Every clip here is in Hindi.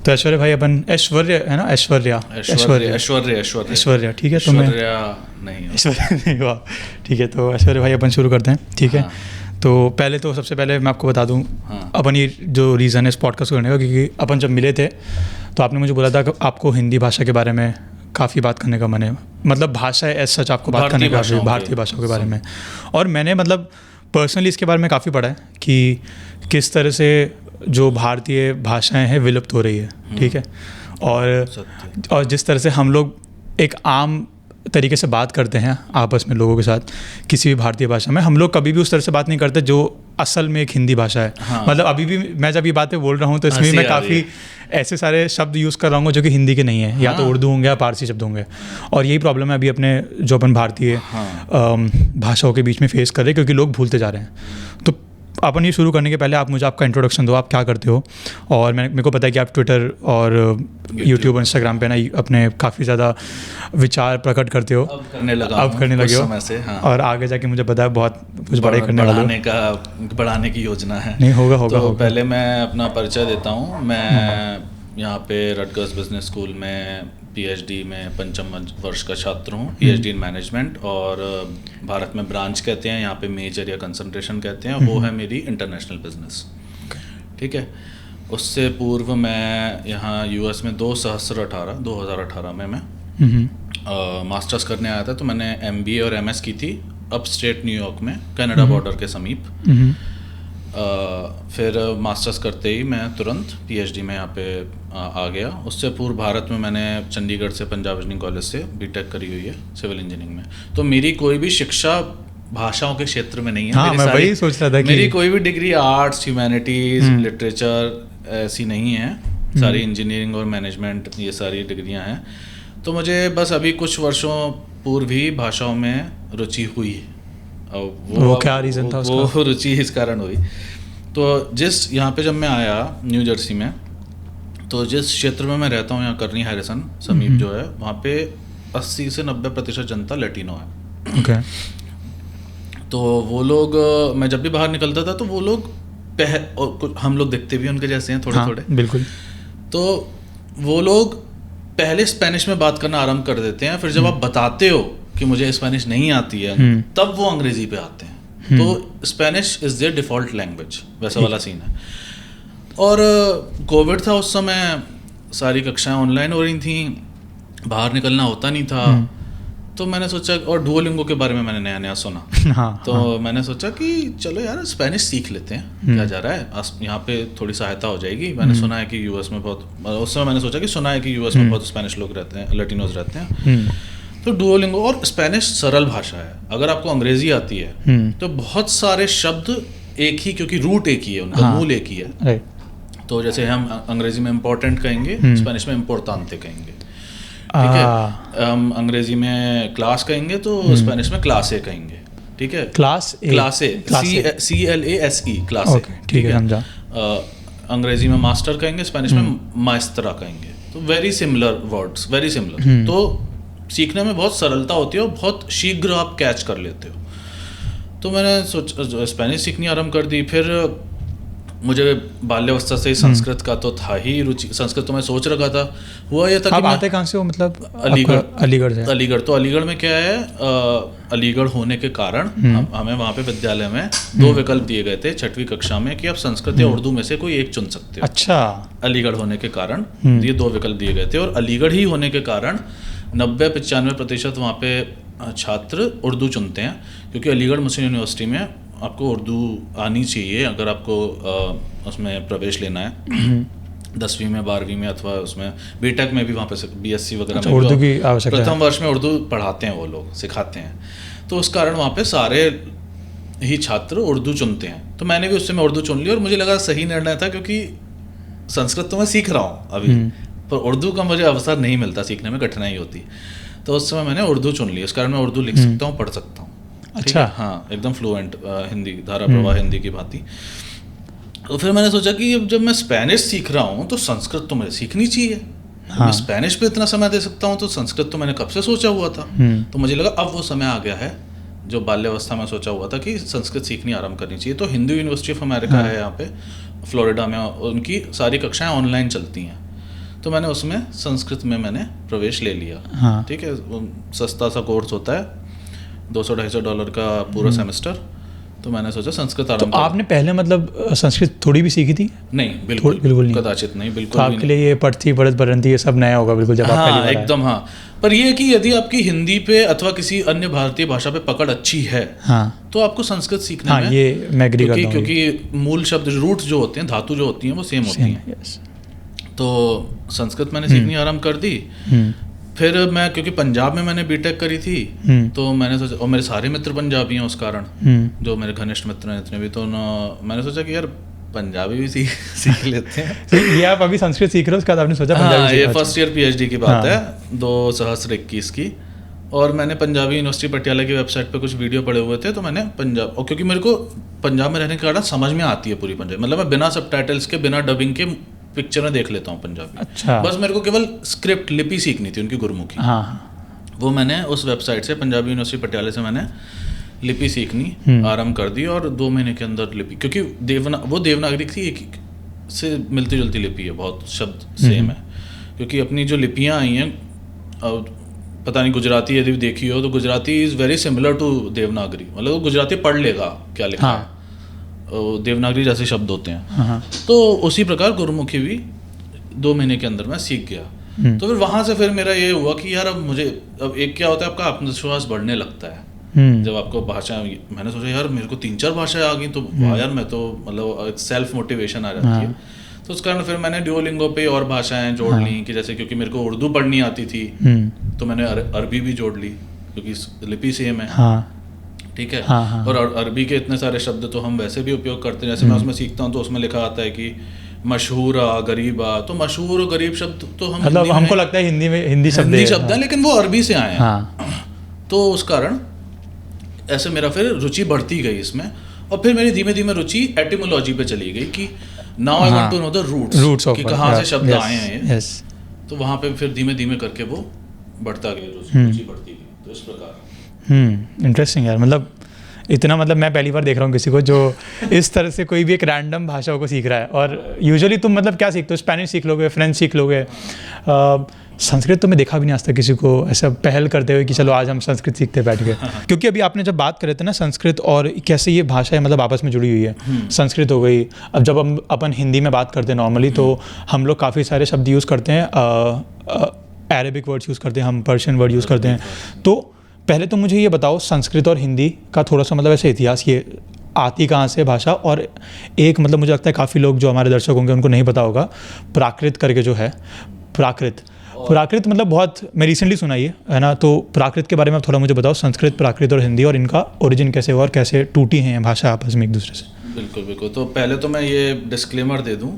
तो ऐश्वर्या भाई अपन ऐश्वर्या है ना, ऐश्वर्या ठीक है। तो मैं ऐश्वर्या नहीं हुआ, ठीक है। तो ऐश्वर्या भाई अपन शुरू करते हैं, ठीक है। तो पहले तो सबसे पहले मैं आपको बता दूं अपन ये जो रीज़न है इस पॉडकास्ट करने का, क्योंकि अपन जब मिले थे तो आपने मुझे बोला था कि आपको हिंदी भाषा के बारे में काफ़ी बात करने का मन है, मतलब भाषा एज सच आपको बात करने का, भारतीय भाषाओं के बारे में। और मैंने मतलब पर्सनली इसके बारे में काफ़ी पढ़ा है कि किस तरह से जो भारतीय भाषाएं हैं विलुप्त हो रही है, ठीक है। और जिस तरह से हम लोग एक आम तरीके से बात करते हैं आपस में लोगों के साथ किसी भी भारतीय भाषा में, हम लोग कभी भी उस तरह से बात नहीं करते जो असल में एक हिंदी भाषा है। मतलब अभी भी मैं जब ये बातें बोल रहा हूँ तो इसमें मैं काफ़ी ऐसे सारे शब्द यूज़ कर रहा हूँ जो कि हिंदी के नहीं है, या तो उर्दू होंगे या पारसी शब्द होंगे। और यही प्रॉब्लम है अभी अपने जो अपन भारतीय भाषाओं के बीच में फेस कर रहे हैं, क्योंकि लोग भूलते जा रहे हैं। तो अपन ये शुरू करने के पहले आप मुझे आपका इंट्रोडक्शन दो, आप क्या करते हो। और मेरे को पता है कि आप ट्विटर और यूट्यूब और इंस्टाग्राम पे ना अपने काफ़ी ज़्यादा विचार प्रकट करते हो, अब करने लगे हो। और आगे जाके मुझे पता है बहुत कुछ बड़ा करने वाले हो, बढ़ाने की योजना है। नहीं होगा तो पहले मैं अपना परिचय देता हूँ। मैं यहाँ पे रटगर्स बिजनेस स्कूल में पीएचडी में 5म वर्ष का छात्र हूँ, पीएचडी इन मैनेजमेंट। और भारत में ब्रांच कहते हैं, यहाँ पे मेजर या कंसंट्रेशन कहते हैं, वो है मेरी इंटरनेशनल बिजनेस, ठीक है। उससे पूर्व मैं यहाँ यूएस में 2018 में मैं मास्टर्स करने आया था। तो मैंने एमबीए और एमएस की थी अप स्टेट न्यूयॉर्क में, कनाडा बॉर्डर के समीप। फिर मास्टर्स करते ही मैं तुरंत पीएचडी में यहाँ पे आ गया। उससे पूर्व भारत में मैंने चंडीगढ़ से पंजाब इंजीनियरिंग कॉलेज से बीटेक करी हुई है सिविल इंजीनियरिंग में। तो मेरी कोई भी शिक्षा भाषाओं के क्षेत्र में नहीं है। हाँ, मैं वही सोच रहा था कि मेरी कोई भी डिग्री आर्ट्स, ह्यूमैनिटीज़, लिटरेचर ऐसी नहीं है। सारी इंजीनियरिंग और मैनेजमेंट ये सारी डिग्रियाँ हैं। तो मुझे बस अभी कुछ वर्षों पूर्व ही भाषाओं में रुचि हुई। वो क्या रीज़न था उसका? वो रुचि इस कारण हुई, तो जिस यहाँ पे जब मैं आया न्यू जर्सी में, तो जिस क्षेत्र में मैं रहता हूँ यहाँ कर्नी हैरिसन समीप जो है, वहाँ पे 80 से 90% जनता लैटिनो है। okay. तो वो लोग, मैं जब भी बाहर निकलता था तो वो लोग और हम लोग दिखते भी उनके जैसे हैं थोड़े थोड़े। बिल्कुल। तो वो लोग पहले स्पेनिश में बात करना आरंभ कर देते हैं, फिर जब आप बताते हो कि मुझे स्पेनिश नहीं आती है तब वो अंग्रेजी पे आते हैं। तो Spanish is their default language, वैसा वाला सीन है। और कोविड था उस समय, सारी कक्षाएं ऑनलाइन हो रही थी, बाहर निकलना होता नहीं था। तो मैंने सोचा, और डुओलिंगो के बारे में मैंने नया नया सुना। तो मैंने सोचा कि चलो यार स्पेनिश सीख लेते हैं, क्या जा रहा है, यहाँ पे थोड़ी सहायता हो जाएगी। मैंने सुना है कि यूएस में बहुत, उस समय मैंने सोचा कि सुना है कि यूएस में बहुत स्पेनिश लोग रहते हैं, लैटिनोज रहते हैं। तो डुओलिंगो, और स्पेनिश सरल भाषा है, अगर आपको अंग्रेजी आती है तो बहुत सारे शब्द एक ही, क्योंकि रूट एक ही है उनका, मूल एक ही है। तो जैसे हम अंग्रेजी में इम्पोर्टेंट कहेंगे, स्पेनिश में इम्पोर्टांते कहेंगे, ठीक है। हम अंग्रेजी में क्लास कहेंगे तो स्पेनिश में क्लासे कहेंगे, ठीक है। क्लासे CLASE क्लासे, ठीक है, समझा। अंग्रेजी में मास्टर कहेंगे, स्पेनिश में माइस्त्रा कहेंगे। तो very similar words, very similar. तो सीखने में बहुत सरलता होती है और बहुत शीघ्र आप कैच कर लेते हो। तो मैंने स्पेनिश सीखनी आरंभ कर दी। फिर मुझे बाल्यावस्था से संस्कृत का तो था ही रुचि, संस्कृत तो मैं सोच रखा था। हुआ यह था कि आते कहाँ से हो, मतलब अलीगढ़ से। अलीगढ़, तो अलीगढ़ में क्या है, अलीगढ़ होने के कारण हमें वहाँ पे विद्यालय में 2 विकल्प दिए गए थे 6वीं कक्षा में कि आप संस्कृत या उर्दू में से कोई एक चुन सकते हो। अच्छा। अलीगढ़ होने के कारण ये 2 विकल्प दिए गए थे, और अलीगढ़ ही होने के कारण 90-95% वहाँ पे छात्र उर्दू चुनते हैं, क्योंकि अलीगढ़ मुस्लिम यूनिवर्सिटी में आपको उर्दू आनी चाहिए अगर आपको उसमें प्रवेश लेना है 10वीं में, 12वीं में, अथवा उसमें बीटेक में भी, वहाँ पे बीएससी वगैरह में उर्दू की आवश्यकता है। प्रथम वर्ष में उर्दू पढ़ाते हैं वो लोग, सिखाते हैं। तो उस कारण वहाँ पे सारे ही छात्र उर्दू चुनते हैं। तो मैंने भी उस समय उर्दू चुन ली, और मुझे लगा सही निर्णय था, क्योंकि संस्कृत तो मैं सीख रहा हूँ अभी, पर उर्दू का मुझे अवसर नहीं मिलता, सीखने में कठिनाई होती। तो उस समय मैंने उर्दू चुन ली, इस कारण मैं उर्दू लिख सकता हूँ, पढ़ सकता हूँ। अच्छा। हाँ, एकदम फ्लुएंट हिंदी, धारा प्रवाह हिंदी की भांति। तो फिर मैंने सोचा कि जब मैं स्पेनिश सीख रहा हूँ तो संस्कृत तो मुझे सीखनी चाहिए। मैं स्पेनिश पे इतना समय दे सकता हूँ तो संस्कृत तो मैंने कब से सोचा हुआ था। तो मुझे लगा अब वो समय आ गया है जो बाल्यावस्था में सोचा हुआ था कि संस्कृत सीखनी आरंभ करनी चाहिए। तो हिंदू यूनिवर्सिटी ऑफ अमेरिका है यहाँ पे फ्लोरिडा में, उनकी सारी कक्षाएं ऑनलाइन चलती हैं। तो मैंने उसमें संस्कृत में मैंने प्रवेश ले लिया। हाँ। ठीक है, सस्ता सा कोर्स होता है, $200-250 का पूरा सेमेस्टर। तो मैंने सोचा संस्कृत आरंभ। तो आपने पहले मतलब संस्कृत थोड़ी भी सीखी थी? नहीं, बिल्कुल नहीं, कदाचित नहीं, बिल्कुल। तो आपके लिए ये पढ़ती पढ़त परंती ये सब नया होगा बिल्कुल जब आप पहली बार आए। एकदम। हाँ, पर ये कि यदि आपकी हिंदी पे अथवा किसी अन्य भारतीय भाषा पे पकड़ अच्छी है, तो आपको संस्कृत सीखने में, ये मैं एग्री करता हूं, क्योंकि मूल शब्द रूट जो होते हैं, धातु जो होती हैं, वो सेम होती हैं। तो संस्कृत मैंने सीखनी आरंभ कर दी। फिर मैं, क्योंकि पंजाब में मैंने बीटेक करी थी, तो मैंने सोचा, और मेरे सारे मित्र पंजाबी हैं उस कारण, जो मेरे घनिष्ठ मित्र हैं इतने भी, तो मैंने सोचा कि यार पंजाबी भी सीख लेते हैं। तो ये आप अभी संस्कृत सीख रहे हो, उसके बाद आपने सोचा पंजाबी? हाँ, ये फर्स्ट ईयर PhD की बात है, 2021 की। और मैंने पंजाबी यूनिवर्सिटी पटियाला की वेबसाइट पे कुछ वीडियो पड़े हुए थे, तो मैंने पंजाब, और क्योंकि मेरे को पंजाब में रहने के कारण समझ में आती है पूरी पंजाबी, मतलब मैं बिना सबटाइटल्स के, बिना डबिंग के पिक्चर में देख लेता हूँ पंजाबी। अच्छा। बस मेरे को केवल स्क्रिप्ट, लिपि सीखनी थी उनकी गुरमुखी। हाँ। वो मैंने उस वेबसाइट से, पंजाबी यूनिवर्सिटी पटियाला से मैंने लिपि सीखनी आरंभ कर दी, और 2 महीने के अंदर लिपि, क्योंकि वो देवनागरी थी, एक से मिलती जुलती लिपि है, बहुत शब्द सेम है। क्योंकि अपनी जो लिपियाँ आई हैं, पता नहीं गुजराती यदि देखी हो तो Gujarati is very similar to Devanagari, मतलब वो गुजराती पढ़ लेगा क्या लिखा है, देवनागरी जैसे शब्द होते हैं। तो उसी प्रकार गुरुमुखी भी 2 महीने के अंदर मैं सीख गया। तो फिर वहाँ से फिर मेरा ये हुआ कि यार अब एक क्या होता है, आपका आत्मविश्वास बढ़ने लगता है जब आपको भाषा, मैंने सोचा यार मेरे को 3-4 भाषाएं आ गई, तो वाह यार, मैं तो मतलब एक सेल्फ मोटिवेशन आ जाती है। तो उस कारण फिर मैंने ड्यूओलिंगो पे और भाषाएं जोड़ ली, कि जैसे क्योंकि मेरे को उर्दू पढ़नी आती थी, तो मैंने अरबी भी जोड़ ली, क्योंकि लिपि सेम है। ठीक है। और अरबी के इतने सारे शब्द तो हम वैसे भी उपयोग करते हैं, जैसे मैं उसमें सीखता हूँ तो उसमें लिखा आता है कि मशहूरा, गरीबा, तो मशहूर और गरीब शब्द तो हम, मतलब हमको लगता है हिंदी में हिंदी शब्द है, लेकिन वो अरबी से आए हैं। तो उस कारण ऐसे मेरा फिर रुचि बढ़ती गई इसमें, और फिर मेरी धीमे धीमे रुचि एटिमोलॉजी पे चली गई, कि now I want to know the roots कि कहाँ से शब्द आए हैं ये। तो वहाँ पे फिर धीमे धीमे करके वो बढ़ता गया, रुचि बढ़ती गई। तो इस प्रकार। इंटरेस्टिंग यार, मतलब इतना, मतलब मैं पहली बार देख रहा हूँ किसी को जो इस तरह से कोई भी एक रैंडम भाषाओं को सीख रहा है। और यूजुअली तुम मतलब क्या सीखते हो? स्पेनिश सीख लोगे, फ्रेंच सीख लोगे, संस्कृत तो मैं देखा भी नहीं आज तक किसी को ऐसा पहल करते हुए कि चलो आज हम संस्कृत सीखते बैठ गए। क्योंकि अभी आपने जब बात करे थे ना संस्कृत और कैसे ये भाषाएं मतलब आपस में जुड़ी हुई है, संस्कृत हो गई, अब जब हम अपन हिंदी में बात करते हैं नॉर्मली, तो हम लोग काफ़ी सारे शब्द यूज़ करते हैं, अरेबिक वर्ड्स यूज़ करते हैं, हम पर्शियन वर्ड यूज़ करते हैं। तो पहले तो मुझे ये बताओ, संस्कृत और हिंदी का थोड़ा सा मतलब ऐसे इतिहास, ये आती कहाँ से भाषा? और एक मतलब मुझे लगता है काफ़ी लोग जो हमारे दर्शक होंगे उनको नहीं पता होगा, प्राकृत करके जो है, प्राकृत मतलब बहुत मैं रिसेंटली सुना है ना। तो प्राकृत के बारे में थोड़ा मुझे बताओ, संस्कृत, प्राकृत और हिंदी, और इनका ओरिजिन कैसे हुआ और कैसे टूटी हैं भाषा आपस में एक दूसरे से। बिल्कुल। तो पहले तो मैं ये डिस्क्लेमर दे दूं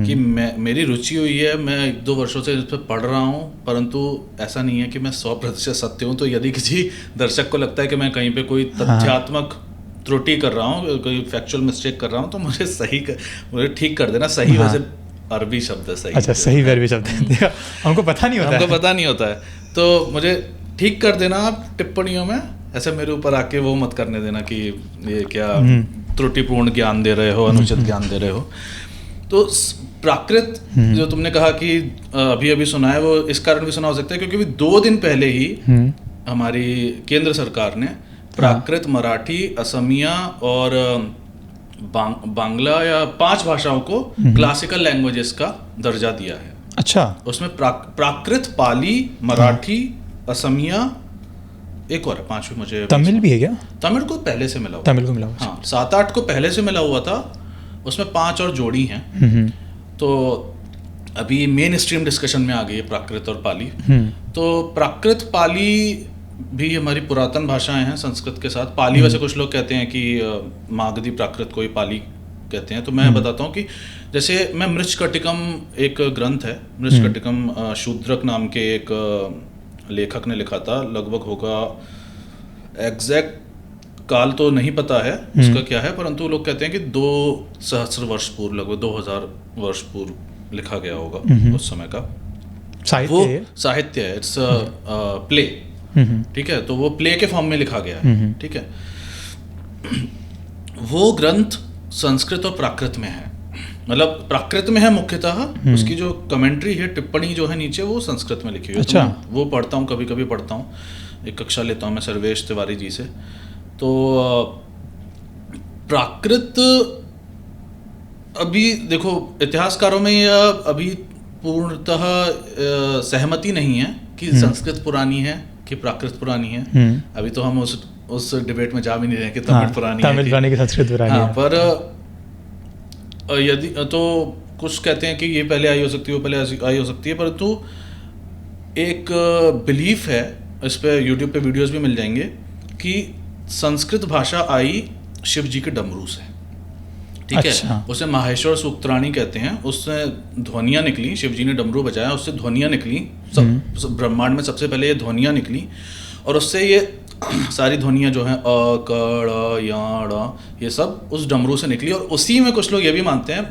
कि मेरी रुचि हुई है, मैं 1-2 वर्षों से इस पर पढ़ रहा हूं, परंतु ऐसा नहीं है कि मैं 100% सत्य हूं। तो यदि किसी दर्शक को लगता है कि मैं कहीं पे कोई तथ्यात्मक त्रुटि कर रहा हूं, कोई फैक्चुअल मिस्टेक कर रहा हूं, तो मुझे ठीक कर देना। सही वैसे अरबी शब्द है, सही। अच्छा, सही अरबी शब्द है। हमको पता नहीं होता है, तो मुझे ठीक कर देना आप टिप्पणियों में। ऐसे मेरे ऊपर आके वो मत करने देना कि ये क्या त्रुटिपूर्ण ज्ञान दे रहे हो, अनुचित ज्ञान दे रहे हो। तो प्राकृत जो तुमने कहा कि अभी अभी सुना है, वो इस कारण भी सुना हो सकता है क्योंकि 2 दिन पहले ही हमारी केंद्र सरकार ने प्राकृत, मराठी, असमिया और बांग्ला या 5 भाषाओं को क्लासिकल लैंग्वेजेस का दर्जा दिया है। अच्छा। उसमें प्राकृत, पाली, मराठी, असमिया, एक और है 5वीं, मुझे तमिल भी है क्या? तमिल को पहले से मिला हुआ, तमिल को मिला हुआ। हाँ, 7-8 को पहले से मिला हुआ था, उसमें 5 और जोड़ी हैं। तो अभी मेन स्ट्रीम डिस्कशन में आ गई है प्राकृत और पाली। तो प्राकृत, पाली भी हमारी पुरातन भाषाएं हैं संस्कृत के साथ। पाली वैसे कुछ लोग कहते हैं कि मागधी प्राकृत को ही पाली कहते हैं। तो मैं बताता हूँ कि जैसे मैं मृच्छकटिकम, एक ग्रंथ है मृच्छकटिकम, शूद्रक नाम के एक लेखक ने लिखा था, लगभग होगा, एग्जैक्ट काल तो नहीं पता है उसका क्या है, परंतु लोग कहते हैं कि 2 सहस्र वर्ष पूर्व, लगभग 2000 वर्ष पूर्व लिखा गया होगा उस समय का। साहित्य है, इट्स प्ले। ठीक है, तो वो प्ले के फॉर्म में लिखा गया है। ठीक है, वो ग्रंथ संस्कृत और प्राकृत में है। मतलब प्राकृत में है मुख्यतः, उसकी जो कमेंट्री है, टिप्पणी जो है नीचे, वो संस्कृत में लिखी हुई है। अच्छा। तो मैं वो पढ़ता हूँ, कभी कभी पढ़ता हूँ, एक कक्षा लेता हूँ मैं सर्वेश तिवारी जी से। तो प्राकृत अभी देखो इतिहासकारों में यह अभी पूर्णतः सहमति नहीं है कि संस्कृत पुरानी है कि प्राकृत पुरानी है। अभी तो हम उस डिबेट में जा भी नहीं रहे कि तमिल पुरानी है, तमिल पुरानी की संस्कृत पुरानी है। पर यदि तो कुछ कहते हैं कि ये पहले आई हो सकती है, वो पहले आई हो सकती है, परंतु एक बिलीफ है, इस पे यूट्यूब पे वीडियोस भी मिल जाएंगे, कि संस्कृत भाषा आई शिव जी के डमरू से, ठीक अच्छा। है। उसे माहेश्वर सूक्तराणी कहते हैं, उससे ध्वनियाँ निकली, शिव जी ने डमरू बजाया, उससे ध्वनियाँ निकली, ब्रह्मांड में सबसे पहले ये ध्वनियाँ निकली, और उससे ये सारी ध्वनियाँ जो हैं अ क ड़ या ड़, ये सब उस डमरू से निकली। और उसी में कुछ लोग ये भी मानते हैं,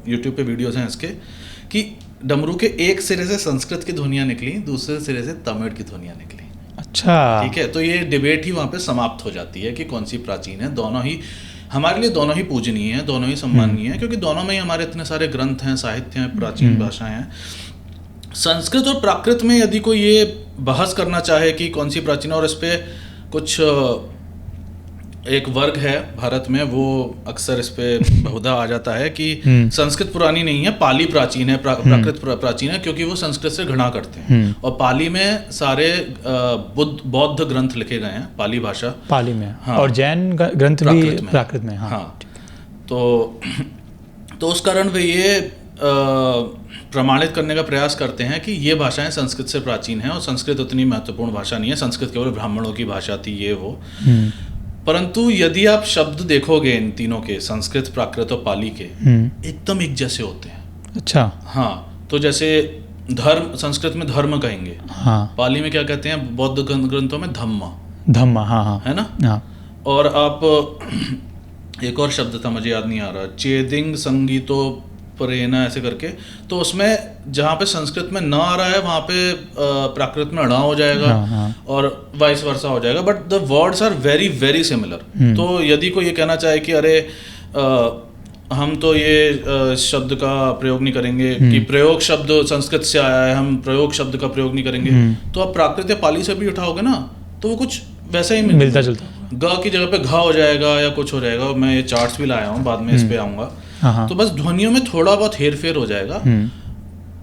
यूट्यूब पे वीडियोस हैं इसके, कि डमरू के एक सिरे से संस्कृत की ध्वनियाँ निकली, दूसरे सिरे से तमिल की ध्वनियाँ निकली। अच्छा, ठीक है। तो ये डिबेट ही वहाँ पे समाप्त हो जाती है कि कौन सी प्राचीन है। दोनों ही हमारे लिए, दोनों ही पूजनीय है, दोनों ही सम्माननीय है, क्योंकि दोनों में ही हमारे इतने सारे ग्रंथ हैं, साहित्य हैं, प्राचीन भाषाएं हैं। संस्कृत और प्राकृत में यदि कोई ये बहस करना चाहे कि कौन सी प्राचीन, और इस पे कुछ एक वर्ग है भारत में, वो अक्सर इस पे बहुधा आ जाता है कि संस्कृत पुरानी नहीं है, पाली प्राचीन है, प्राकृत प्राचीन है, क्योंकि वो संस्कृत से घृणा करते हैं। और पाली में सारे बौद्ध ग्रंथ लिखे गए हैं, पाली भाषा पाली में। हाँ। और जैन ग्रंथ भी प्राकृत में। हाँ। तो उस कारण वे ये प्रमाणित करने का प्रयास करते हैं कि ये भाषाएं संस्कृत से प्राचीन हैं, और संस्कृत उतनी महत्वपूर्ण भाषा नहीं है, संस्कृत केवल ब्राह्मणों की भाषा थी, ये वो। परंतु यदि आप शब्द देखोगे इन तीनों के, संस्कृत, प्राकृत और पाली के, एकदम एक जैसे होते हैं। अच्छा। हाँ। तो जैसे धर्म, संस्कृत में धर्म कहेंगे, हाँ। पाली में क्या कहते हैं, बौद्ध ग्रंथों में धम्मा, धम्मा, हाँ हाँ, है ना। हाँ। और आप एक और शब्द था, मुझे याद नहीं आ रहा, चेदिंग संगीतो परेना, ऐसे करके, तो उसमें जहाँ पे संस्कृत में न आ रहा है, वहाँ पे प्राकृत में णा हो जाएगा। हाँ। और वाइस वर्सा हो जाएगा, but the words are very very similar. तो यदि कोई ये कहना चाहे कि अरे हम तो ये शब्द का प्रयोग नहीं करेंगे, कि प्रयोग शब्द संस्कृत से आया है, हम प्रयोग शब्द का प्रयोग नहीं करेंगे, तो आप प्राकृत या पाली से भी उठाओगे ना, तो वो कुछ वैसा ही मिलता जुलता, ग की जगह पे घा हो जाएगा या कुछ हो जाएगा। मैं ये चार्ट्स भी लाया हूँ, बाद में इस पे आऊँगा। तो बस ध्वनियों में थोड़ा बहुत हेर फेर हो जाएगा,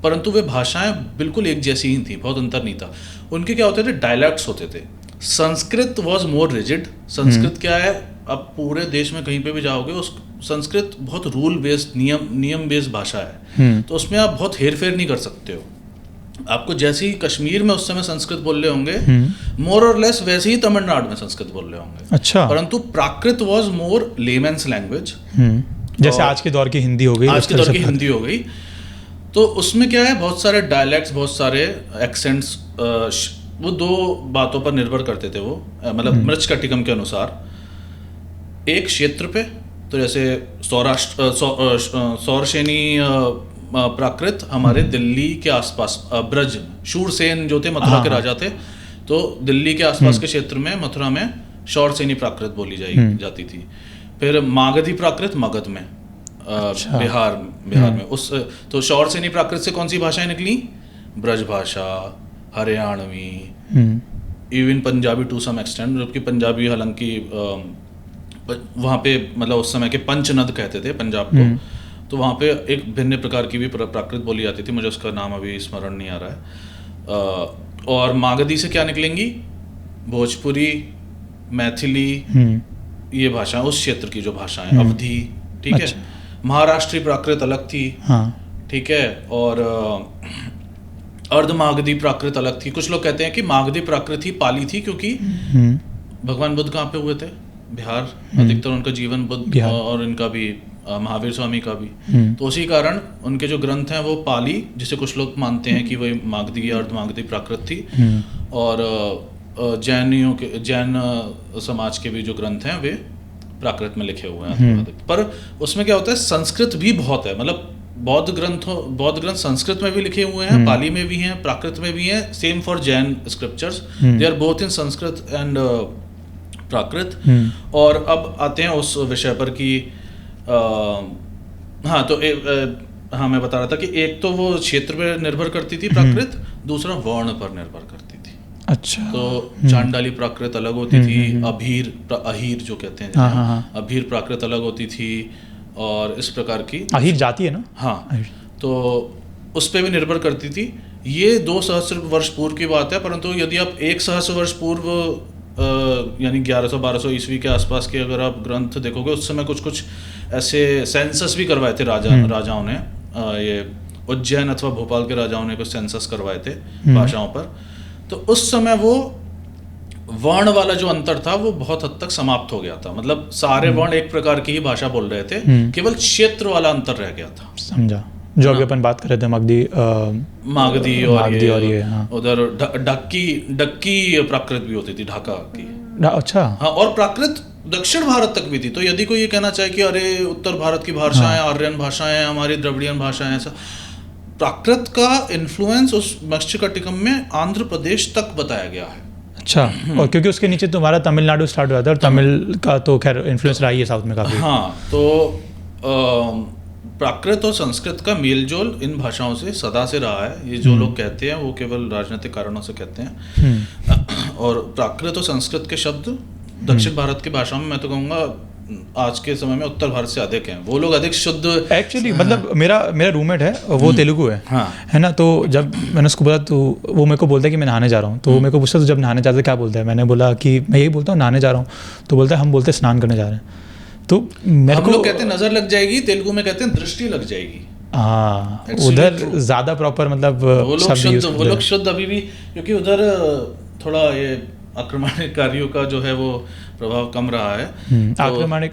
परंतु वे भाषाएं बिल्कुल एक जैसी ही थी, बहुत अंतर नहीं था। उनके क्या होते थे, डायलैक्ट्स होते थे। Sanskrit was more rigid. Sanskrit क्या है, अब पूरे देश में कहीं पे भी जाओगे, उस संस्कृत बहुत रूल बेस्ड, नियम बेस्ड भाषा है। तो उसमें आप बहुत हेर फेर नहीं कर सकते हो। आपको जैसे ही कश्मीर में उस समय संस्कृत बोल रहे होंगे, मोर और लेस वैसे ही तमिलनाडु में संस्कृत बोल रहे होंगे। अच्छा। परंतु प्राकृत वॉज मोर लेमैन्स लैंग्वेज, जैसे आज के दौर की हिंदी हो गई, आज के दौर की हिंदी हो गई। तो उसमें क्या है, बहुत सारे डायलैक्ट्स, बहुत सारे एक्सेंट्स, वो दो बातों पर निर्भर करते थे। वो मतलब मृच्छकटिकम के अनुसार एक क्षेत्र पे, तो जैसे सौराष्ट्र, सौरसेनी प्राकृत हमारे दिल्ली के आसपास, ब्रज, शूरसेन जो थे मथुरा के राजा थे, तो दिल्ली के आसपास के क्षेत्र में, मथुरा में शौरसेनी प्राकृत बोली जाती थी। फिर मागधी प्राकृत मगध में, अच्छा। बिहार में उस, तो शौरसेनी प्राकृत से कौन सी भाषाएं निकली, Braj Bhasha, Haryanvi, even Punjabi to some extent, जबकि पंजाबी हालांकि वहाँ पे मतलब उस समय के पंचनद कहते थे पंजाब को, तो वहाँ पे एक भिन्न प्रकार की भी प्राकृत बोली जाती थी, मुझे उसका नाम अभी स्मरण नहीं आ रहा है। और मागधी से क्या निकलेंगी, भोजपुरी, मैथिली, ये भाषा उस क्षेत्र की जो भाषाएं, अवधी, ठीक है। महाराष्ट्री प्राकृत अलग थी, ठीक है। और अर्धमागधी प्राकृत अलग थी। कुछ लोग कहते हैं कि मागधी प्राकृत ही पाली थी, क्योंकि भगवान बुद्ध कहाँ पे हुए थे, बिहार, अधिकतर उनका जीवन बुद्ध और इनका भी महावीर स्वामी का भी, तो उसी कारण उनके जो ग्रंथ हैं वो पाली, जिसे कुछ लोग मानते हैं कि वही मागधी या अर्धमागधी प्राकृत थी। और जैन समाज के भी जो ग्रंथ हैं वे प्राकृत में लिखे हुए हैं। पर उसमें क्या होता है, संस्कृत भी बहुत है, मतलब बौद्ध ग्रंथ संस्कृत में भी लिखे हुए हैं, पाली में भी हैं, प्राकृत में भी हैं। Same for Jain scriptures, they are both in Sanskrit and Prakrit. और अब आते हैं उस विषय पर कि हाँ तो हाँ मैं बता रहा था कि एक तो वो क्षेत्र पर निर्भर करती थी प्राकृत, दूसरा वर्ण पर निर्भर करती थी। अच्छा। तो चांडाली प्राकृत अलग होती थी, अहीर जो कहते हैं, अभीर प्राकृत अलग होती थी, और इस प्रकार की अहीर जाती है ना। हाँ, तो उस पर भी निर्भर करती थी। ये 2 सहस्र वर्ष पूर्व की बात है, परंतु यदि आप 1 सहस्र वर्ष पूर्व यानी 1100-1200 ईस्वी के आसपास के अगर आप ग्रंथ देखोगे, उस समय कुछ कुछ ऐसे सेंसस भी करवाए थे राजाओं ने। ये उज्जैन अथवा भोपाल के राजाओं ने कुछ सेंसस करवाए थे भाषाओं पर। तो उस समय वो वर्ण वाला जो अंतर था वो बहुत हद तक समाप्त हो गया था। मतलब सारे वर्ण एक प्रकार की ही भाषा बोल रहे थे, केवल क्षेत्र वाला अंतर रह गया था। समझा। जो अभी अपन बात कर रहे थे मागधी और ये हाँ। उधर डक्की प्राकृत भी होती थी, ढाका की। अच्छा। हाँ, और प्राकृत दक्षिण भारत तक भी थी। तो यदि कोई ये कहना चाहे कि अरे उत्तर भारत की भाषाएं आर्यन भाषाएं, हमारी द्रविड़ियन भाषाएं, ऐसा, प्राकृत का इन्फ्लुएंस उस मत्स्यकटिकम में आंध्र प्रदेश तक बताया गया है। अच्छा। और क्योंकि उसके नीचे तुम्हारा तमिलनाडु स्टार्ट हुआ था, और तमिल का तो खैर इन्फ्लुएंस रहा ही है साउथ में काफी। हाँ, तो प्राकृत और संस्कृत का मेलजोल इन भाषाओं से सदा से रहा है। ये जो लोग कहते हैं वो केवल राजनीतिक कारणों से कहते हैं। और प्राकृत और संस्कृत के शब्द दक्षिण भारत की भाषाओं में मैं तो कहूँगा आज के समय में उत्तर भारत से अधिक हैं। वो लोग अधिक शुद्ध एक्चुअली मतलब मेरा रूममेट है, वो तेलुगु है। हाँ। है ना। तो जब मैंने उसको बोला तो वो मेरे को बोलता है कि मैं नहाने जा रहा हूँ। तो वो मेरे को पूछता तो जब नहाने जाते क्या बोलता है। मैंने बोला कि मैं यही बोलता हूँ नहाने जा रहा हूँ। तो बोलता है हम बोलते स्नान करने जा रहे हैं। तो मेरे को लोग कहते हैं नजर लग जाएगी, तेलुगु में कहते हैं दृष्टि लग जाएगी। हाँ, उधर ज्यादा प्रॉपर मतलब वो लोग शुद्ध अभी भी, क्योंकि उधर थोड़ा ये आक्रमणकारियों का जो है वो प्रभाव कम रहा है।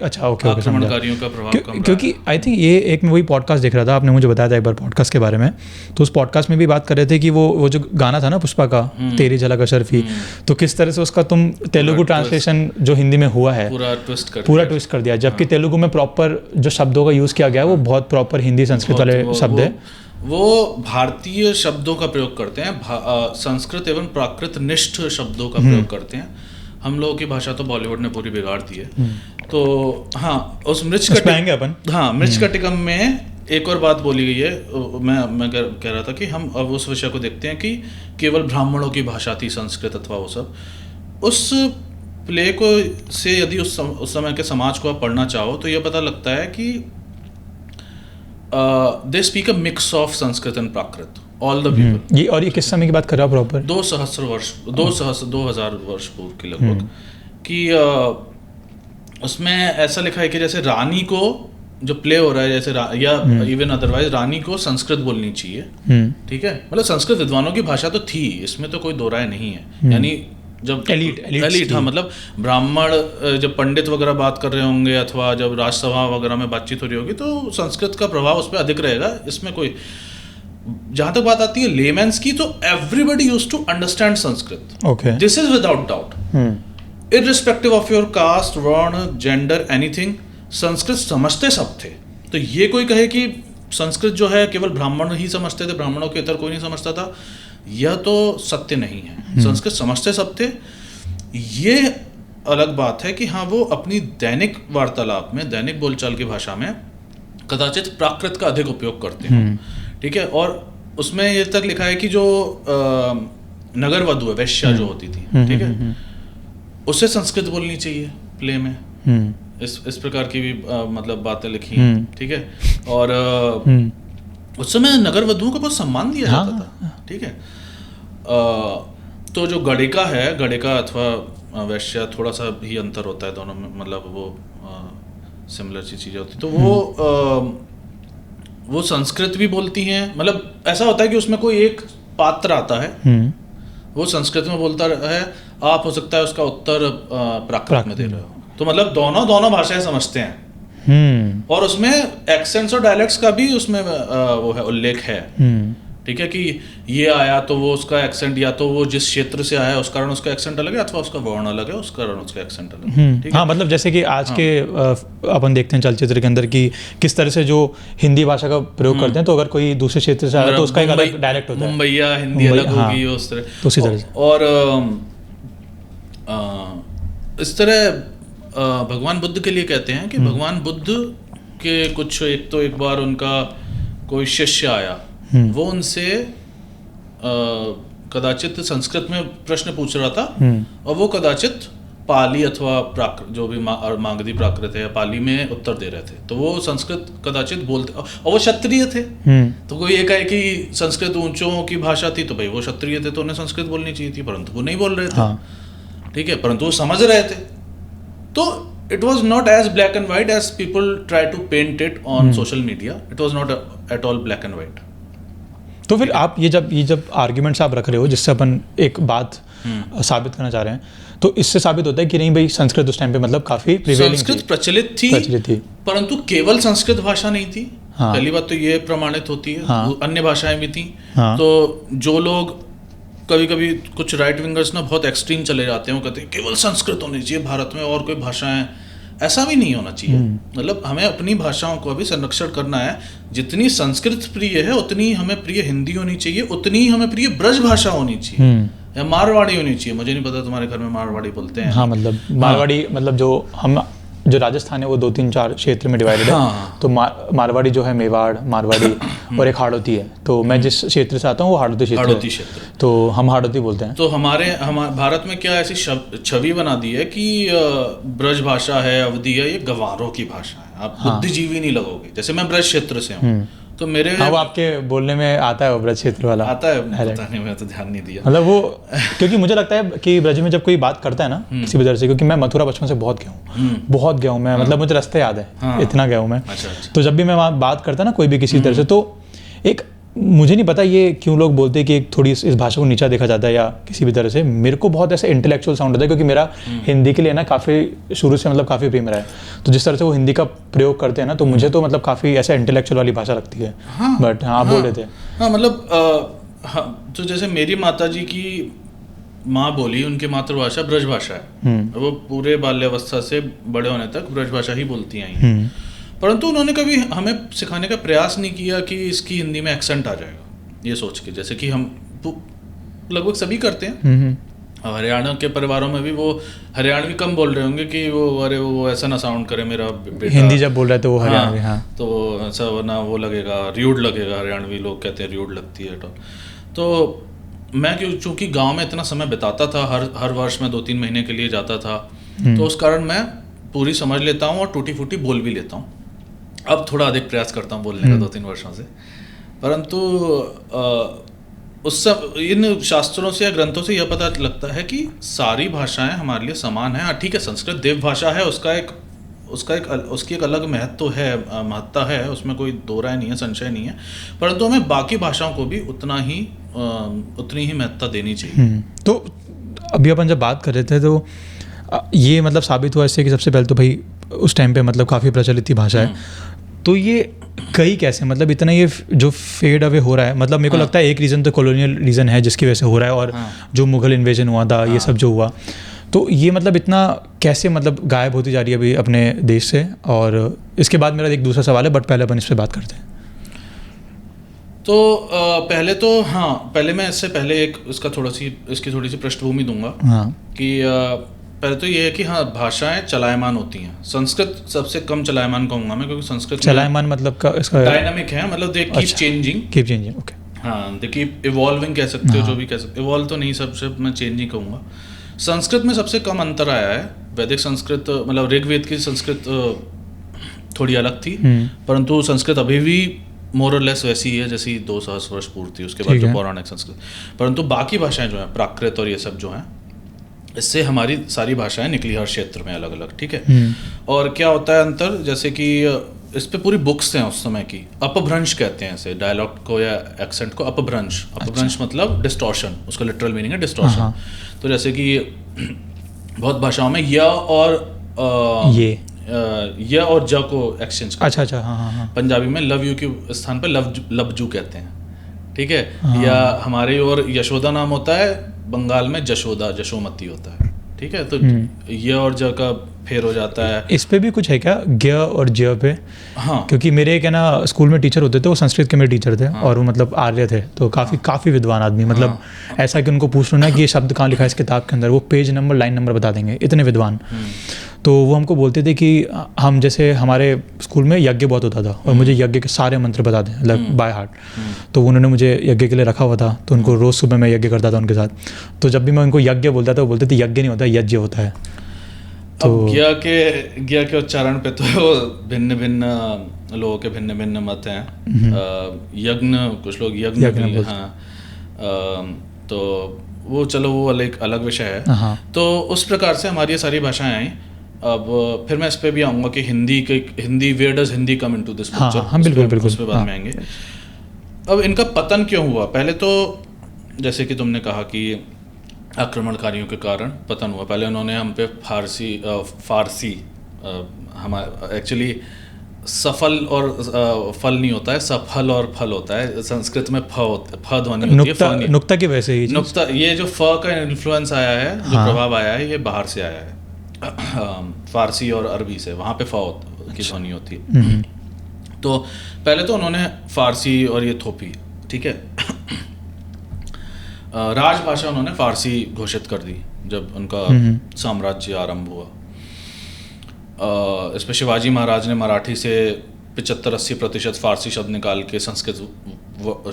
अच्छा, ओके, आक्रमणकारियों का प्रभाव कम रहा क्योंकि आई थिंक ये एक मैं वही पॉडकास्ट देख रहा था, आपने मुझे बताया था एक बार पॉडकास्ट के बारे में। तो उस पॉडकास्ट में भी बात कर रहे थे कि वो जो गाना था ना पुष्पा का, तेरी झलक अशरफी, तो किस तरह से उसका तुम तेलुगु ट्रांसलेशन जो हिंदी में हुआ है पूरा ट्विस्ट कर दिया। जबकि तेलुगु में प्रॉपर जो शब्दों का यूज़ किया गया है वो बहुत प्रॉपर हिंदी संस्कृत वाले शब्द है। वो भारतीय शब्दों का प्रयोग करते हैं, संस्कृत एवं प्राकृत निष्ठ शब्दों का प्रयोग करते हैं। हम लोगों की भाषा तो बॉलीवुड ने पूरी बिगाड़ दी है। तो हाँ, उस मृच्छकटिकम में एक और बात बोली गई है। मैं कह रहा था कि हम अब उस विषय को देखते हैं कि केवल ब्राह्मणों की भाषा थी संस्कृत अथवा वो सब। उस प्ले को से यदि उस समय के समाज को आप पढ़ना चाहो तो यह पता लगता है कि they speak a mix of Sanskrit and Prakrit, all the people। ये और ये किस समय की बात कर रहा है प्रॉपर? 2000 वर्ष पूर्व के लगभग। कि उसमें ऐसा लिखा है कि जैसे रानी को जो प्ले हो रहा है जैसे या इवन अदरवाइज रानी को संस्कृत बोलनी चाहिए। ठीक है, मतलब संस्कृत विद्वानों की भाषा तो थी, इसमें तो कोई दो राय नहीं है। यानी जब एलीट, हाँ, मतलब ब्राह्मण जब पंडित वगैरह बात कर रहे होंगे अथवा जब राजसभा वगैरह में बातचीत हो रही होगी तो संस्कृत का प्रभाव उस पर अधिक रहेगा। इसमें कोई, जहां तक बात आती है लेमेंस की, तो everybody used to understand Sanskrit. This is without doubt, irrespective of your caste, varna, gender, anything, Sanskrit समझते सब थे। तो ये कोई कहे कि संस्कृत जो है केवल ब्राह्मण ही समझते थे, ब्राह्मणों के इतर कोई नहीं समझता था, यह तो सत्य नहीं है। संस्कृत समझते सब थे। ये अलग बात है कि हाँ, वो अपनी दैनिक वार्तालाप में, दैनिक बोलचाल की भाषा में कदाचित प्राकृत का अधिक उपयोग करते हैं। ठीक है, और उसमें ये तक लिखा है कि जो नगर वधु है, वैश्या जो होती थी, ठीक है, उसे संस्कृत बोलनी चाहिए प्ले में। इस प्रकार की भी मतलब बातें लिखी हैं। ठीक है, और उस समय नगर वधुओं को बहुत सम्मान दिया जाता था। ठीक है, तो जो गणिका है, गणिका अथवा वैश्या, थोड़ा सा ही अंतर होता है दोनों में, मतलब वो सिमिलर सी चीज़ें होती। तो वो संस्कृत भी बोलती हैं। मतलब ऐसा होता है कि उसमें कोई एक पात्र आता है, वो संस्कृत में बोलता है, आप हो सकता है उसका उत्तर प्राकृत में दे रहे हो। तो मतलब दोनों भाषाएं समझते हैं। और उसमें एक्सेंट्स और डायलेक्ट्स का भी उसमें वो है, उल्लेख है। ठीक है, कि ये आया तो वो उसका एक्सेंट, या तो वो जिस क्षेत्र से आया उस कारण उसका एक्सेंट अलग है, अथवा उसका वर्ण अलग है उस कारण उसका एक्सेंट अलग है। ठीक है, हाँ, मतलब जैसे कि आज के अपन देखते हैं चलचित्र के अंदर कि किस तरह से जो हिंदी भाषा का प्रयोग करते हैं, तो अगर कोई दूसरे क्षेत्र से आया तो उसका एक अलग डायलेक्ट होता है। मुंबईया हिंदी अलग होगी उस तरह, तो उसी तरह से। और इस तरह भगवान बुद्ध के लिए कहते हैं कि भगवान बुद्ध के कुछ, एक बार उनका कोई शिष्य आया, वो उनसे कदाचित संस्कृत में प्रश्न पूछ रहा था, और वो कदाचित पाली अथवा जो भी मागधी प्राकृत है या पाली में उत्तर दे रहे थे। तो वो संस्कृत कदाचित बोलते, और वो क्षत्रिय थे, तो कोई एक है कि संस्कृत ऊंचों की भाषा थी, तो भाई वो क्षत्रिय थे तो उन्हें संस्कृत बोलनी चाहिए थी, परंतु वो नहीं बोल रहे थे। ठीक है, परंतु वो समझ रहे थे। तो it was not as black and white as people try to paint it on social media. It was not at all black and white. तो फिर आप ये जब आर्ग्यूमेंट्स आप रख रहे हो जिससे अपन एक बात साबित करना चाह रहे हैं, तो इससे साबित होता है कि नहीं भाई संस्कृत उस टाइम पे मतलब काफी संस्कृत प्रचलित थी, परंतु केवल संस्कृत भाषा नहीं थी। पहली बात तो ये प्रमाणित होती है, अन्य भाषाएं भी थी। तो जो लोग कभी कभी कुछ राइट विंगर्स ना बहुत एक्सट्रीम चले जाते हैं, वो कहते हैं केवल संस्कृत होनी चाहिए भारत में और कोई भाषाएं, ऐसा भी नहीं होना चाहिए। मतलब हमें अपनी भाषाओं को अभी संरक्षण करना है। जितनी संस्कृत प्रिय है उतनी हमें प्रिय हिंदी होनी चाहिए, उतनी ही हमें प्रिय ब्रज भाषा होनी चाहिए, या मारवाड़ी होनी चाहिए। मुझे नहीं पता तुम्हारे घर में मारवाड़ी बोलते हैं? हाँ, मतलब मारवाड़ी मतलब जो राजस्थान है वो 2-3-4 क्षेत्र में डिवाइडेड है। तो मारवाड़ी जो है मेवाड़ मारवाड़ी और एक हाड़ौती है। तो मैं जिस क्षेत्र से आता हूँ वो हाड़ौती क्षेत्र, तो हम हाड़ौती बोलते हैं। तो हमारे भारत में क्या ऐसी छवि बना दी है कि ब्रज भाषा है, अवधी है, ये गंवारों की भाषा है, आप बुद्धिजीवी नहीं लगोगे। जैसे मैं ब्रज क्षेत्र से हूँ, तो मेरे वो आपके बोलने में आता है, वो ब्रज क्षेत्र वाला आता है, पता नहीं, मैं तो ध्यान नहीं दिया। मतलब वो क्योंकि मुझे लगता है कि ब्रज में जब कोई बात करता है ना किसी वजह से, क्योंकि मैं मथुरा बचपन से बहुत गया हूँ मैं, मतलब मुझे रास्ते याद है, इतना गया हूँ मैं। तो जब भी मैं वहाँ बात करता ना कोई भी किसी तरह से, तो एक मुझे नहीं पता ये क्यों लोग बोलते हैं कि एक थोड़ी इस भाषा को नीचा देखा जाता है या किसी भी तरह से, मेरे को बहुत ऐसा इंटेलेक्चुअल साउंड होता है, क्योंकि मेरा हिंदी के लिए ना काफ़ी शुरू से मतलब काफ़ी प्रेम रहा है। तो जिस तरह से वो हिंदी का प्रयोग करते हैं ना, तो मुझे तो मतलब काफ़ी ऐसा इंटेलेक्चुअल वाली भाषा लगती है। बट आप बोल रहे थे। हाँ, मतलब तो जैसे मेरी माता जी की माँ बोली, उनकी मातृभाषा ब्रज भाषा है, वो पूरे बाल्यावस्था से बड़े होने तक ब्रज भाषा ही बोलती आई, परंतु उन्होंने कभी हमें सिखाने का प्रयास नहीं किया कि इसकी हिंदी में एक्सेंट आ जाएगा, ये सोच के, जैसे कि हम लगभग सभी करते हैं। हरियाणा के परिवारों में भी वो हरियाणवी कम बोल रहे होंगे कि वो ऐसा ना साउंड करे मेरा बेटा, हिंदी जब बोल रहा है तो वो हरियाणवी, तो ऐसा ना वो लगेगा, र्यूड लगेगा, हरियाणवी लोग कहते हैं र्यूड लगती है। तो मैं चूँकि गाँव में इतना समय बिताता था, हर वर्ष में 2-3 महीने के लिए जाता था, तो उस कारण मैं पूरी समझ लेता हूँ और टूटी फूटी बोल भी लेता हूँ। अब थोड़ा अधिक प्रयास करता हूँ बोलने का 2-3 वर्षों से, परंतु उस सब इन शास्त्रों से या ग्रंथों से यह पता लगता है कि सारी भाषाएं हमारे लिए समान हैं। ठीक है, संस्कृत देव भाषा है, उसकी एक अलग महत्ता है, उसमें कोई दो राय नहीं है, संशय नहीं है, परंतु हमें बाकी भाषाओं को भी उतनी ही महत्ता देनी चाहिए। तो अभी अपन जब बात कर रहे थे तो ये मतलब साबित हुआ इससे कि सबसे पहले तो भाई उस टाइम पे मतलब काफ़ी प्रचलित थी भाषा है। तो ये कई कैसे मतलब इतना ये जो फेड अवे हो रहा है, मतलब मेरे को लगता है एक रीज़न तो कॉलोनियल रीज़न है जिसकी वजह से हो रहा है, और जो मुग़ल इन्वेजन हुआ था, ये सब जो हुआ, तो ये मतलब इतना कैसे मतलब गायब होती जा रही है अभी अपने देश से। और इसके बाद मेरा एक दूसरा सवाल है, बट पहले अपन इस पर बात करते हैं। तो पहले मैं इससे पहले इसकी थोड़ी सी पृष्ठभूमि दूंगा कि पहले तो ये है कि भाषाएं चलायमान होती हैं। संस्कृत सबसे कम चलायमान कहूँगा मैं, क्योंकि संस्कृत चलायमान मतलब इसका डायनामिक है, मतलब they keep changing, okay, they keep evolving कह सकते हो, जो भी कह सकते हो, इवॉल्व तो नहीं, सबसे मैं चेंजिंग कहूँगा। संस्कृत में सबसे कम अंतर आया है। वैदिक संस्कृत मतलब ऋग्वेद की संस्कृत थोड़ी अलग थी, परंतु संस्कृत अभी भी मोर और लेस वैसी है जैसी 2 सहस्त्र वर्ष पूर्व थी, उसके बाद जो पौराणिक संस्कृत। परंतु बाकी भाषाएं जो हैं, प्राकृत और ये सब जो हैं, इससे हमारी सारी भाषाएं निकली हर क्षेत्र में अलग अलग। ठीक है, और क्या होता है अंतर, जैसे कि इस पे पूरी बुक्स हैं उस समय की। अपभ्रंश कहते हैं इसे, डायलॉग को या एक्सेंट को अपभ्रंश। अपभ्रंश मतलब डिस्टॉर्शन, उसका लिटरल मीनिंग है डिस्टॉर्शन। तो जैसे कि बहुत भाषाओं में य और ज को एक्सचेंज करते हैं। अच्छा, पंजाबी में लव यू के स्थान पे लवजू कहते हैं। ठीक है, या हमारे और यशोदा नाम होता है, बंगाल में जशोमती होता है। ठीक है, तो य और ज का फेर हो जाता है। इस पे भी कुछ है क्या, ग और ज पे? क्योंकि मेरे एक है ना स्कूल में टीचर होते थे, वो संस्कृत के मेरे टीचर थे, और वो मतलब आर्य थे, तो काफ़ी विद्वान आदमी, मतलब ऐसा कि उनको पूछ लो ना कि ये शब्द कहाँ लिखा है इस किताब के अंदर, वो पेज नंबर लाइन नंबर बता देंगे, इतने विद्वान। तो वो हमको बोलते थे कि हम जैसे हमारे स्कूल में यज्ञ बहुत होता था और मुझे यज्ञ के सारे मंत्र पता थे मतलब बाय हार्ट। तो उन्होंने मुझे यज्ञ के लिए रखा हुआ था, तो उनको रोज़ सुबह मैं यज्ञ करता था उनके साथ। तो जब भी मैं उनको यज्ञ बोलता था वो बोलते थे यज्ञ नहीं होता, यज्ञ होता है। तो ज्ञ के उच्चारण पे तो भिन्न भिन्न लोगों के भिन्न भिन्न मत हैं। यज्ञ कुछ लोग यज्ञ भी, हाँ, तो वो चलो वो अलग विषय है। हाँ। तो उस प्रकार से हमारी ये सारी भाषाएं आई। अब फिर मैं इस पे भी आऊँगा कि Hindi where does Hindi come into this picture. हाँ, बिल्कुल उस पे बाद में आएंगे। अब इनका पतन क्यों हुआ? पहले तो जैसे कि तुमने कहा कि आक्रमणकारियों के कारण पतन हुआ। पहले उन्होंने हम पे फारसी हमारे एक्चुअली सफल और फल नहीं होता है, सफल और फल होता है। संस्कृत में फ ध्वनि होती है। नुक्ता की वजह से ही नुक्ता, ये जो फ का इन्फ्लुएंस आया है, जो प्रभाव आया है, ये बाहर से आया है, फारसी और अरबी से। वहाँ पे फ की ध्वनि होती है। तो पहले तो उन्होंने फारसी और ये थोपी, ठीक है, राजभाषा उन्होंने फारसी घोषित कर दी जब उनका साम्राज्य आरंभ हुआ। इस पर शिवाजी महाराज ने मराठी से 75-80% फारसी शब्द निकाल के संस्कृत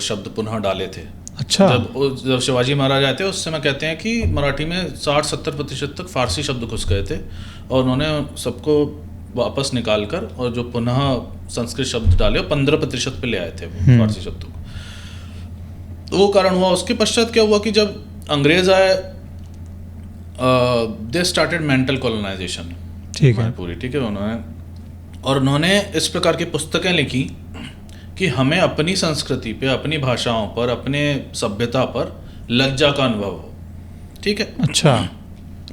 शब्द पुनः डाले थे। अच्छा। जब शिवाजी महाराज आए थे उस समय कहते हैं कि मराठी में 60-70% तक फारसी शब्द घुस गए थे और उन्होंने सबको वापस निकाल कर और जो पुनः संस्कृत शब्द डाले 15% पे ले आए थे वो फारसी शब्दों को। तो वो कारण हुआ। उसके पश्चात क्या हुआ कि जब अंग्रेज आए, दे स्टार्टेड मेंटल कॉलोनाइजेशन, ठीक है, पूरी, ठीक है। उन्होंने इस प्रकार की पुस्तकें लिखी कि हमें अपनी संस्कृति पे, अपनी भाषाओं पर, अपने सभ्यता पर लज्जा का अनुभव हो, ठीक है। अच्छा,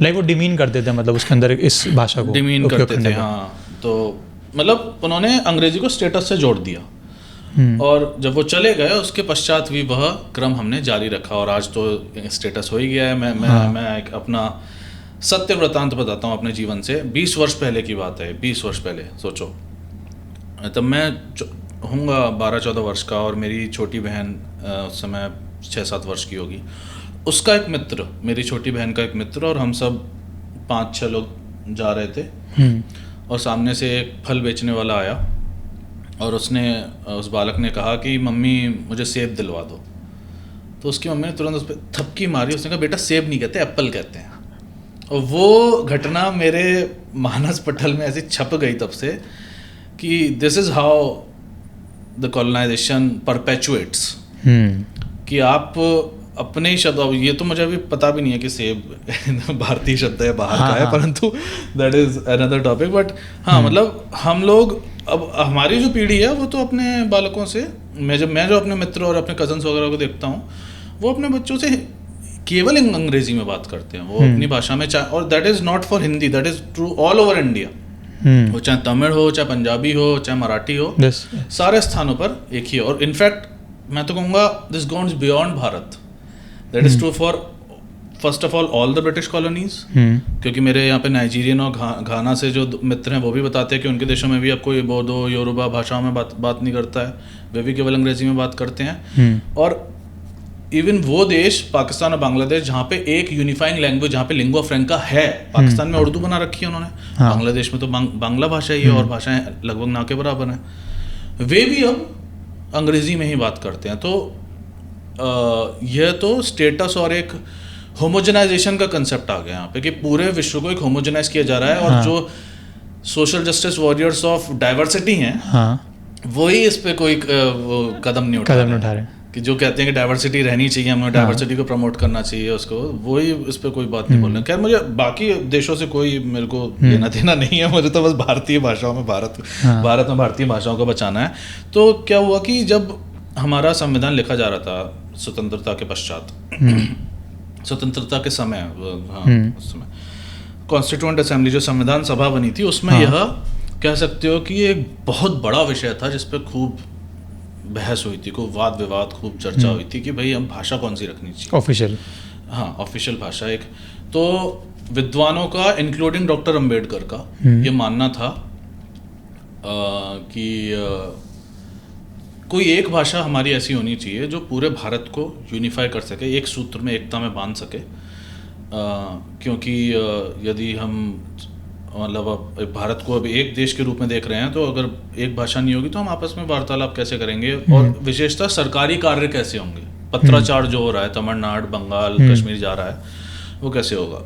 लाइक वो डिमीन करते थे, मतलब उसके अंदर इस भाषा को डिमीन करते थे, हाँ। तो मतलब उन्होंने अंग्रेजी को स्टेटस से जोड़ दिया। और जब वो चले गए उसके पश्चात भी वह क्रम हमने जारी रखा और आज तो स्टेटस हो ही गया है। मैं एक अपना सत्य वृत्तांत बताता हूँ अपने जीवन से। 20 वर्ष पहले की बात है। 20 वर्ष पहले सोचो, तब मैं होऊंगा 12-14 वर्ष का और मेरी छोटी बहन उस समय 6-7 वर्ष की होगी। उसका एक मित्र, मेरी छोटी बहन का एक मित्र, और हम सब 5-6 लोग जा रहे थे और सामने से एक फल बेचने वाला आया और उसने, उस बालक ने कहा कि मम्मी मुझे सेब दिलवा दो। तो उसकी मम्मी ने तुरंत उस पर थपकी मारी। उसने कहा बेटा सेब नहीं कहते, एप्पल कहते हैं। और वो घटना मेरे मानस पटल में ऐसी छप गई तब से कि this is how the colonization perpetuates, कि आप अपने ही शब्द, ये तो मुझे अभी पता भी नहीं है कि सेब भारतीय शब्द है, बाहर का है, परंतु that is another topic. But हाँ, मतलब हम लोग, अब हमारी जो पीढ़ी है वो तो अपने बालकों से, मैं जो अपने मित्र और अपने कजन्स वगैरह को देखता हूँ, वो अपने बच्चों से केवल अंग्रेजी में बात करते हैं, वो अपनी भाषा में। और that is not for Hindi, that is true all over India. वो चाहे तमिल हो, चाहे पंजाबी हो, चाहे मराठी हो, सारे स्थानों पर एक ही है। और इनफैक्ट मैं तो कहूँगा this goes beyond Bharat. That is true for first of all the British colonies, क्योंकि मेरे यहाँ पे नाइजीरियन और घाना से जो मित्र हैं वो भी बताते हैं कि उनके देशों में भी अब कोई बोडो योरुबा भाषाओं में बात नहीं करता है, वे भी केवल अंग्रेजी में बात करते हैं। और इवन वो देश पाकिस्तान और बांग्लादेश जहाँ पे एक यूनिफाइंग लैंग्वेज, जहाँ पे लिंगुआ फ्रैंका है, पाकिस्तान में उर्दू बना रखी है उन्होंने, बांग्लादेश में तो बांग्ला भाषा ही है और भाषाएं लगभग ना के बराबर हैं, वे भी अब अंग्रेजी में ही बात करते हैं। तो यह तो स्टेटस और एक होमोजेनाइजेशन का कंसेप्ट आ गया यहाँ पे कि पूरे विश्व को एक होमोजेनाइज किया जा रहा है। और जो social justice warriors of diversity हैं, वही इस पे कोई कदम नहीं उठा रहे, कि जो कहते हैं कि डाइवर्सिटी रहनी चाहिए, हमें डाइवर्सिटी को प्रमोट करना चाहिए उसको, वही इस पे कोई बात नहीं बोल रहे। खैर, मुझे बाकी देशों से कोई मेरे को लेना देना नहीं है, मुझे तो बस भारतीय भाषाओं में भारत में भारतीय भाषाओं को बचाना है। तो क्या हुआ कि जब हमारा संविधान लिखा जा रहा था स्वतंत्रता के पश्चात, स्वतंत्रता के समय, उस समय कॉन्स्टिट्यूएंट असेंबली जो संविधान सभा बनी थी, उसमें यह कह सकते हो कि एक बहुत बड़ा विषय था जिस पे खूब बहस हुई थी, खूब वाद विवाद, खूब चर्चा हुई थी कि भाई हम भाषा कौन सी रखनी चाहिए, ऑफिशियल, हाँ ऑफिशियल भाषा एक। तो विद्वानों का, इंक्लूडिंग डॉक्टर अंबेडकर का, ये मानना था कि कोई एक भाषा हमारी ऐसी होनी चाहिए जो पूरे भारत को यूनिफाई कर सके, एक सूत्र में, एकता में बांध सके। क्योंकि यदि हम मतलब अब भारत को अब एक देश के रूप में देख रहे हैं, तो अगर एक भाषा नहीं होगी तो हम आपस में वार्तालाप कैसे करेंगे, और विशेषतः सरकारी कार्य कैसे होंगे, पत्राचार जो हो रहा है तमिलनाडु, बंगाल, कश्मीर जा रहा है, वो कैसे होगा।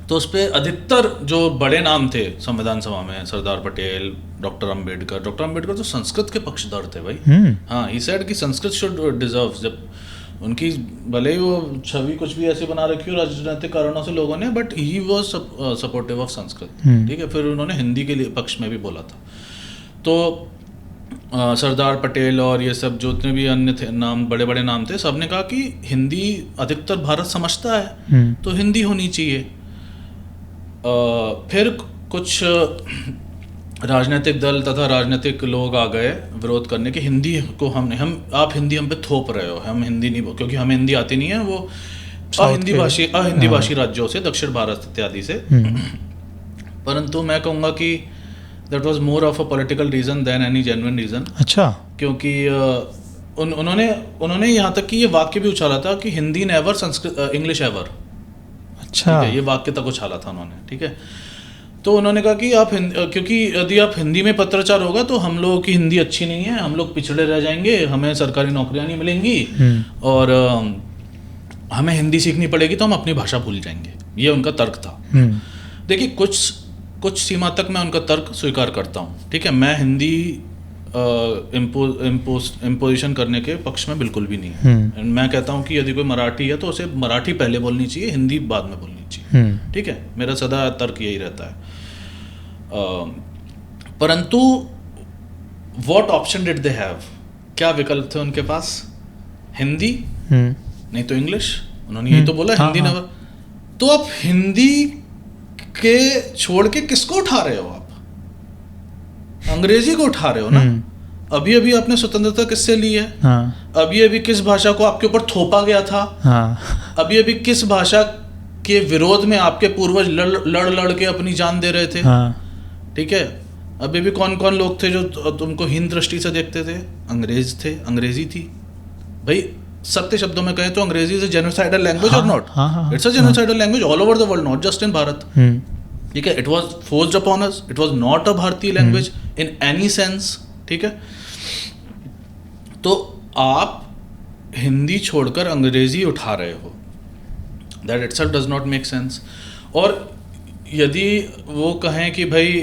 तो उस पर अधिकतर जो बड़े नाम थे संविधान सभा में, सरदार पटेल, डॉक्टर अंबेडकर तो संस्कृत के पक्षधर थे भाई। हाँ, ही सेड कि संस्कृत शुड डिजर्व, जब उनकी भले ही वो छवि कुछ भी ऐसी बना रखी हो राजनीतिक कारणों से लोगों ने, but he was supportive of Sanskrit, ठीक है। फिर उन्होंने हिंदी के लिए पक्ष में भी बोला था। तो सरदार पटेल और ये सब जो जितने भी अन्य थे नाम, बड़े बड़े नाम थे, सब ने कहा कि हिंदी अधिकतर भारत समझता है तो हिंदी होनी चाहिए। फिर कुछ राजनीतिक दल तथा राजनीतिक लोग आ गए विरोध करने कि हिंदी को आप हिंदी हम पे थोप रहे हो, हम हिंदी नहीं, क्योंकि हमें हिंदी आती नहीं है, वो अहिंदी भाषी राज्यों से, दक्षिण भारत इत्यादि से। परंतु मैं कहूँगा कि that was more of a political reason than any genuine reason. अच्छा। क्योंकि उन्होंने यहाँ तक कि ये वाक्य भी उछाला था कि Hindi never, Sanskrit English ever. अच्छा, ये वाक्य तक उछाला था उन्होंने, ठीक है। तो उन्होंने कहा कि आप क्योंकि यदि आप हिंदी में पत्राचार होगा तो हम लोगों की हिंदी अच्छी नहीं है, हम लोग पिछड़े रह जाएंगे, हमें सरकारी नौकरियां नहीं मिलेंगी, और हमें हिंदी सीखनी पड़ेगी तो हम अपनी भाषा भूल जाएंगे। ये उनका तर्क था। देखिए, कुछ सीमा तक मैं उनका तर्क स्वीकार करता हूँ, ठीक है। मैं हिंदी इम्पोजिशन करने के पक्ष में बिल्कुल भी नहीं है। मैं कहता हूँ कि यदि कोई मराठी है तो उसे मराठी पहले बोलनी चाहिए, हिंदी बाद में बोलनी चाहिए, ठीक है। मेरा सदा तर्क यही रहता है। परंतु what option did they have, क्या विकल्प थे उनके पास? हिंदी नहीं तो इंग्लिश। उन्होंने यही तो बोला, हिंदी नेवर। तो आप हिंदी के छोड़ के किसको उठा रहे हो? आप अंग्रेजी को उठा रहे हो ना। अभी अभी आपने स्वतंत्रता किससे ली है? अभी अभी किस भाषा को आपके ऊपर थोपा गया था? अभी अभी किस भाषा के विरोध में आपके पूर्वज लड़ के अपनी जान दे रहे थे? ठीक है। अभी भी कौन कौन लोग थे जो तुमको हीन दृष्टि से देखते थे? अंग्रेजी थी भाई। सत्य शब्दों में कहें तो अंग्रेजी इज अ जेनोसाइडल लैंग्वेज और not? It's a genocidal language all over the world, not just in Bharat, ठीक है। It was forced upon us, it was not a भारतीय लैंग्वेज इन एनी सेंस, ठीक है। तो आप हिंदी छोड़कर अंग्रेजी उठा रहे हो, that itself does not make sense. और यदि वो कहें कि भाई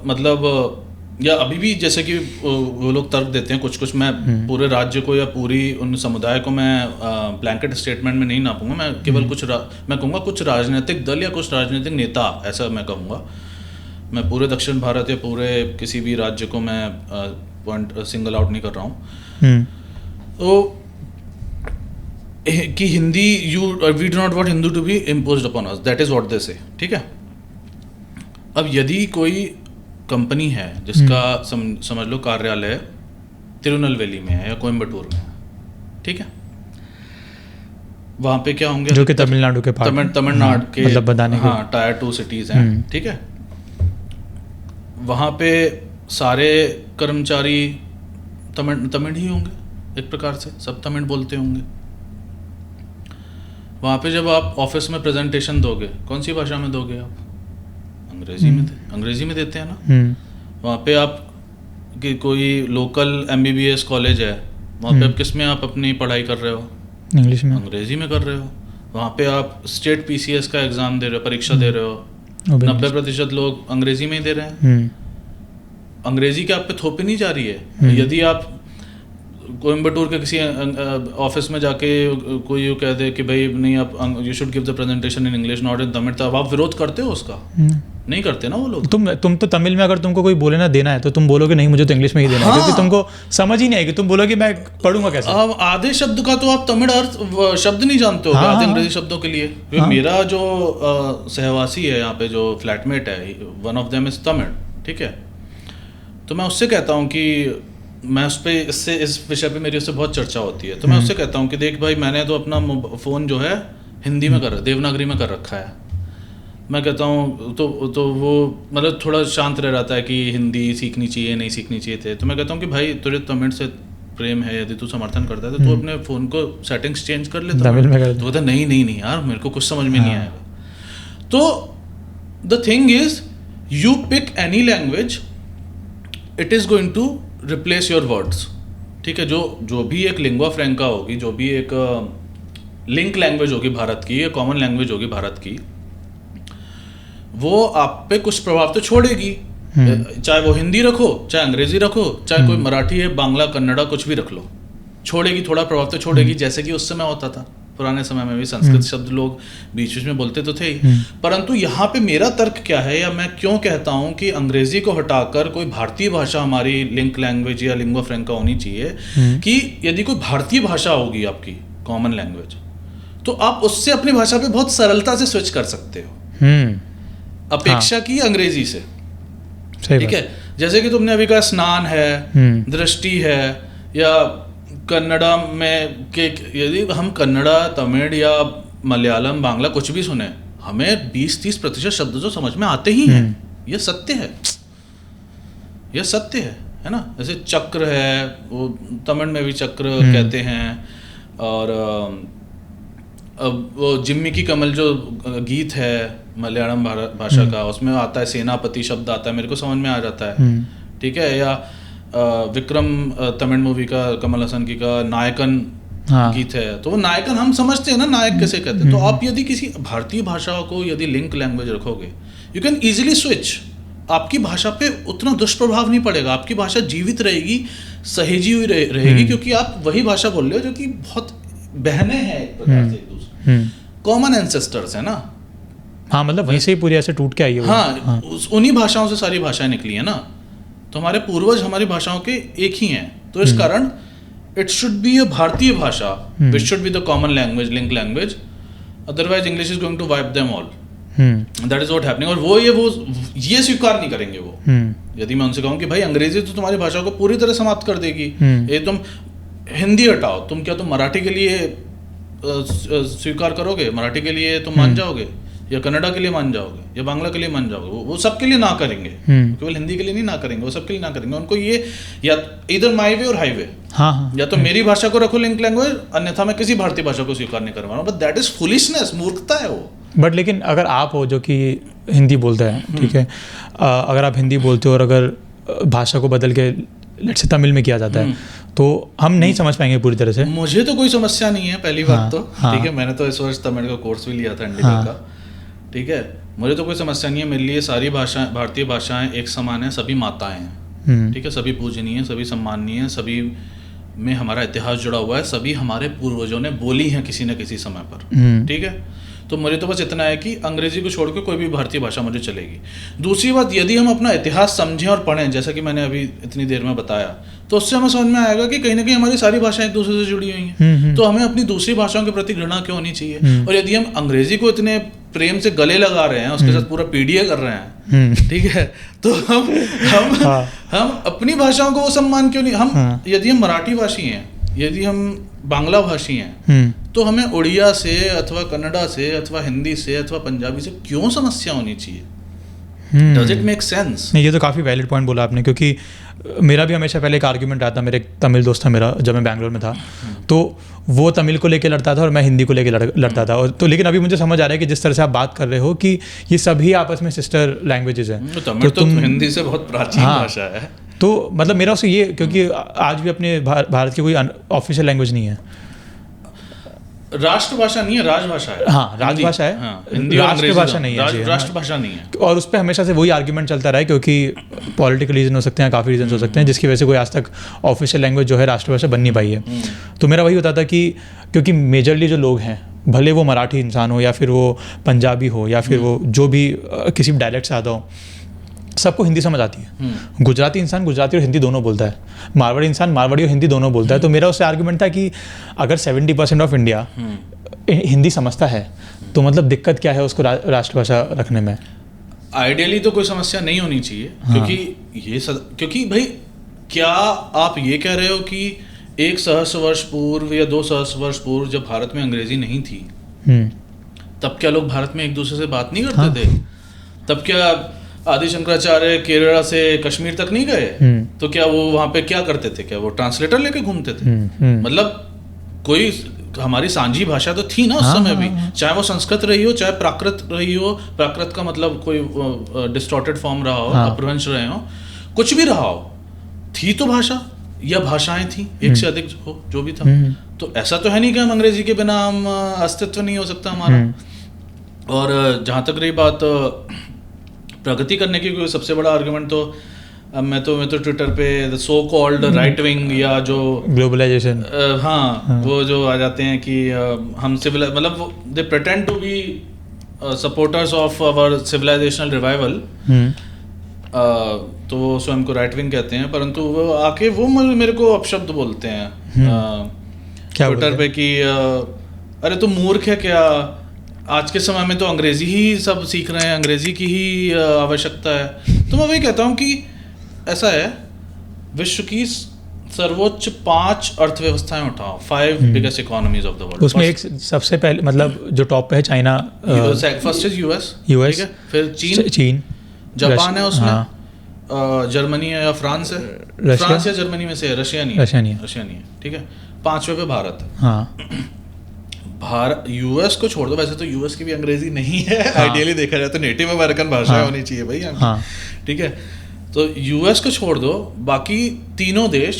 मतलब, या अभी भी जैसे कि वो लोग तर्क देते हैं कुछ, मैं पूरे राज्य को या पूरी उन समुदाय को मैं ब्लैंकेट स्टेटमेंट में नहीं नापूंगा, मैं केवल मैं कहूँगा कुछ राजनीतिक दल या कुछ राजनीतिक नेता, ऐसा मैं कहूँगा। मैं पूरे दक्षिण भारत या पूरे किसी भी राज्य को मैं पॉइंट सिंगल आउट नहीं कर रहा हूँ। तो कि Hindi we do not want Hindi to be imposed upon us, that is what they say, ठीक है। अब यदि कोई कंपनी है जिसका समझ लो कार्यालय तिरुनेलवेली में है या कोयम्बटूर में है, ठीक है, वहाँ पे क्या होंगे जो कि तमिलनाडु के तमिलनाडु के मतलब बताने के टायर 2 सिटीज हैं, ठीक है। वहाँ पे सारे कर्मचारी तमिल ही होंगे, एक प्रकार से सब तमिल बोलते होंगे। वहाँ पे जब आप ऑफिस में प्रेजेंटेशन दोगे, कौन सी भाषा में दोगे आप? अंग्रेजी में देते हैं ना। वहाँ पे आप कि कोई लोकल MBBS कॉलेज है, वहाँ पे आप किस में आप अपनी पढ़ाई कर रहे हो? इंग्लिश में, अंग्रेजी में कर रहे हो। वहाँ पे आप स्टेट PCS का एग्जाम दे रहे हो, परीक्षा दे रहे हो, 90% लोग अंग्रेजी में ही दे रहे हैं। अंग्रेजी क्या आप पे थोपी नहीं जा रही है? यदि आप कोयम्बटूर के किसी ऑफिस में जाके कोई ये कह दे कि भाई नहीं, आप you should give the presentation in English not in Tamil, तो आप विरोध करते हो उसका? नहीं करते ना वो लोग। तुम तो तमिल में अगर तुमको कोई बोले ना देना है तो तुम बोलोगे नहीं, मुझे तो इंग्लिश में ही देना है, क्योंकि तुमको समझ ही नहीं आएगी। तुम बोलोगे मैं पढ़ूंगा कैसे? अब आधे शब्द का तो आप तमिल अर्थ शब्द नहीं जानते हो आधे अंग्रेजी शब्दों के लिए। मेरा जो सहवासी है यहाँ पे, जो फ्लैटमेट है, one of them is Tamil, ठीक है। तो मैं उससे कहता हूँ कि मैं उस पर इस विषय पे मेरी उससे बहुत चर्चा होती है। तो मैं उससे कहता हूँ कि देख भाई, मैंने तो अपना फ़ोन जो है हिंदी में देवनागरी में कर रखा है। मैं कहता हूँ तो वो मतलब थोड़ा शांत रह जाता है कि हिंदी सीखनी चाहिए नहीं सीखनी चाहिए थे। तो मैं कहता हूँ कि भाई तुझे तमिल से प्रेम है, यदि तू समर्थन करता है तो तू अपने फ़ोन को सेटिंग्स चेंज कर ले तमिल में। तो कहता नहीं यार, मेरे को कुछ समझ में नहीं आएगा। तो the thing is you pick any language, it is going to replace your words, ठीक है। जो भी एक लिंग्वा फ्रैंका होगी, जो भी एक लिंक लैंग्वेज होगी भारत की, या कॉमन लैंग्वेज होगी भारत की, वो आप पे कुछ प्रभाव तो छोड़ेगी। चाहे वो हिंदी रखो, चाहे अंग्रेजी रखो, चाहे कोई मराठी है, बांग्ला, कन्नड़ा, कुछ भी रख लो, छोड़ेगी, थोड़ा प्रभाव तो छोड़ेगी। जैसे कि उस समय होता था, पुराने समय में भी संस्कृत शब्द लोग बीच बीच में बोलते तो थे ही। परंतु यहाँ पे मेरा तर्क क्या है, या मैं क्यों कहता हूँ कि अंग्रेजी को हटाकर कोई भारतीय भाषा हमारी लिंक लैंग्वेज या लिंग्वा फ्रैंका होनी चाहिए, कि यदि कोई भारतीय भाषा होगी आपकी कॉमन लैंग्वेज, तो आप उससे अपनी भाषा पे बहुत सरलता से स्विच कर सकते हो, अपेक्षा की अंग्रेजी से, ठीक है। जैसे कि तुमने अभी कहा स्नान है, दृष्टि है, या कन्नड़ा में के, यदि हम कन्नड़ा, तमिल या मलयालम, बांग्ला कुछ भी सुने, हमें 20-30% शब्द तो समझ में आते ही हैं। ये सत्य है, ये सत्य है ना। जैसे चक्र है, वो तमिल में भी चक्र कहते हैं, और वो जिम्मी की कमल जो गीत है मलयालम भाषा का, उसमें आता है सेनापति शब्द आता है, मेरे को समझ में आ जाता है, ठीक है। या विक्रम तमिल मूवी का, कमल हसन की का नायकन गीत है, तो वो नायकन हम समझते हैं ना, नायक कैसे कहते हैं। तो आप यदि किसी भारतीय भाषा को यदि लिंक लैंग्वेज रखोगे, यू कैन इजीली स्विच, आपकी भाषा पे उतना दुष्प्रभाव नहीं पड़ेगा, आपकी भाषा जीवित रहेगी, सहेजी हुई रहेगी, क्योंकि आप वही भाषा बोल रहे हो जो कि बहुत बहने हैं एक प्रकार से, एक दूसरे कॉमन एंसेस्टर्स है ना। हाँ, मतलब वहीं से ही पूरी ऐसे टूट के आई है। हाँ, उन्हीं भाषाओं से सारी भाषाएं निकली है ना, तो हमारे पूर्वज हमारी भाषाओं के एक ही हैं, तो इस कारण it should B a Bharatiya bhasha, it should be the common language, link language, otherwise English is going to wipe them all, that is what happening. और वो ये स्वीकार नहीं करेंगे वो। यदि मैं उनसे कहूँ कि भाई अंग्रेजी तो तुम्हारी भाषा को पूरी तरह समाप्त कर देगी, ये तुम हिंदी हटाओ, तुम मराठी के लिए स्वीकार करोगे, मराठी के लिए तुम मान जाओगे, या कन्नड़ा के लिए मान जाओगे, या बांग्ला के लिए मान जाओगे, वो सबके लिए ना करेंगे, केवल हिंदी के लिए नहीं ना करेंगे, वो सबके लिए ना करेंगे। उनको ये या इधर माई वे और हाईवे, या तो मेरी भाषा को रखो लिंक लैंग्वेज, अन्यथा मैं किसी भारतीय भाषा को स्वीकार नहीं करवा रहा हूँ, बट दैट इज फुलिशनेस, मूर्खता है वो। बट लेकिन अगर आप हो जो कि हिंदी बोलते हैं, ठीक है, अगर आप हिंदी बोलते हो और अगर भाषा को बदल के लेट्स से तमिल में किया जाता है, तो हम नहीं समझ पाएंगे पूरी तरह से। मुझे तो कोई समस्या नहीं है, पहली बात तो ठीक है, मैंने तो इस वर्ष तमिल का कोर्स भी लिया था इंडिया का, ठीक है, मुझे तो कोई समस्या नहीं है। मेरे लिए सारी भाषाएं, भारतीय भाषाएं एक समान है, सभी माताएं हैं, ठीक है, सभी पूजनीय है, सभी सम्माननीय है, सभी में हमारा इतिहास जुड़ा हुआ है, सभी हमारे पूर्वजों ने बोली हैं किसी न किसी समय पर, ठीक है। तो मुझे तो बस इतना है कि अंग्रेजी को छोड़ के कोई भी भारतीय भाषा मुझे चलेगी। दूसरी बात, यदि हम अपना इतिहास समझें और पढ़ें, जैसा कि मैंने अभी इतनी देर में बताया, तो उससे हमें समझ में आएगा कि कहीं ना कहीं हमारी सारी भाषाएं एक दूसरे से जुड़ी हुई हैं, तो हमें अपनी दूसरी भाषाओं के प्रति घृणा क्यों होनी चाहिए। और यदि हम अंग्रेजी को इतने प्रेम से गले लगा रहे हैं, उसके साथ पूरा पीडीए कर रहे हैं, ठीक है, तो हम अपनी भाषाओं को वो सम्मान क्यों नहीं। यदि हम मराठी भाषी हैं, यदि हम बांग्ला भाषी हैं, तो हमें उड़िया से अथवा कन्नड़ा से अथवा हिंदी से अथवा पंजाबी से क्यों समस्या होनी चाहिए। Does it make sense? नहीं, ये तो काफ़ी वैलिड पॉइंट बोला आपने, क्योंकि मेरा भी हमेशा पहले एक आर्ग्यूमेंट आता, मेरे एक तमिल दोस्त था मेरा, जब मैं बैंगलोर में था, तो वो तमिल को लेके लड़ता था और मैं हिंदी को लेके लड़ता था। और तो लेकिन अभी मुझे समझ आ रहा है कि जिस तरह से आप बात कर रहे हो कि ये सभी आपस में सिस्टर लैंग्वेजेस हैं, तो तुम हिंदी से बहुत प्राचीन भाषा है। तो मतलब मेरा उससे ये, क्योंकि आज भी अपने भारत की कोई ऑफिशियल लैंग्वेज नहीं है, राष्ट्रभाषा नहीं है, राजभाषा है। हाँ, राजभाषा है, हिंदी राष्ट्रभाषा नहीं है, राष्ट्रभाषा नहीं है। और उस पर हमेशा से वही आर्ग्यूमेंट चलता रहा है, क्योंकि पॉलिटिकल रीजन हो सकते हैं, काफ़ी रीजन हो सकते हैं, जिसकी वजह से कोई आज तक ऑफिशियल लैंग्वेज जो है राष्ट्रभाषा बन नहीं पाई है। तो मेरा वही होता था कि क्योंकि मेजरली जो लोग हैं, भले वो मराठी इंसान हो या फिर वो पंजाबी हो या फिर वो जो भी किसी भी डायलेक्ट से आता हो, सबको हिंदी समझ आती है। गुजराती इंसान गुजराती और हिंदी दोनों बोलता है, मारवाड़ी इंसान मारवाड़ी और हिंदी दोनों बोलता है। तो मेरा उससे आर्गुमेंट था कि अगर 70% ऑफ इंडिया हिंदी समझता है, तो मतलब दिक्कत क्या है उसको राष्ट्रभाषा रखने में। आइडियली तो कोई समस्या नहीं होनी चाहिए, क्योंकि भाई क्या आप ये कह रहे हो कि 1 सहस्र वर्ष पूर्व या 2 सहस्र वर्ष पूर्व जब भारत में अंग्रेजी नहीं थी, तब क्या लोग भारत में एक दूसरे से बात नहीं करते थे? तब क्या आदि शंकराचार्य केरला से कश्मीर तक नहीं गए? तो क्या वो वहाँ पे क्या करते थे? क्या वो ट्रांसलेटर लेके घूमते थे? मतलब कोई हमारी सांझी भाषा तो थी ना उस समय भी, चाहे वो संस्कृत रही हो चाहे प्राकृत रही हो, प्राकृत का मतलब कोई डिस्टॉर्टेड फॉर्म रहा हो, अपभ्रंश रहे हो, कुछ भी रहा हो, थी तो भाषा या भाषाएं थी, एक से अधिक हो, जो भी था। तो ऐसा तो है नहीं कि हम अंग्रेजी के बिना हम अस्तित्व नहीं हो सकता हमारा। और जहाँ तक रही बात प्रगति करने की, कोई सबसे बड़ा आर्गुमेंट तो मैं तो ट्विटर पे सो कॉल्ड राइट विंग या जो ग्लोबलाइजेशन, हाँ वो जो आ जाते हैं कि हम सिविल मतलब they pretend to be supporters of our civilisational revival, तो वो स्वयं को राइट विंग कहते हैं, परंतु वो आके वो मेरे को अपशब्द बोलते हैं ट्विटर पे कि अरे तुम मूर्ख है क्या, आज के समय में तो अंग्रेजी ही सब सीख रहे हैं, अंग्रेजी की ही आवश्यकता है। तो मैं वही कहता हूँ कि ऐसा है, विश्व की सर्वोच्च 5 अर्थव्यवस्थाएं उठाओ, 5 biggest economies of the world, उसमें एक सबसे पहले मतलब जो टॉप पे है चाइना, फर्स्ट इज यूएस, ठीक है, फिर चीन, जापान है उसमें, जर्मनी है या फ्रांस है, फ्रांस या जर्मनी में से है, रशिया नहीं है, ठीक है, 5वें पे भारत है। हाँ, भारत, यूएस को छोड़ दो, वैसे तो यूएस की भी अंग्रेजी नहीं है, आइडियली देखा जाए तो नेटिव अमेरिकन भाषा होनी चाहिए भाई, ठीक है, तो यूएस को छोड़ दो, बाकी तीनों देश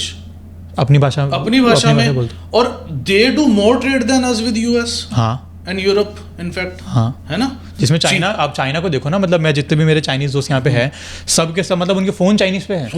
अपनी भाषा में, और they do more trade than us with US and Europe in fact, है ना, जिसमें चाइना, आप चाइना को देखो ना, मतलब मैं जितने भी मेरे चाइनीज दोस्त यहाँ पे हैं, सबके सब मतलब उनके फोन चाइनीज पे हैं,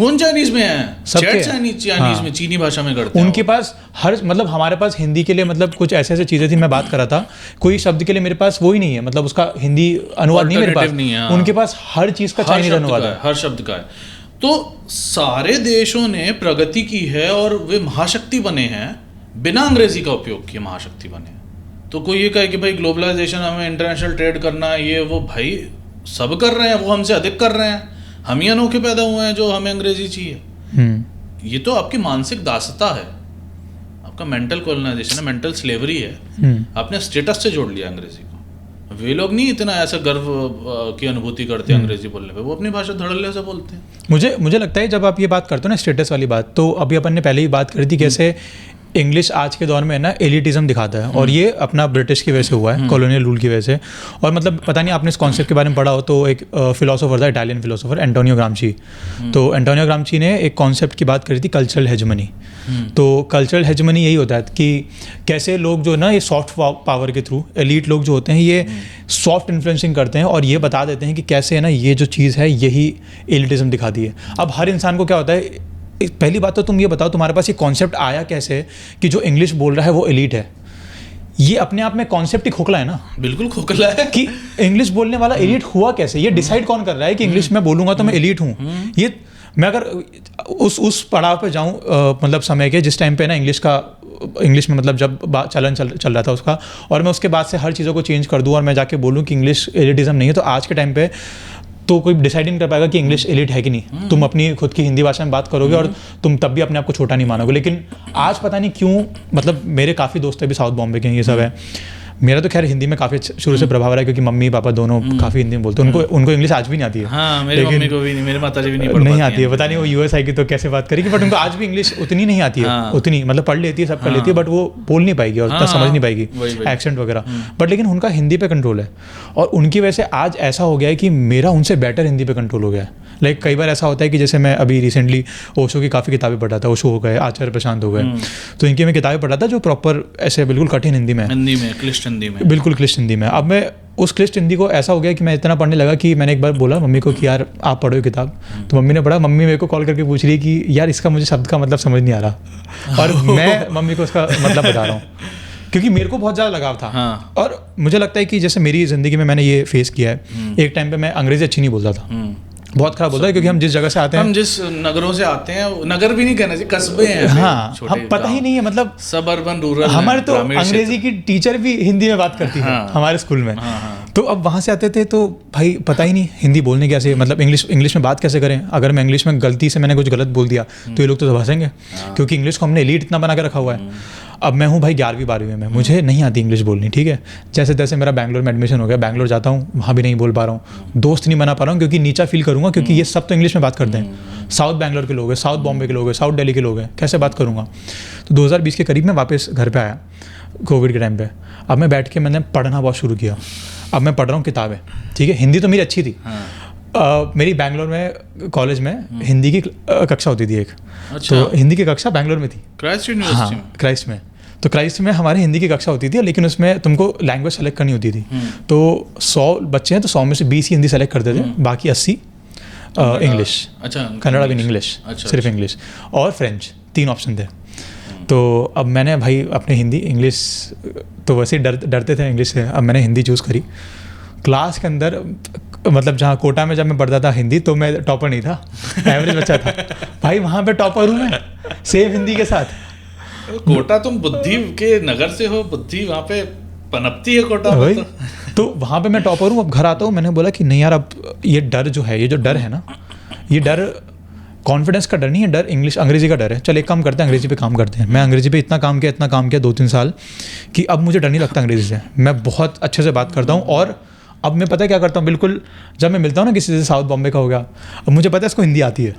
सबके चाइनीज में चीनी भाषा में करते हैं उनके पास हर, मतलब हमारे पास हिंदी के लिए मतलब कुछ ऐसे चीजें थी, मैं बात कर रहा था, कोई शब्द के लिए मेरे पास वो ही नहीं है, मतलब उसका हिंदी अनुवाद नहीं मेरे पास, उनके पास हर चीज का चाइनीज अनुवाद है, हर शब्द का है। तो सारे देशों ने प्रगति की है और वे महाशक्ति बने हैं, बिना अंग्रेजी का उपयोग किए महाशक्ति बने। तो कोई ये कहे कि भाई ग्लोबलाइजेशन, हमें इंटरनेशनल ट्रेड करना है, ये वो, भाई सब कर रहे हैं, वो हमसे अधिक कर रहे हैं, हम ही अनोखे पैदा हुए हैं जो हमें अंग्रेजी चाहिए। ये तो आपकी मानसिक दासता है, आपका मेंटल कॉलोनाइजेशन है, मेंटल स्लेवरी है, आपने स्टेटस से जोड़ लिया अंग्रेजी को। वे लोग नहीं इतना ऐसा गर्व की अनुभूति करते हैं अंग्रेजी बोलने पे, वो अपनी भाषा धड़ल्ले से बोलते हैं। मुझे लगता है जब आप ये बात करते हो ना स्टेटस वाली बात, तो अभी अपन ने पहले ही बात करी थी कैसे इंग्लिश आज के दौर में ना एलिटिज्म दिखाता है, और ये अपना ब्रिटिश की वजह से हुआ है, कॉलोनियल रूल की वजह से। और मतलब पता नहीं आपने इस कॉन्सेप्ट के बारे में पढ़ा हो, तो एक फिलोसोफर था, इटालियन फिलोसोफर एंटोनियो ग्रामशी। तो एंटोनियो ग्रामशी ने एक कॉन्सेप्ट की बात करी थी, कल्चरल हेजमनी। तो कल्चरल हेजमनी यही होता है कि कैसे लोग जो ना ये सॉफ्ट पावर के थ्रू, एलीट लोग जो होते हैं ये सॉफ्ट इन्फ्लुएंसिंग करते हैं, और ये बता देते हैं कि कैसे है ना ये जो चीज़ है यही एलिटिज्म दिखाती है। अब हर इंसान को क्या होता है, पहली बात तो तुम ये बताओ तुम्हारे पास ये कॉन्सेप्ट आया कैसे कि जो इंग्लिश बोल रहा है वो एलीट है। ये अपने आप में कॉन्सेप्ट ही खोखला है ना, बिल्कुल खोखला है कि इंग्लिश बोलने वाला एलीट हुआ कैसे, ये डिसाइड कौन कर रहा है कि इंग्लिश में बोलूंगा तो मैं एलीट हूँ। ये मैं अगर उस पड़ाव पे जाऊँ मतलब समय के, जिस टाइम पे ना इंग्लिश में मतलब जब चलन चल रहा था उसका, और मैं उसके बाद से हर चीज़ों को चेंज कर दूँ और मैं जाके बोलूँ कि इंग्लिश एलिटिज्म नहीं है, तो आज के टाइम पे तो कोई डिसाइड नहीं कर पाएगा कि इंग्लिश एलिट है कि नहीं। तुम अपनी खुद की हिंदी भाषा में बात करोगे और तुम तब भी अपने आप को छोटा नहीं मानोगे। लेकिन आज पता नहीं क्यों, मतलब मेरे काफ़ी दोस्त है भी साउथ बॉम्बे के, ये सब है। मेरा तो खैर हिंदी में काफ़ी शुरू से प्रभाव रहा है, क्योंकि मम्मी पापा दोनों काफ़ी हिंदी में बोलते हैं। उनको इंग्लिश आज भी नहीं आती है। हाँ, मेरी मम्मी को भी नहीं, मेरे माताजी भी नहीं आती है। पता नहीं वो यूएस आएगी तो कैसे बात करेगी, बट उनको आज भी इंग्लिश उतनी नहीं आती है, उतनी मतलब पढ़ लेती है, सब कर लेती है, बट वो बोल नहीं पाएगी और उतना समझ नहीं पाएगी एक्सेंट वगैरह। बट लेकिन उनका हिंदी पे कंट्रोल है, और उनकी वजह से आज ऐसा हो गया है कि मेरा उनसे बेटर हिंदी पे कंट्रोल हो गया है। लाइक कई बार ऐसा होता है कि जैसे मैं अभी रिसेंटली ओशो की काफ़ी किताबें पढ़ा था, ओशो हो गए, आचार्य प्रशांत हो गए, तो इनकी मैं किताबें पढ़ा था जो प्रॉपर ऐसे बिल्कुल कठिन हिंदी में, क्लिष्ट हिंदी में, बिल्कुल क्लिष्ट हिंदी में। अब मैं उस क्लिष्ट हिंदी को ऐसा हो गया कि मैं इतना पढ़ने लगा कि मैंने एक बार बोला मम्मी को कि यार आप पढ़ो किताब, तो मम्मी ने पढ़ा। मम्मी मेरे को कॉल करके पूछ रही कि यार इसका मुझे शब्द का मतलब समझ नहीं आ रहा, और मैं मम्मी को उसका मतलब बता रहा हूँ, क्योंकि मेरे को बहुत ज़्यादा लगाव था। हाँ। और मुझे लगता है कि जैसे मेरी ज़िंदगी में मैंने ये फेस किया है, एक टाइम पे मैं अंग्रेज़ी अच्छी नहीं बोलता था, बहुत खराब बोलता है, क्योंकि हम जिस जगह से आते हैं, हम जिस नगरों से आते हैं, नगर भी नहीं कहना चाहिए, कस्बे हैं, हाँ, हम पता ही नहीं है, मतलब सब अर्बन रूरल। हमारे तो अंग्रेजी की टीचर भी हिंदी में बात करती है हमारे स्कूल में। तो अब वहाँ से आते थे तो भाई पता ही नहीं हिंदी बोलने कैसे, मतलब इंग्लिश में बात कैसे करें। अगर मैं इंग्लिश में गलती से मैंने कुछ गलत बोल दिया तो ये लोग तो हंसेंगे, क्योंकि इंग्लिश को हमने एलीट इतना बना के रखा हुआ है। अब मैं हूँ भाई 11वीं 12वीं में, मुझे नहीं आती इंग्लिश बोलनी, ठीक है। जैसे तैसे मेरा बैंगलोर में एडमिशन हो गया, बैंगलोर जाता हूँ, वहाँ भी नहीं बोल पा रहा हूँ, दोस्त नहीं बना पा रहा हूँ, क्योंकि नीचा फील करूँगा, क्योंकि ये सब तो इंग्लिश में बात करते हैं। साउथ बैंगलोर के लोग हैं, साउथ बॉम्बे के लोग हैं, साउथ दिल्ली के लोग हैं, कैसे बात करूँगा। तो 2020 के करीब मैं वापस घर पर आया, कोविड के टाइम पे। अब मैं बैठ के मैंने पढ़ना बहुत शुरू किया। अब मैं पढ़ रहा हूँ किताबें, ठीक है। हिंदी तो मेरी अच्छी थी। मेरी बैंगलोर में कॉलेज में हिंदी की कक्षा होती थी एक। अच्छा। तो हिंदी की कक्षा बैंगलोर में थी, क्राइस्ट यूनिवर्सिटी में। क्राइस्ट में। तो क्राइस्ट में हमारे हिंदी की कक्षा होती थी, लेकिन उसमें तुमको लैंग्वेज सेलेक्ट करनी होती थी। तो 100 बच्चे हैं तो 100 में से 20 ही हिंदी सेलेक्ट करते थे, बाकी 80 इंग्लिश। अच्छा। कन्नड़ा भी नहीं, इंग्लिश। अच्छा, सिर्फ इंग्लिश और फ्रेंच, 3 ऑप्शन थे। तो अब मैंने भाई अपने हिंदी इंग्लिश तो वैसे ही डरते थे इंग्लिश से। अब मैंने हिंदी चूज़ करी। क्लास के अंदर मतलब जहाँ कोटा में जब मैं पढ़ता था हिंदी, तो मैं टॉपर नहीं था, एवरेज बच्चा था। भाई वहाँ पे टॉपर हूँ मैं, सेम हिंदी के साथ। कोटा तुम बुद्धि के नगर से हो, बुद्धि वहाँ पे पनपती है कोटा में। तो वहाँ पे मैं टॉपर हूँ। अब घर आता हूँ, मैंने बोला कि नहीं यार, अब ये डर जो है, ये जो डर है ना, ये डर कॉन्फिडेंस का डर नहीं है, डर अंग्रेजी का डर है। चल एक काम करते हैं, अंग्रेजी पे काम करते हैं। मैं अंग्रेजी पे इतना काम किया 2-3 साल कि अब मुझे डर नहीं लगता अंग्रेजी से। मैं बहुत अच्छे से बात करता हूँ। और अब मैं पता है क्या करता हूँ, बिल्कुल जब मैं मिलता हूँ ना किसी से, साउथ बॉम्बे का हो गया, अब मुझे पता है इसको हिंदी आती है,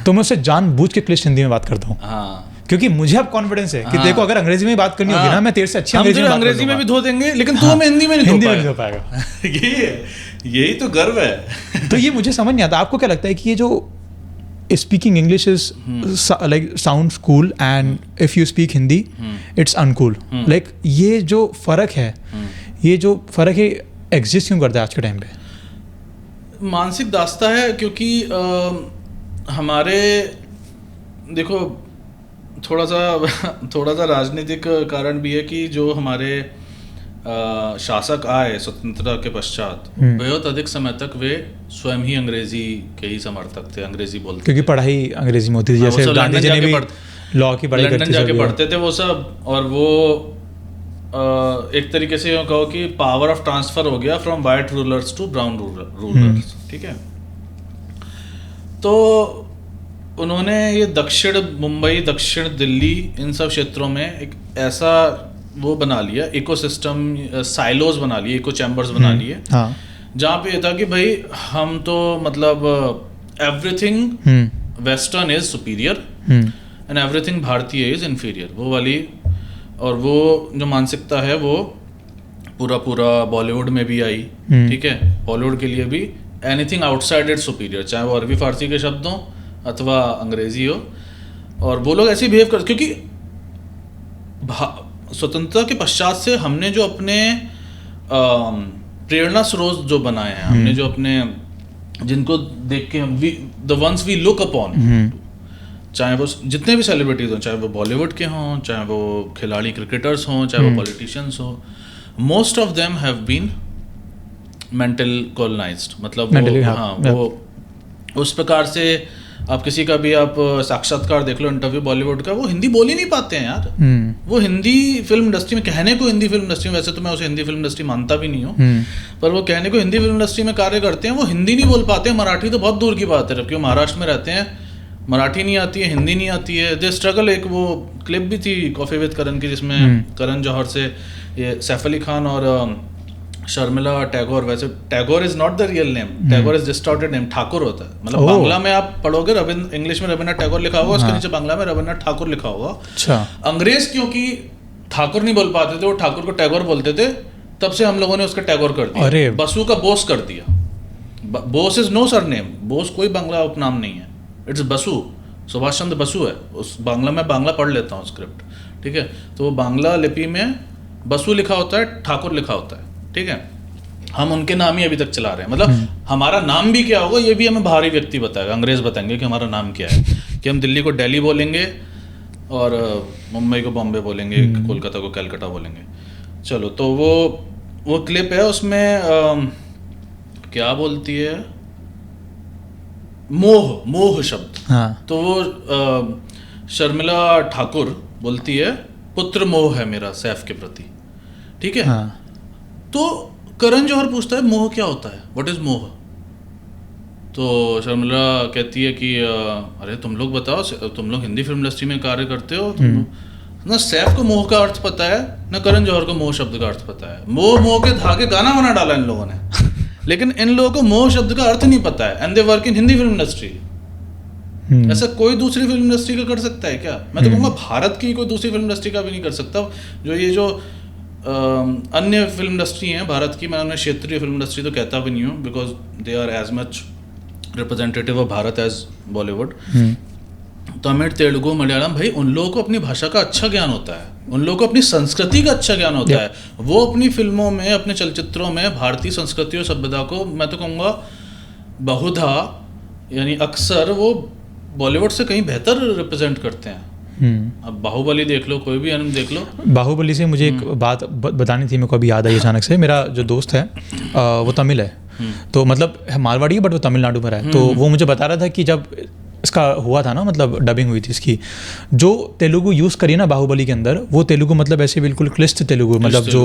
तो मैं उससे जानबूझ के क्लिष्ट हिंदी में बात करता हूँ। क्योंकि मुझे अब कॉन्फिडेंस है कि देखो अगर अंग्रेजी में बात करनी होगी ना, मैं तेरे से अच्छी अंग्रेजी में भी धो देंगे, लेकिन तू हमें हिंदी में नहीं धो पाएगा। यही तो गर्व है। तो ये मुझे समझ नहीं आता। आपको क्या लगता है कि ये जो speaking English is like sounds cool, and if you speak Hindi it's uncool, like ये जो फर्क है एग्जिस्ट क्यों करता है आज के टाइम पे? मानसिक दास्ता है, क्योंकि हमारे देखो थोड़ा सा राजनीतिक कारण भी है कि जो हमारे शासक आए स्वतंत्रता के पश्चात, बहुत अधिक समय तक वे स्वयं ही अंग्रेजी के ही समर्थक थे, अंग्रेजी बोलते, क्योंकि पढ़ाई अंग्रेजी में होती थी। जैसे गांधी जी ने भी लॉ की पढ़ाई लंदन जाके पढ़ते थे वो सब। और वो एक तरीके से यूँ कहो कि पावर ऑफ ट्रांसफर हो गया from white rulers to brown rulers, ठीक है। तो उन्होंने ये दक्षिण मुंबई, दक्षिण दिल्ली, इन सब क्षेत्रों में एक ऐसा वो बना लिया, इकोसिस्टम, साइलोज बना लिए, इको चैम्बर्स बना लिए, जहाँ पे ये था कि भाई हम तो मतलब everything western is superior and everything भारतीय इज इन्फीरियर, वो वाली। और वो जो मानसिकता है वो पूरा बॉलीवुड में भी आई, ठीक है। बॉलीवुड के लिए भी एनीथिंग आउटसाइड इट सुपीरियर, चाहे वो अरबी फारसी के शब्द हों अथवा अंग्रेजी हो। और वो लोग ऐसे बिहेव करते, क्योंकि स्वतंत्रता के पश्चात से हमने जो अपने प्रेरणा स्रोत जो बनाए हैं, हमने जो अपने जिनको देख के हम the ones we look upon, चाहे वो जितने भी सेलिब्रिटीज हों, चाहे वो बॉलीवुड के हों, चाहे वो खिलाड़ी क्रिकेटर्स हों, चाहे वो पॉलिटिशियंस हों, most of them have been mental colonised. मतलब वो उस प्रकार से आप किसी का भी आप साक्षात्कार देख लो, इंटरव्यू बॉलीवुड का, वो हिंदी बोल ही नहीं पाते हैं यार। वो हिंदी फिल्म इंडस्ट्री में, कहने को हिंदी फिल्म इंडस्ट्री में, वैसे तो मैं उसे हिंदी फिल्म इंडस्ट्री मानता भी नहीं हूँ, पर वो कहने को हिंदी फिल्म इंडस्ट्री में कार्य करते हैं, वो हिंदी नहीं बोल पाते हैं। मराठी तो बहुत दूर की बात है, जबकि वो महाराष्ट्र में रहते हैं, मराठी नहीं आती है, हिंदी नहीं आती है। They struggle. एक वो क्लिप भी थी कॉफी विद करण की, जिसमें करण जौहर से ये सैफ अली खान और शर्मिला टैगोर, वैसे Tagore is not the real name, Tagore is distorted name, Thakur होता है। मतलब बांग्ला में आप पढ़ोगे इंग्लिश में रविन्द्रनाथ टैगोर लिखा होगा, उसके नीचे बांग्ला में रविन्द्रनाथ ठाकुर लिखा होगा। अच्छा। अंग्रेज क्योंकि ठाकुर नहीं बोल पाते थे, वो ठाकुर को टैगोर बोलते थे, तब से हम लोगों ने उसका टैगोर कर दिया, बसु का बोस कर दिया। Bose is no surname, Bose कोई बांग्ला उपनाम नहीं है, इट्स बसु, सुभाष चंद्र बसु है। उस बांग्ला में बांग्ला पढ़ लेता हूँ स्क्रिप्ट, ठीक है। तो वो बांग्ला लिपि में बसु लिखा होता है, ठाकुर लिखा होता है, ठीक है। हम उनके नाम ही अभी तक चला रहे हैं। मतलब हमारा नाम भी क्या होगा ये भी हमें बाहरी व्यक्ति बताएगा, अंग्रेज बताएंगे कि हमारा नाम क्या है, कि हम दिल्ली को दिल्ली बोलेंगे और मुंबई को बॉम्बे बोलेंगे, कोलकाता को कलकत्ता बोलेंगे। चलो, तो वो क्लिप है, उसमें क्या बोलती है, मोह शब्द। हाँ। तो वो शर्मिला ठाकुर बोलती है, पुत्र मोह है मेरा सैफ के प्रति, ठीक है। हाँ। तो करण जौहर पूछता है मोह क्या होता है, व्हाट इज मोह? तो शर्मिला कहती है कि अरे तुम लोग बताओ, तुम लोग हिंदी फिल्म इंडस्ट्री में कार्य करते हो, ना सैफ को मोह का अर्थ पता है, ना करण जौहर को मोह शब्द का अर्थ पता है। मोह के धागे गाना बना डाला इन लोगों ने लेकिन इन लोगों को मोह शब्द का अर्थ नहीं पता है, and they work in Hindi film industry. ऐसा कोई दूसरी फिल्म इंडस्ट्री का कर सकता है क्या? मैं तो कहूँगा भारत की कोई दूसरी फिल्म इंडस्ट्री का भी नहीं कर सकता। जो ये जो अन्य फिल्म इंडस्ट्री हैं भारत की, मैं उन्हें क्षेत्रीय फिल्म इंडस्ट्री तो कहता भी नहीं हूँ, because they are as much representative of Bharat as Bollywood. Tamil, Telugu, Malayalam, भाई उन लोगों को अपनी भाषा का अच्छा ज्ञान होता है, उन लोगों को अपनी संस्कृति का अच्छा ज्ञान होता है। वो अपनी फिल्मों में, अपने चलचित्रों में भारतीय संस्कृति और सभ्यता को, मैं तो कहूँगा बहुधा यानी अक्सर, वो बॉलीवुड से कहीं बेहतर रिप्रेजेंट करते हैं। अब बाहुबली देख लो, कोई भी एनिमे देख लो। बाहुबली से मुझे एक बात बतानी थी, मेरे को अभी याद आई अचानक से। मेरा जो दोस्त है वो तमिल है, तो मतलब मारवाड़ी है बट वो तमिलनाडु में रहा है। तो वो मुझे बता रहा था कि जब इसका हुआ था ना, मतलब डबिंग हुई थी इसकी, जो तेलुगु यूज़ करी ना बाहुबली के अंदर, वो तेलुगु मतलब ऐसे बिल्कुल क्लिष्ट तेलुगु, मतलब जो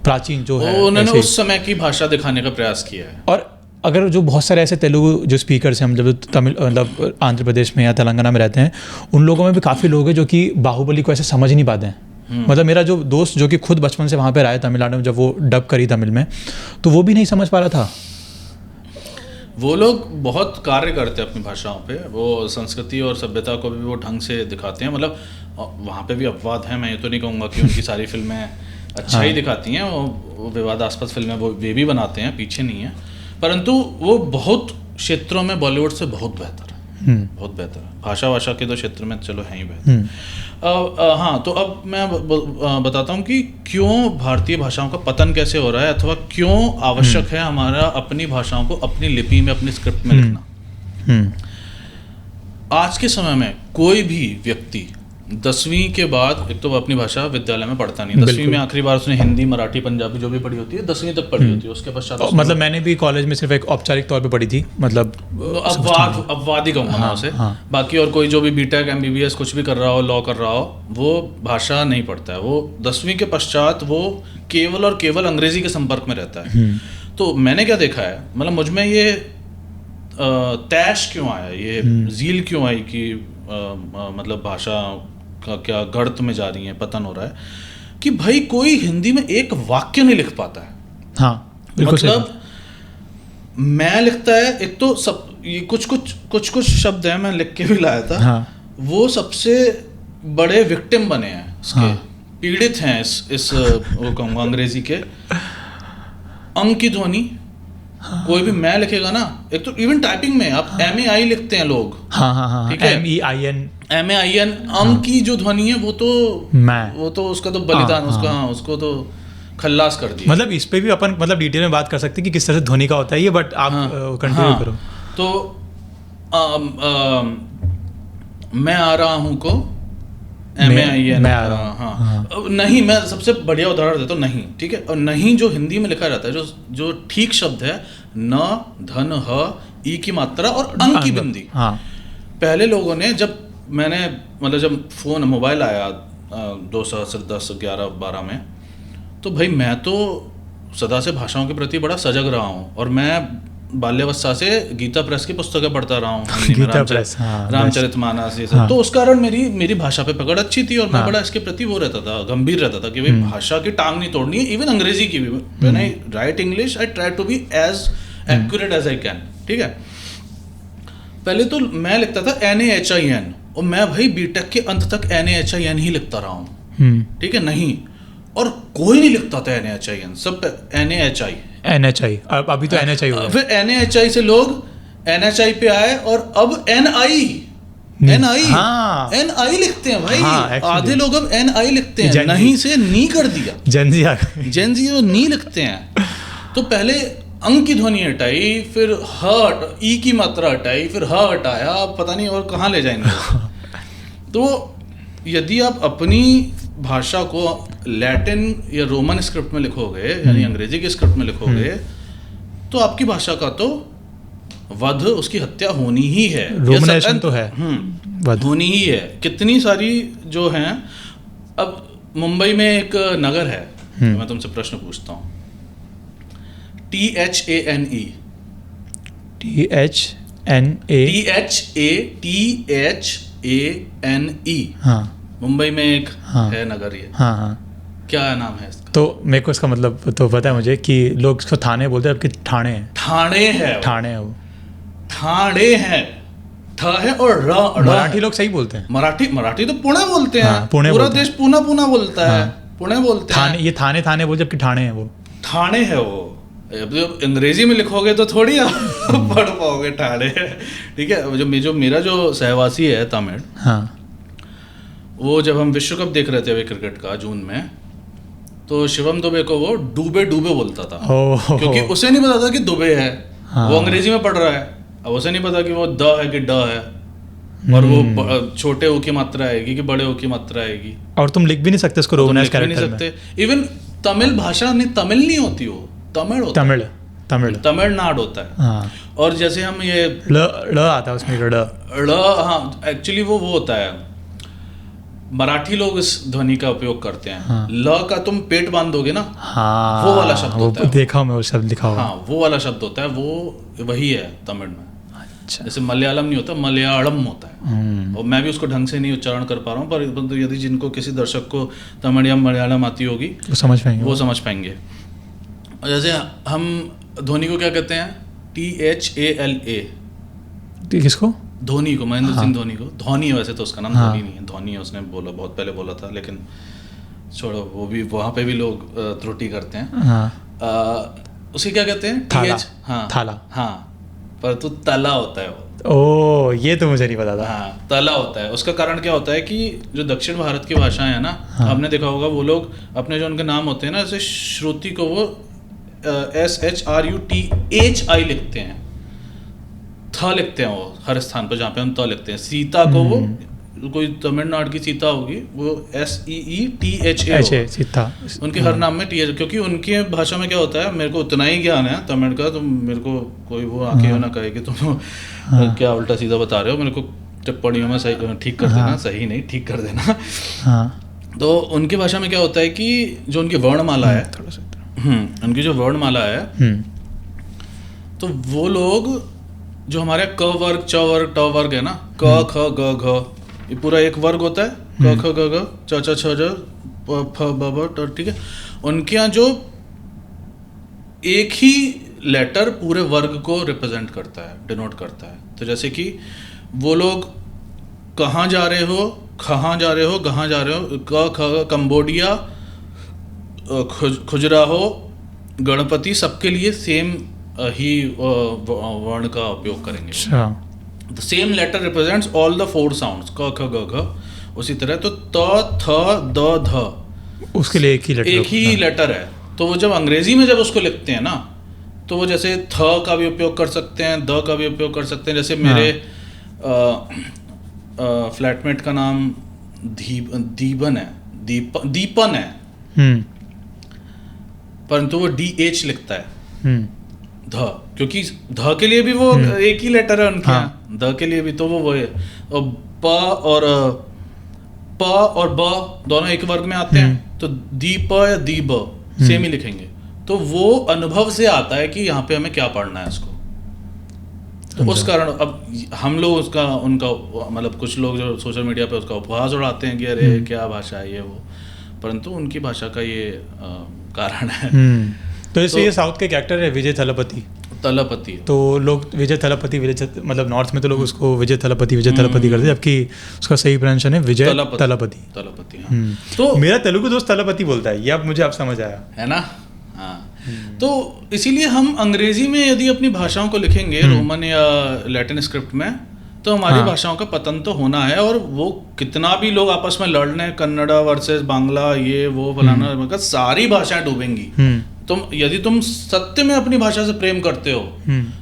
प्राचीन जो है, उन्होंने उस समय की भाषा दिखाने का प्रयास किया है। और अगर जो बहुत सारे ऐसे तेलुगु जो स्पीकर्स हैं, मतलब तमिल, मतलब आंध्र प्रदेश में या तेलंगाना में रहते हैं, उन लोगों में भी काफ़ी लोग हैं जो कि बाहुबली को ऐसे समझ नहीं पाते हैं। मतलब मेरा जो दोस्त जो कि खुद बचपन से वहाँ पे रहा है तमिलनाडु में, जब वो डब करी तमिल में, तो वो भी नहीं समझ पा रहा था। वो लोग बहुत कार्य करते हैं अपनी भाषाओं पे, वो संस्कृति और सभ्यता को भी वो ढंग से दिखाते हैं। मतलब वहाँ पे भी अपवाद हैं, मैं ये तो नहीं कहूँगा कि उनकी सारी फिल्में अच्छा ही दिखाती हैं, वो विवादास्पद फिल्में वो वे भी बनाते हैं, पीछे नहीं है, परंतु वो बहुत क्षेत्रों में बॉलीवुड से बहुत बेहतर है, बहुत बेहतर है। भाषा के तो क्षेत्र में चलो है ही बेहतर। हाँ, तो अब मैं बताता हूँ कि क्यों भारतीय भाषाओं का पतन कैसे हो रहा है, अथवा क्यों आवश्यक है हमारा अपनी भाषाओं को अपनी लिपि में, अपनी स्क्रिप्ट में लिखना। आज के समय में कोई भी व्यक्ति 10वीं के बाद, एक तो वो अपनी भाषा विद्यालय में पढ़ता नहीं, 10वीं में आखिरी बार उसने हिंदी, मराठी, पंजाबी जो भी पढ़ी होती है 10वीं तक पढ़ी होती है, उसके पश्चात मतलब मैंने भी कॉलेज में सिर्फ एक औपचारिक तौर पे पढ़ी थी, मतलब अपवाद ही कहूँगा मैं उसे। बाकी और कोई जो भी बीटेक, MBBS कुछ भी कर रहा हो, लॉ कर रहा हो, वो भाषा नहीं पढ़ता है। वो 10वीं के पश्चात वो केवल और केवल अंग्रेजी के संपर्क में रहता है। तो मैंने क्या देखा है, मतलब मुझ में ये तैश क्यों आया, ये ज़ील क्यों आई कि मतलब भाषा का क्या गर्त में जा रही है, पतन हो रहा है, कि भाई कोई हिंदी में एक वाक्य नहीं लिख पाता है। हाँ, मतलब मैं लिखता है, एक तो सब ये कुछ शब्द हैं, मैं लिख के भी लाया था। हाँ, वो सबसे बड़े विक्टिम बने हैं इसके। हाँ, पीड़ित हैं इस वो कहूँगा अंग्रेजी के अंग की ध्वनि। हाँ, कोई भी मैं लिखेगा ना, एक तो इवन टाइपिंग में आप MAI लिखते हैं लोग, ठीक है, MEIN, अंग की जो ध्वनि है वो तो उसका तो बलिदान, उसको तो खल्लास कर दिया। मतलब इस पे भी अपन मतलब डिटेल में बात कर सकते हैं कि किस तरह से ध्वनि का होता है ये, बट आप कंटिन्यू करो। तो मैं आ रहा हूँ को MAIN, मैं आ रहा हूँ, हाँ। नहीं, मैं सबसे बढ़िया उदाहरण देता हूँ, नहीं, ठीक है। और नहीं जो हिंदी में लिखा रहता है, जो ठीक शब्द है, न, धन, ह, ई की मात्रा और अंग की बिंदी। पहले लोगों ने, जब जब मोबाइल आया 2010, 11, 12 में, तो भाई मैं तो सदा से भाषाओं के प्रति बड़ा सजग रहा हूँ, और मैं बाल्यावस्था से गीता प्रेस की पुस्तकें पढ़ता रहा हूँ, रामचरितमानस, ये सब। तो उस कारण मेरी भाषा पे पकड़ अच्छी थी, और मैं बड़ा इसके प्रति वो रहता था, गंभीर रहता था कि भाई भाषा की टांग नहीं तोड़नी है। इवन अंग्रेजी की भी, when I write English, I try to be as accurate as I can, ठीक है। पहले तो मैं लिखता था NAHIN, और मैं भाई बीटेक के अंत तक NAHIN ही लिखता रहा हूँ, ठीक है। नहीं, और कोई नहीं लिखता था NAHIN, सब NHI, अभी तो NHI हुआ। फिर NHI से लोग NHI पे आए, और अब NI लिखते हैं भाई। आधे लोग अब NI लिखते हैं, नहीं से नी कर दिया, जेनजी वो नी लिखते हैं। तो पहले अंग की ध्वनि हटाई, फिर ह, ई की मात्रा हटाई, फिर ह हटाया, पता नहीं और कहाँ ले जाएंगे। तो यदि आप अपनी भाषा को लैटिन या रोमन स्क्रिप्ट में लिखोगे, यानी अंग्रेजी की स्क्रिप्ट में लिखोगे, तो आपकी भाषा का तो वध, उसकी हत्या होनी ही है। रोमनाइजेशन तो है, होनी ही है। कितनी सारी जो हैं। अब मुंबई में एक नगर है, मैं तुमसे प्रश्न पूछता हूँ, THANE, हाँ, मुंबई में एक है नगर, ये क्या नाम है इसका? तो मेरे को इसका मतलब तो पता है मुझे कि लोग इसको थाने बोलते हैं, आपके ठाणे है, ठाणे है वो, ठाणे है, थ है और र। मराठी लोग सही बोलते हैं, मराठी तो पुणे बोलते हैं, पुणे पूरा देश पूना बोलता है, पुणे बोलते हैं। थाने, ये थाने बोल, जबकि ठाणे है वो। ठाणे है वो। अब जब अंग्रेजी में लिखोगे तो थोड़ी आप पढ़ पाओगे ठाणे। ठीक है, जो मेरा जो सहवासी है तमिल, हाँ, वो जब हम विश्व कप देख रहे थे क्रिकेट का जून में, तो शिवम दुबे को वो डूबे बोलता था, क्योंकि उसे नहीं पता था कि दुबे है। हाँ। वो अंग्रेजी में पढ़ रहा है, अब उसे नहीं पता कि वो द है कि ड है, और वो छोटे ओ की मात्रा आएगी कि बड़े ओ की मात्रा आएगी। और तुम लिख भी नहीं सकते इसको रोमनाइज कैरेक्टर में। इवन तमिल भाषा नहीं, तमिल नहीं होती वो, तमिल होता है, तमिलनाडु होता है। हाँ। और जैसे हम ये ल आता है उसमें, हाँ, एक्चुअली वो होता है, मराठी लोग इस ध्वनि का उपयोग करते हैं। हाँ। ल का तुम पेट बांध दोगे ना, हाँ, वो वाला शब्द होता है। देखा मैं वो शब्द लिखा हुआ। हाँ, वो वाला शब्द होता है, वो वही है तमिल में। अच्छा। जैसे मलयालम नहीं होता, मलयालम होता है। और मैं भी उसको ढंग से नहीं उच्चारण कर पा रहा हूँ, पर यदि जिनको किसी दर्शक को तमिल या मलयालम आती होगी वो समझ पाएंगे। जैसे हम धोनी को क्या कहते हैं, THALA। किसको? धोनी को, महेंद्र सिंह धोनी को। धोनी है वैसे तो उसका नाम, धोनी नहीं है, धोनी है, उसने बोला, बहुत पहले बोला था, लेकिन छोड़ो, वो भी वहाँ पे भी लोग त्रुटि करते हैं। उसे क्या कहते हैं? थाला। हाँ, पर तो तला होता है वो। ओ, ये तो मुझे नहीं पता था। हाँ, तला होता है। उसका कारण क्या होता है कि जो दक्षिण भारत की भाषाएं हैं ना, आपने देखा होगा, वो लोग अपने जो उनके नाम होते हैं ना, जैसे श्रुति को वो SHRUTHI लिखते हैं, थ लिखते हैं वो हर स्थान पर जहाँ पे हम त लिखते हैं। सीता को वो, कोई तमिलनाडु की सीता होगी, वो SEETHA सीता, उनके हर नाम में TH, क्योंकि उनकी भाषा में क्या होता है, मेरे को उतना ही ज्ञान है तमिल का, तो मेरे को कोई वो आके ना कहे कि तुम क्या उल्टा सीधा बता रहे हो, मेरे को टिप्पणियों में सही ठीक कर देना, सही नहीं ठीक कर देना। तो उनकी भाषा में क्या होता है कि जो उनकी वर्णमाला है, उनकी जो वर्णमाला है, तो वो लोग जो हमारे क वर्ग, च वर्ग, ट वर्ग है ना, क ख ग घ, ये पूरा एक वर्ग होता है, क ख ग घ, च छ छ ज प फ ब भ ट, ठीक है। उनके यहाँ जो एक ही लेटर पूरे वर्ग को रिप्रेजेंट करता है, डिनोट करता है। तो जैसे कि वो लोग कहाँ जा रहे हो, कहाँ जा रहे हो, कहाँ जा रहे हो, क ख, कंबोडिया, खुजराहो, गणपति, सबके लिए सेम ही वर्ण का उपयोग करेंगे। The same letter represents all the 4 sounds, क ख ग घ। उसी तरह तो त थ द ध, उसके लिए एक ही लेटर है। तो वो जब अंग्रेजी में जब उसको लिखते हैं ना, तो वो जैसे थ का भी उपयोग कर सकते हैं, द का भी उपयोग कर सकते हैं। जैसे मेरे फ्लैटमेट का नाम दीपन है, दीपन है, परंतु वो DH लिखता है, ध, क्योंकि ध के लिए भी वो एक ही लेटर है उनके यहाँ, द के लिए भी तो वो है। और प और ब दोनों एक वर्ग में आते हैं, तो दीप या दीब सेम ही लिखेंगे। तो वो अनुभव से आता है कि यहाँ पे हमें क्या पढ़ना है इसको। तो उस कारण अब हम लोग उसका, उनका मतलब कुछ लोग जो सोशल मीडिया पे उसका उपहास उड़ाते हैं कि अरे क्या भाषा है ये वो, परंतु उनकी भाषा का ये कारण है। तो इससे ये साउथ के कैरेक्टर है विजय थलपति, तो लोग विजय थलपति, मतलब नॉर्थ में तो लोग उसको विजय थलपति करते हैं, जबकि उसका सही प्रोनाउंसिएशन है विजय तलपति। तो मेरा तेलुगु दोस्त तलपति बोलता है, ये अब मुझे समझ आया है ना। हाँ, तो इसीलिए हम अंग्रेजी में यदि अपनी भाषाओं को लिखेंगे रोमन या लैटिन स्क्रिप्ट में, तो हमारी भाषाओं का पतन तो होना है। और वो कितना भी लोग आपस में लड़ लें, कन्नड़ा वर्सेस बांग्ला, ये वो फलाना, मतलब सारी भाषाएं डूबेंगी। यदि तुम सत्य में अपनी भाषा से प्रेम करते हो,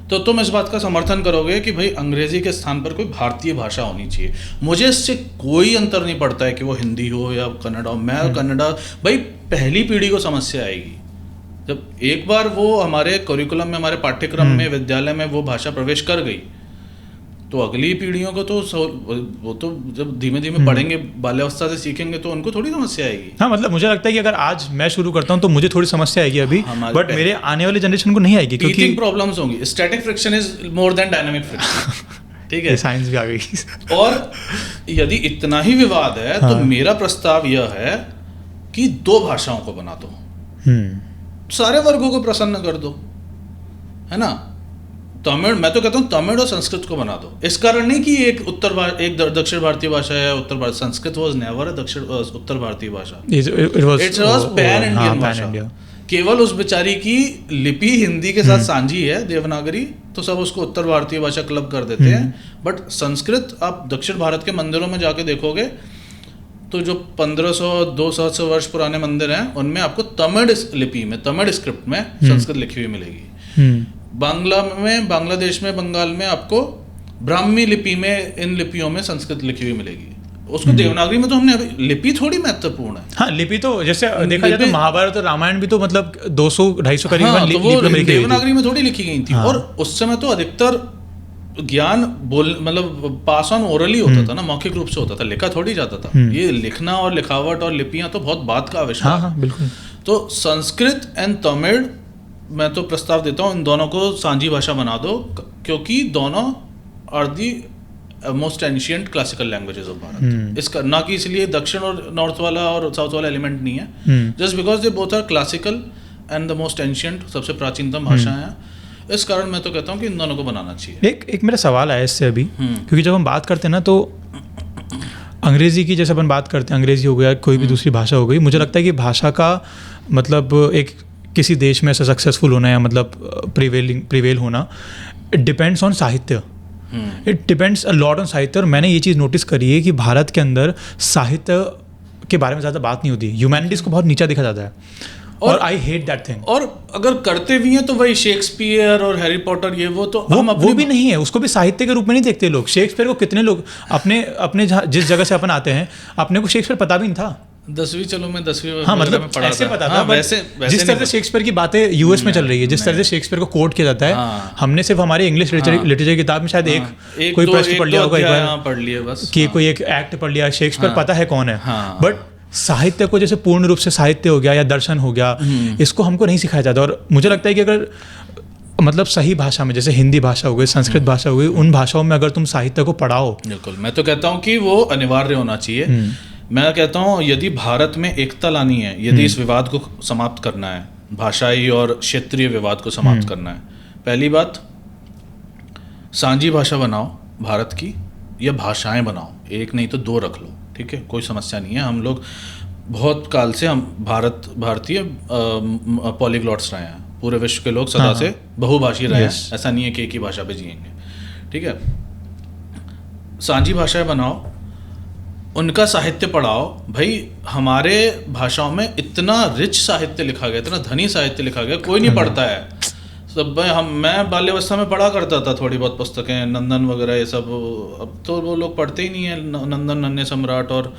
तो तुम इस बात का समर्थन करोगे कि भाई अंग्रेजी के स्थान पर कोई भारतीय भाषा होनी चाहिए। मुझे इससे कोई अंतर नहीं पड़ता है कि वो हिंदी हो या कन्नड़ा हो। मैं कन्नड़ा, भाई पहली पीढ़ी को समस्या आएगी जब एक बार वो हमारे करिकुलम में, हमारे पाठ्यक्रम में, विद्यालय में वो भाषा प्रवेश कर गई, तो अगली पीढ़ियों को तो वो तो जब धीमे धीमे पढ़ेंगे, बाल्यावस्था से सीखेंगे, तो उनको थोड़ी समस्या आएगी। हाँ, मतलब मुझे लगता है कि अगर आज मैं शुरू करता हूँ तो मुझे थोड़ी समस्या आएगी अभी, बट मेरे आने वाले जनरेशन को नहीं आएगी, क्योंकि प्रॉब्लम्स होंगी। Static friction is more than dynamic friction. ठीक है, साइंस भी आ गई। और यदि इतना ही विवाद है, तो मेरा प्रस्ताव यह है कि 2 भाषाओं को बना दो, सारे वर्गों को प्रसन्न कर दो, है ना। तमिल, मैं तो कहता हूँ तमिल और संस्कृत को बना दो। इस कारण नहीं कि एक दक्षिण भारतीय भाषा है, उत्तर भारत, संस्कृत वाज नेवर उत्तर भारतीय bhasha, it was pan Indian भाषा। केवल उस बेचारी की लिपि हिंदी के साथ साझी है, देवनागरी, तो सब उसको उत्तर भारतीय भाषा क्लब कर देते हैं। बट संस्कृत आप दक्षिण भारत के मंदिरों में जाके देखोगे तो जो 1500-200 वर्ष पुराने मंदिर हैं उनमें आपको तमिल लिपि में, तमिल स्क्रिप्ट में संस्कृत लिखी हुई मिलेगी। बांग्लादेश में, बंगाल में आपको ब्राह्मी लिपि में, इन लिपियों में संस्कृत लिखी हुई मिलेगी। उसको देवनागरी में तो हमने अभी, लिपि थोड़ी महत्वपूर्ण है। हाँ, लिपि तो जैसे देखा जाए तो महाभारत और रामायण भी तो मतलब 200-250 करीब तो वो देवनागरी में थोड़ी लिखी गई थी। और उस समय तो अधिकतर ज्ञान मतलब पास ऑन ओरली होता था ना, मौखिक रूप से होता था, लिखा थोड़ी जाता था। ये लिखना और लिखावट और लिपियां तो बहुत बाद का आविष्कार। हाँ, बिल्कुल। तो संस्कृत एंड तमिल मैं तो प्रस्ताव देता हूँ इन दोनों को साझी भाषा बना दो, क्योंकि दोनों are the most ancient classical languages of Bharat. इसका ना कि इसलिए दक्षिण और नॉर्थ वाला और साउथ वाला एलिमेंट नहीं है, just because they both are classical and the most ancient, सबसे प्राचीनतम भाषाएं हैं। इस कारण मैं तो कहता हूँ कि इन दोनों को बनाना चाहिए। एक मेरा सवाल आया इससे अभी, क्योंकि जब हम बात करते हैं ना तो अंग्रेजी की, जैसे अपन बात करते हैं, अंग्रेजी हो गया, कोई भी दूसरी भाषा हो गई, मुझे लगता है कि भाषा का मतलब एक किसी देश में ऐसा सक्सेसफुल होना या मतलब प्रिवेल होना, इट डिपेंड्स ऑन साहित्य, it depends a lot on साहित्य। और मैंने ये चीज़ नोटिस करी है कि भारत के अंदर साहित्य के बारे में ज़्यादा बात नहीं होती, ह्यूमैनिटीज़ को बहुत नीचा दिखा जाता है, और आई हेट दैट थिंग। और अगर करते भी हैं तो वही शेक्सपियर और हैरी पॉटर, ये वो तो वो भी नहीं है, उसको भी साहित्य के रूप में नहीं देखते लोग। शेक्सपियर को कितने लोग अपने जिस जगह से अपन आते हैं, अपने को शेक्सपियर पता भी नहीं था। 10वीं, चलो मैं 10वीं हाँ, मतलब ऐसे पता था, वैसे जिस तरह से शेक्सपियर की बातें यूएस में चल रही है, जिस तरह से शेक्सपियर को कोट किया जाता है, हमने सिर्फ हमारे इंग्लिश लिटरेचर किताब में शायद एक कोई प्रश्न पढ़ लिया होगा एक बार, पढ़ लिया बस, कि कोई एक एक्ट पढ़ लिया, शेक्सपियर पता है कौन है। बट साहित्य को जैसे पूर्ण रूप से साहित्य हो गया या दर्शन हो गया, इसको हमको नहीं सिखाया जाता। और मुझे लगता है कि अगर मतलब सही भाषा में, जैसे हिंदी भाषा हो गई, संस्कृत भाषा हो गई, उन भाषाओं में अगर तुम साहित्य को पढ़ाओ, बिल्कुल, मैं तो कहता हूँ कि वो अनिवार्य होना चाहिए। मैं कहता हूँ यदि भारत में एकता लानी है, यदि इस विवाद को समाप्त करना है, भाषाई और क्षेत्रीय विवाद को समाप्त करना है, पहली बात साझी भाषा बनाओ भारत की, या भाषाएं बनाओ, एक नहीं तो 2 रख लो, ठीक है, कोई समस्या नहीं है। हम लोग बहुत काल से हम भारतीय पॉलीग्लॉट्स रहे हैं, पूरे विश्व के लोग सदा से बहुभाषी रहे हैं, ऐसा नहीं है कि एक ही भाषा पे जिएंगे, ठीक है। साझी भाषाएं बनाओ, उनका साहित्य पढ़ाओ। भाई हमारे भाषाओं में इतना रिच साहित्य लिखा गया, इतना धनी साहित्य लिखा गया, कोई नहीं पढ़ता है। सब मैं बाल्यावस्था में पढ़ा करता था थोड़ी बहुत पुस्तकें, नंदन वगैरह ये सब, अब तो वो लोग पढ़ते ही नहीं है, नंदन, नन्हे सम्राट, और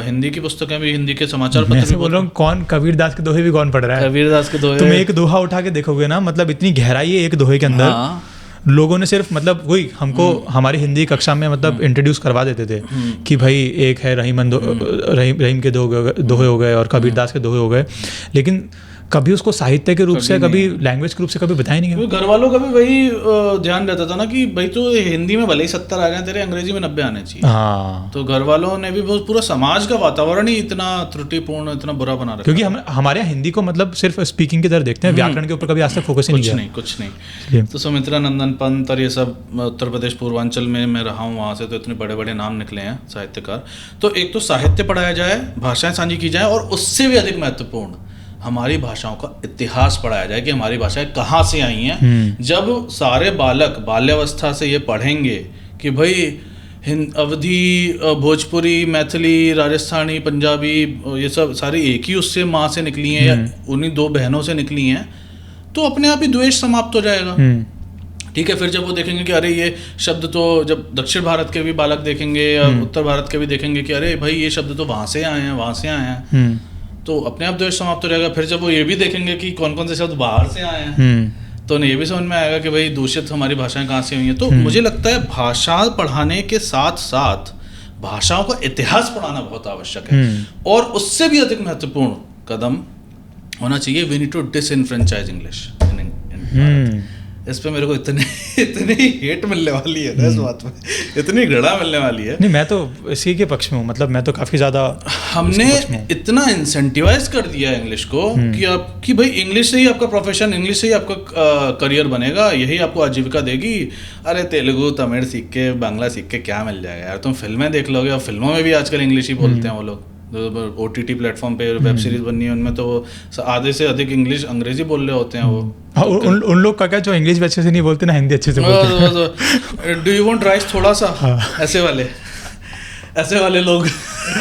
हिंदी की पुस्तकें भी, हिंदी के समाचार पत्र भी। बोल रहा हूँ, कौन कबीरदास के दोहे भी कौन पढ़ रहा है? कबीरदास के दोहे, तुम एक दोहा उठा के देखोगे ना, मतलब इतनी गहराई है एक दोहे के अंदर। लोगों ने सिर्फ मतलब वही हमको हमारी हिंदी कक्षा में मतलब इंट्रोड्यूस करवा देते थे कि भाई एक है रहीम के दोहे हो गए और कबीरदास के दोहे हो गए, लेकिन कभी उसको साहित्य के रूप से, कभी लैंग्वेज के रूप से कभी बताया नहीं गया। घर वालों का भी वही ध्यान रहता था ना कि भाई तो हिंदी में भले ही 70 आ गए, तेरे अंग्रेजी में 90 आने चाहिए। हाँ, तो घर वालों ने भी पूरा समाज का वातावरण ही इतना त्रुटिपूर्ण, इतना बुरा बना रखा, क्योंकि हमारे यहाँ हिंदी को मतलब सिर्फ स्पीकिंग की तरह देखते हैं, व्याकरण के ऊपर कभी आज तक फोकस ही नहीं किया। कुछ नहीं। तो सुमित्रा नंदन पंत और ये सब, उत्तर प्रदेश पूर्वांचल में मैं रहा हूँ, वहाँ से तो इतने बड़े बड़े नाम निकले हैं साहित्यकार। तो एक तो साहित्य पढ़ाया जाए, भाषाएं साझी की जाए, और उससे भी अधिक महत्वपूर्ण हमारी भाषाओं का इतिहास पढ़ाया जाए कि हमारी भाषाएं कहाँ से आई हैं। जब सारे बालक बाल्यावस्था से ये पढ़ेंगे कि भाई अवधी, भोजपुरी, मैथिली, राजस्थानी, पंजाबी, ये सब सारी एक ही उससे माँ से निकली हैं या उन्हीं 2 बहनों से निकली हैं, तो अपने आप ही द्वेष समाप्त हो जाएगा। ठीक है, फिर जब वो देखेंगे कि अरे ये शब्द तो, जब दक्षिण भारत के भी बालक देखेंगे या उत्तर भारत के भी देखेंगे कि अरे भाई ये शब्द तो वहाँ से आए हैं, वहाँ से आए हैं, तो अपने आप द्वेष समाप्त हो जाएगा। फिर जब वो ये भी देखेंगे कि कौन कौन से शब्द बाहर से आए हैं, तो उन्हें ये भी समझ में आएगा कि भाई दूषित हमारी भाषाएं कहाँ से हुई हैं। तो मुझे लगता है भाषा पढ़ाने के साथ साथ भाषाओं का इतिहास पढ़ाना बहुत आवश्यक है, और उससे भी अधिक महत्वपूर्ण कदम होना चाहिए, we need to disenfranchise English in. इस पे मेरे को इतनी हेट मिलने वाली है ना, इस बात में इतनी घृणा मिलने वाली है। नहीं, मैं तो इसी के पक्ष में हूँ, मतलब मैं तो काफ़ी ज़्यादा हमने इतना इंसेंटिवाइज कर दिया है इंग्लिश को कि भाई इंग्लिश से ही आपका प्रोफेशन, इंग्लिश से ही आपका करियर बनेगा, यही आपको आजीविका देगी। अरे तेलुगु तमिल सीख के, बांग्ला सीख के क्या मिल जाएगा यार, तुम फिल्में देख लोगे, और फिल्मों में भी आजकल इंग्लिश ही बोलते हैं वो लोग। OTT प्लेटफॉर्म पे वेब सीरीज बननी है उनमें तो आधे से अधिक इंग्लिश अंग्रेजी बोल रहे होते हैं वो। उन लोग का क्या जो इंग्लिश भी अच्छे से नहीं बोलते ना, हिंदी अच्छे से बोलते हैं। डू यू वांट राइस थोड़ा सा, ऐसे वाले लोग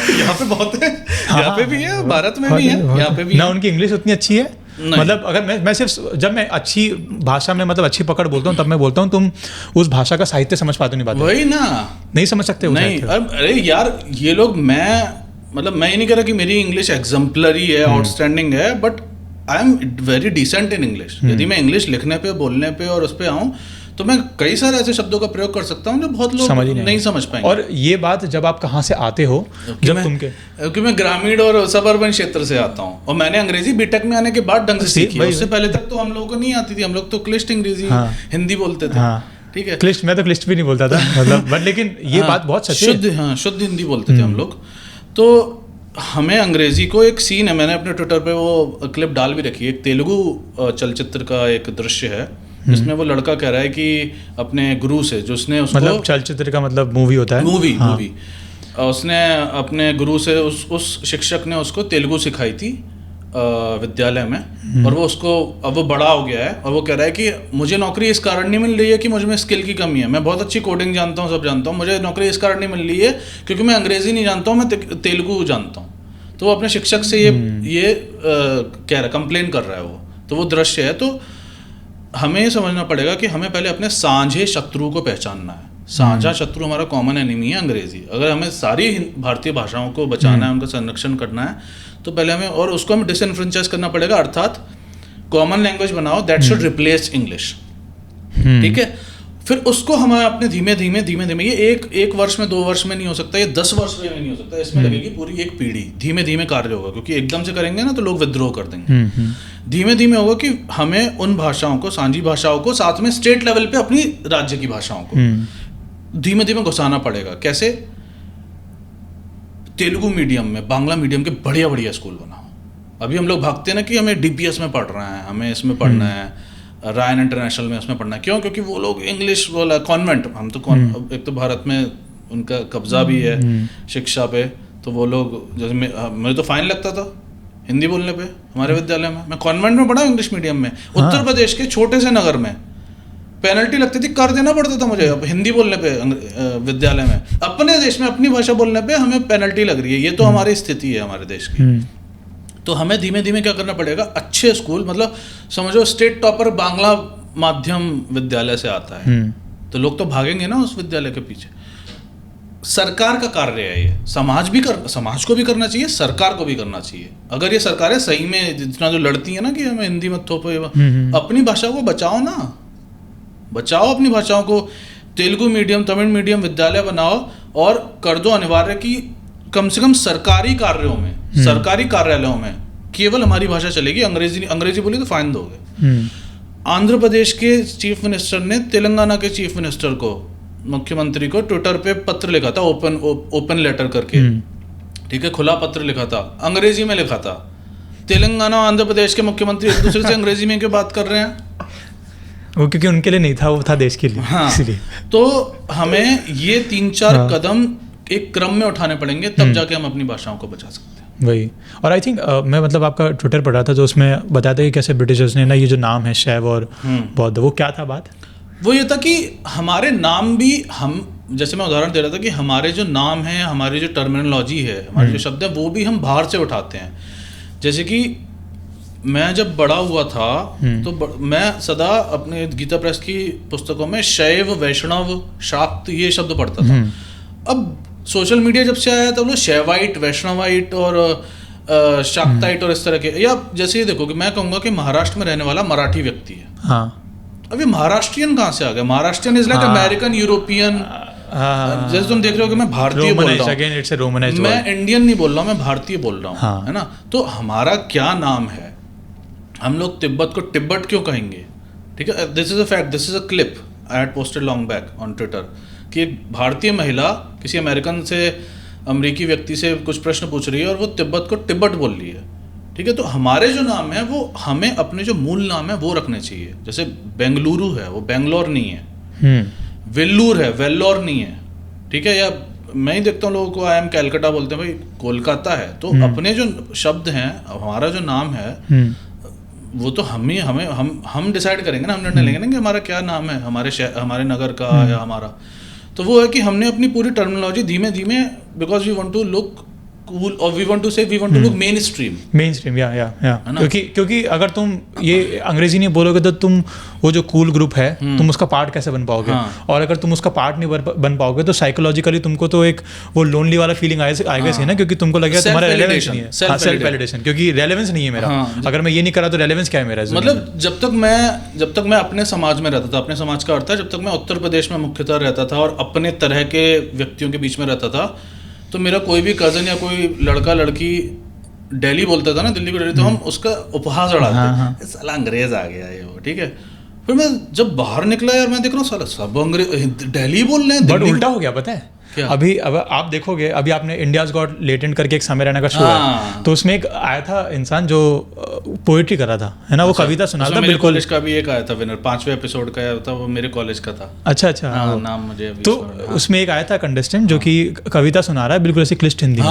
यहाँ पे बहुत है, यहाँ पे भी है, भारत में भी है, यहाँ पे भी ना। उनकी इंग्लिश उतनी अच्छी है, मतलब अगर मैं सिर्फ जब मैं अच्छी भाषा में मतलब अच्छी पकड़ बोलता हूँ तब मैं बोलता हूँ तुम उस भाषा का साहित्य समझ पाते नहीं पाते। वही ना, नहीं समझ सकते नहीं। अरे यार ये लोग, मैं ये नहीं कह रहा कि मेरी इंग्लिश एग्जाम्पलरी है, आउटस्टैंडिंग है, but I am very decent in English. यदि मैं इंग्लिश लिखने पे, बोलने पे और उस पे आऊँ तो मैं कई सारे ऐसे शब्दों का प्रयोग कर सकता हूँ जो बहुत लोग नहीं समझ पाएंगे। और ये बात जब आप कहाँ से आते हो, क्योंकि मैं ग्रामीण और सबअर्बन क्षेत्र से आता हूँ, और मैंने अंग्रेजी बीटेक में आने के बाद ढंग से सीखी। उससे पहले तक तो हम लोगों को नहीं आती थी, हम लोग तो क्लिष्ट अंग्रेजी हिंदी बोलते थे। ठीक है, क्लिष्ट, मैं तो क्लिष्ट भी नहीं बोलता था मतलब, बट लेकिन ये बात बहुत सच है, शुद्ध हिंदी बोलते थे हम लोग। तो हमें अंग्रेजी को, एक सीन है, मैंने अपने ट्विटर पे वो क्लिप डाल भी रखी है, एक तेलुगु चलचित्र का एक दृश्य है जिसमें वो लड़का कह रहा है कि अपने गुरु से, जो उसने उसको, मतलब चलचित्र का मतलब मूवी होता है, मूवी उसने अपने गुरु से, उस शिक्षक ने उसको तेलुगु सिखाई थी विद्यालय में, और वो उसको, अब वो बड़ा हो गया है और वो कह रहा है कि मुझे नौकरी इस कारण नहीं मिल रही है कि मुझ में स्किल की कमी है, मैं बहुत अच्छी कोडिंग जानता हूँ, सब जानता हूँ, मुझे नौकरी इस कारण नहीं मिल रही है क्योंकि मैं अंग्रेजी नहीं जानता हूँ, मैं तेलुगु जानता हूँ। तो वो अपने शिक्षक से ये कह रहा, कंप्लेन कर रहा है वो। तो वो दृश्य है। तो हमें समझना पड़ेगा कि हमें पहले अपने साझे शत्रु को पहचानना है। साझा शत्रु हमारा कॉमन एनिमी है अंग्रेजी। अगर हमें सारी भारतीय भाषाओं को बचाना है, उनका संरक्षण करना है, तो पहले हमें, और उसको हमें डिसइनफ्रेंचाइज करना पड़ेगा, अर्थात कॉमन लैंग्वेज बनाओ दैट शुड रिप्लेस इंग्लिश। ठीक है, फिर उसको हमें अपने धीमे धीमे, ये एक वर्ष में, 2 वर्ष में नहीं हो सकता, ये 10 वर्ष में नहीं हो सकता, इसमें लगेगी पूरी एक पीढ़ी। धीमे धीमे कार्य होगा, क्योंकि एकदम से करेंगे ना तो लोग विद्रोह कर देंगे। धीमे धीमे होगा कि हमें उन भाषाओं को, सांझी भाषाओं को, साथ में स्टेट लेवल पे अपनी राज्य की भाषाओं को धीमे धीमे घुसाना पड़ेगा। कैसे? तेलुगु मीडियम में, बांग्ला मीडियम के बढ़िया बढ़िया स्कूल बनाओ। अभी हम लोग भागते हैं ना कि हमें DPS में पढ़ रहे हैं, हमें इसमें पढ़ना है, रायन इंटरनेशनल में उसमें पढ़ना है। क्यों? क्योंकि वो लोग इंग्लिश बोला, कॉन्वेंट, हम तो एक तो भारत में उनका कब्जा भी है शिक्षा पे, तो वो लोग, जैसे मुझे तो फाइन लगता था हिंदी बोलने पे हमारे विद्यालय में। मैं कॉन्वेंट में पढ़ा, इंग्लिश मीडियम में। उत्तर प्रदेश के छोटे से नगर में पेनल्टी लगती थी, कर देना पड़ता था मुझे हिंदी बोलने पे विद्यालय में। अपने देश में अपनी भाषा बोलने पे हमें पेनल्टी लग रही है। ये तो हमारी स्थिति है हमारे देश की। तो हमें धीमे धीमे क्या करना पड़ेगा, अच्छे स्कूल, मतलब समझो स्टेट टॉपर बांग्ला माध्यम विद्यालय से आता है, तो लोग तो भागेंगे ना उस विद्यालय के पीछे। सरकार का कार्य है ये, समाज को भी करना चाहिए, सरकार को भी करना चाहिए। अगर ये सरकारें सही में जितना जो लड़ती है ना कि हमें हिंदी मत थोपो, अपनी भाषा को बचाओ ना, बचाओ अपनी भाषाओं को। तेलुगु मीडियम, तमिल मीडियम विद्यालय बनाओ और कर दो अनिवार्य कि कम से कम सरकारी कार्यों में, सरकारी कार्यालयों में केवल हमारी भाषा चलेगी। अंग्रेजी बोली तो फाइन दोगे। आंध्र प्रदेश के चीफ मिनिस्टर ने तेलंगाना के चीफ मिनिस्टर को, मुख्यमंत्री को, ट्विटर पे पत्र लिखा था, ओपन लेटर करके, ठीक है, खुला पत्र लिखा था, अंग्रेजी में लिखा था। तेलंगाना और आंध्र प्रदेश के मुख्यमंत्री एक दूसरे से अंग्रेजी में क्यों बात कर रहे हैं? वो क्योंकि उनके लिए नहीं था, वो था देश के लिए। हाँ, इसलिए तो हमें ये 3-4 कदम एक क्रम में उठाने पड़ेंगे, तब जाके हम अपनी भाषाओं को बचा सकते हैं। वही। और आई थिंक मैं मतलब आपका ट्विटर पढ़ा था, जो उसमें बताया था कि कैसे ब्रिटिशर्स ने ना ये जो नाम है शैव और बौद्ध, वो क्या था बात? वो ये था कि हमारे नाम भी, हम जैसे मैं उदाहरण दे रहा था कि हमारे जो नाम है, हमारी जो टर्मिनोलॉजी है, हमारे जो शब्द है, वो भी हम बाहर से उठाते हैं। जैसे कि मैं जब बड़ा हुआ था तो मैं सदा अपने गीता प्रेस की पुस्तकों में शैव, वैष्णव, शाक्त ये शब्द पढ़ता था। अब सोशल मीडिया जब से आया तब लोग शैवाइट, वैष्णवाइट और शाक्ताइट और इस तरह के, या जैसे ये देखो कि मैं कहूँगा कि महाराष्ट्र में रहने वाला मराठी व्यक्ति है। हाँ, अभी महाराष्ट्रियन कहाँ से आ गया? Maharashtrian is like American, European. जैसे तुम देख रहे हो कि मैं भारतीय बोल रहा हूँ, मैं इंडियन नहीं बोल रहा हूँ, मैं भारतीय बोल रहा हूँ, है ना? तो हमारा क्या नाम है? हम लोग तिब्बत को टिब्बट क्यों कहेंगे? ठीक है, this is a fact, this is a clip I had posted long back on Twitter कि एक भारतीय महिला किसी अमेरिकन से अमेरिकी व्यक्ति से कुछ प्रश्न पूछ रही है और वो तिब्बत को तिब्बत बोल रही है, ठीक है, तो हमारे जो नाम है वो हमें अपने जो मूल नाम है वो रखने चाहिए। जैसे बेंगलुरु है वो बेंगलोर नहीं है, वेल्लूर है वेल्लोर नहीं है, ठीक है, या मैं ही देखता हूँ लोगों को आई एम कैलकाटा बोलते हैं, भाई कोलकाता है। तो अपने जो शब्द हैं, हमारा जो नाम है वो तो हम डिसाइड करेंगे ना, हम निर्णय लेंगे ना कि हमारा क्या नाम है, हमारे नगर का या हमारा। तो वो है कि हमने अपनी पूरी टर्मिनोलॉजी धीमे धीमे, because we want to look cool और we want to look mainstream या क्योंकि अगर तुम ये अंग्रेजी नहीं बोलोगे तो तुम वो जो कूल ग्रुप है तुम उसका पार्ट कैसे बन पाओगे। और अगर तुम उसका पार्ट नहीं बन पाओगे तो साइकोलॉजिकली तुमको तो एक वो लोनली वाला फीलिंग आएगा ही ना, क्योंकि तुमको लगेगा तुम्हारा रेलेवेंस नहीं है, सेल्फ वैलिडेशन, क्योंकि रेलेवेंस नहीं है मेरा। अगर मैं ये नहीं करा तो रेलेवेंस क्या है मेरा। मतलब जब तक मैं अपने समाज में रहता था, अपने समाज का अर्थ है जब तक मैं उत्तर प्रदेश में मुख्यतः रहता था और अपने तरह के व्यक्तियों के बीच में रहता था, तो मेरा कोई भी कज़न या कोई लड़का लड़की दिल्ली बोलता था ना, दिल्ली को दिल्ली, तो हम उसका उपहास उड़ाते, साला अंग्रेज आ गया ये वो, ठीक है। फिर मैं जब बाहर निकला यार, मैं देख रहा हूँ साला सब अंग्रेज दिल्ली बोल रहे हैं। बट उल्टा हो गया पता है क्या? अभी अब आप देखोगे, अभी आपने इंडियाज गॉट लेटेंट करके एक समय रैना का शो है, तो उसमें एक आया था इंसान जो पोएट्री कर रहा था, है ना, वो कविता सुना था। बिल्कुल, कॉलेज का भी एक आया था विनर, 5वें एपिसोड का आया था, वो मेरे कॉलेज का था। अच्छा नाम मुझे अभी तो उसमें एक आया था कंटेस्टेंट जो कि कविता सुना रहा है बिल्कुल ऐसी क्लिष्ट हिंदी में,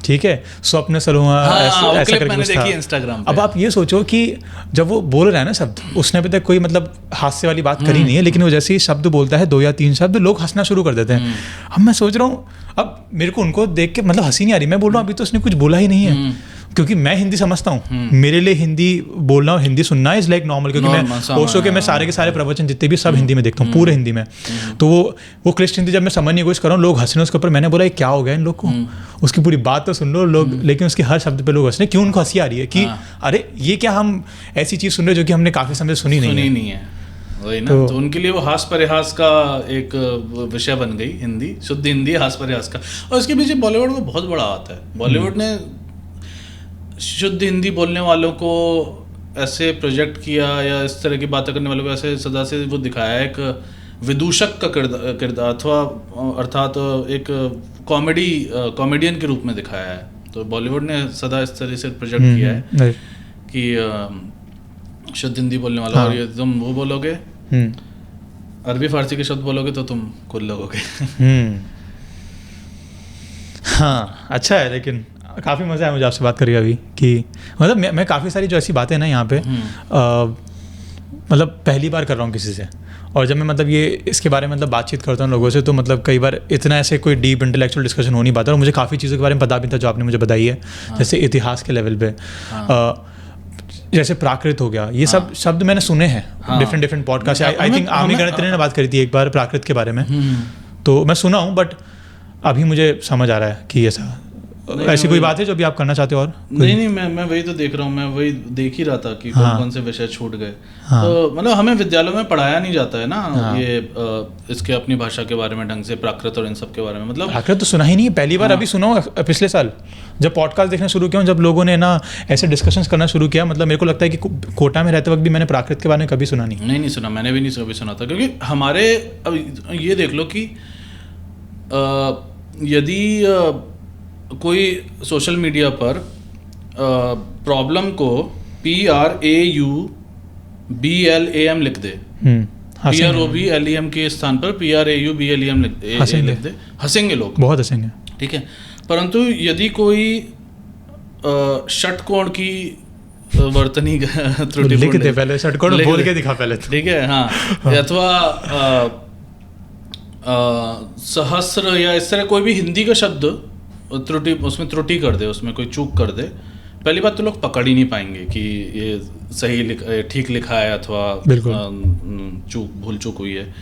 ठीक है, स्वप्न सलोहा ऐसा करके कुछ था। इंस्टाग्राम। अब आप ये सोचो कि जब वो बोल रहा है ना शब्द, उसने अभी तक कोई मतलब हास्य वाली बात करी नहीं है, लेकिन वो जैसे ही शब्द बोलता है 2 या 3 शब्द, लोग हंसना शुरू कर देते हैं। अब मैं सोच रहा हूँ, अब मेरे को उनको देख के मतलब हंसी नहीं आ रही, मैं बोल रहा हूँ अभी तो उसने कुछ बोला ही नहीं है, क्योंकि मैं हिंदी समझता हूँ, मेरे लिए हिंदी बोलना और हिंदी सुनना इज लाइक नॉर्मल, क्योंकि मैं ओशो के मैं सारे के सारे प्रवचन जितने भी सब हिंदी में देखता हूँ, पूरे हिंदी में। तो वो क्लिष्ट हिंदी जब मैं समझने की कोशिश कर रहा हूँ, लोग हंस रहे हैं उसके ऊपर। मैंने बोला क्या हो गया इन लोग को, उसकी पूरी बात तो सुन लो लोग, लेकिन उसके हर शब्द पे लोग हंस रहे हैं। क्यों उनको हंसी आ रही है कि अरे ये क्या हम ऐसी चीज़ सुन रहे जो कि हमने काफ़ी समय सुनी नहीं है। वही ना, तो उनके लिए वो हास परिहास का एक विषय बन गई हिंदी, शुद्ध हिंदी हास परिहास का। और इसके पीछे बॉलीवुड को बहुत बड़ा हाथ है। बॉलीवुड ने शुद्ध हिंदी बोलने वालों को ऐसे प्रोजेक्ट किया या इस तरह की बातें करने वालों को ऐसे सदा से वो दिखाया, एक विदूषक का किरदार अथवा अर्थात एक कॉमेडियन के रूप में दिखाया है। तो बॉलीवुड ने सदा इस तरह से प्रोजेक्ट किया है कि शुद्ध हिंदी बोलने वाला, और ये तुम वो बोलोगे अरबी फारसी के शब्द बोलोगे तो तुम कुल लगोगे। हाँ अच्छा है, लेकिन काफ़ी मज़ा आया मुझे आपसे बात करके अभी, कि मतलब मैं काफ़ी सारी जो ऐसी बातें ना यहाँ पे मतलब पहली बार कर रहा हूँ किसी से, और जब मैं मतलब ये इसके बारे में मतलब बातचीत करता हूँ लोगों से, तो मतलब कई बार इतना ऐसे कोई डीप इंटेलेक्चुअल डिस्कशन हो नहीं पाता, और मुझे काफ़ी चीज़ों के बारे में पता भी था जो आपने मुझे बताई है, जैसे इतिहास के लेवल पे, जैसे प्राकृत हो गया, ये सब शब्द मैंने सुने हैं डिफरेंट पॉडकास्ट। आई थिंक आमी गणित्री ने बात करी थी एक बार प्राकृत के बारे में, तो मैं सुना हूँ, बट अभी मुझे समझ आ रहा है कि ऐसी कोई बात है जो भी आप करना चाहते हो? और नहीं मैं वही तो देख रहा हूँ, मैं वही देख ही रहा था कि कौन से विषय छूट गए। तो मतलब हमें विद्यालयों में पढ़ाया नहीं जाता है ना ये इसके अपनी भाषा के बारे में ढंग से, प्राकृत और इन सब के बारे में। मतलब प्राकृत तो सुना ही नहीं है, पहली बार अभी सुना हूँ पिछले साल जब पॉडकास्ट देखना शुरू किया, जब लोगों ने ना ऐसे डिस्कशंस करना शुरू किया। मतलब मेरे को लगता है कि कोटा में रहते वक्त भी मैंने प्राकृत के बारे में कभी सुना नहीं सुना, मैंने भी नहीं कभी सुना था, क्योंकि हमारे अब ये देख लो कि यदि कोई सोशल मीडिया पर प्रॉब्लम को PRAUBLAM लिख दे, PROBLEM के स्थान पर PRAUBLEM लिख दे, हंसेंगे लोग, बहुत हंसेंगे, ठीक है। परंतु यदि कोई षटकोण की वर्तनी त्रुटि लिख दे, पहले षटकोण बोल के दिखा पहले, ठीक है, हाँ, अथवा सहस्र या इस तरह कोई भी हिंदी का शब्द त्रुटि, उसमें त्रुटि कर दे, उसमें कोई चूक कर दे, पहली बात तो लोग पकड़ ही नहीं पाएंगे कि ये सही ठीक लिखा है अथवा भूल चूक हुई है।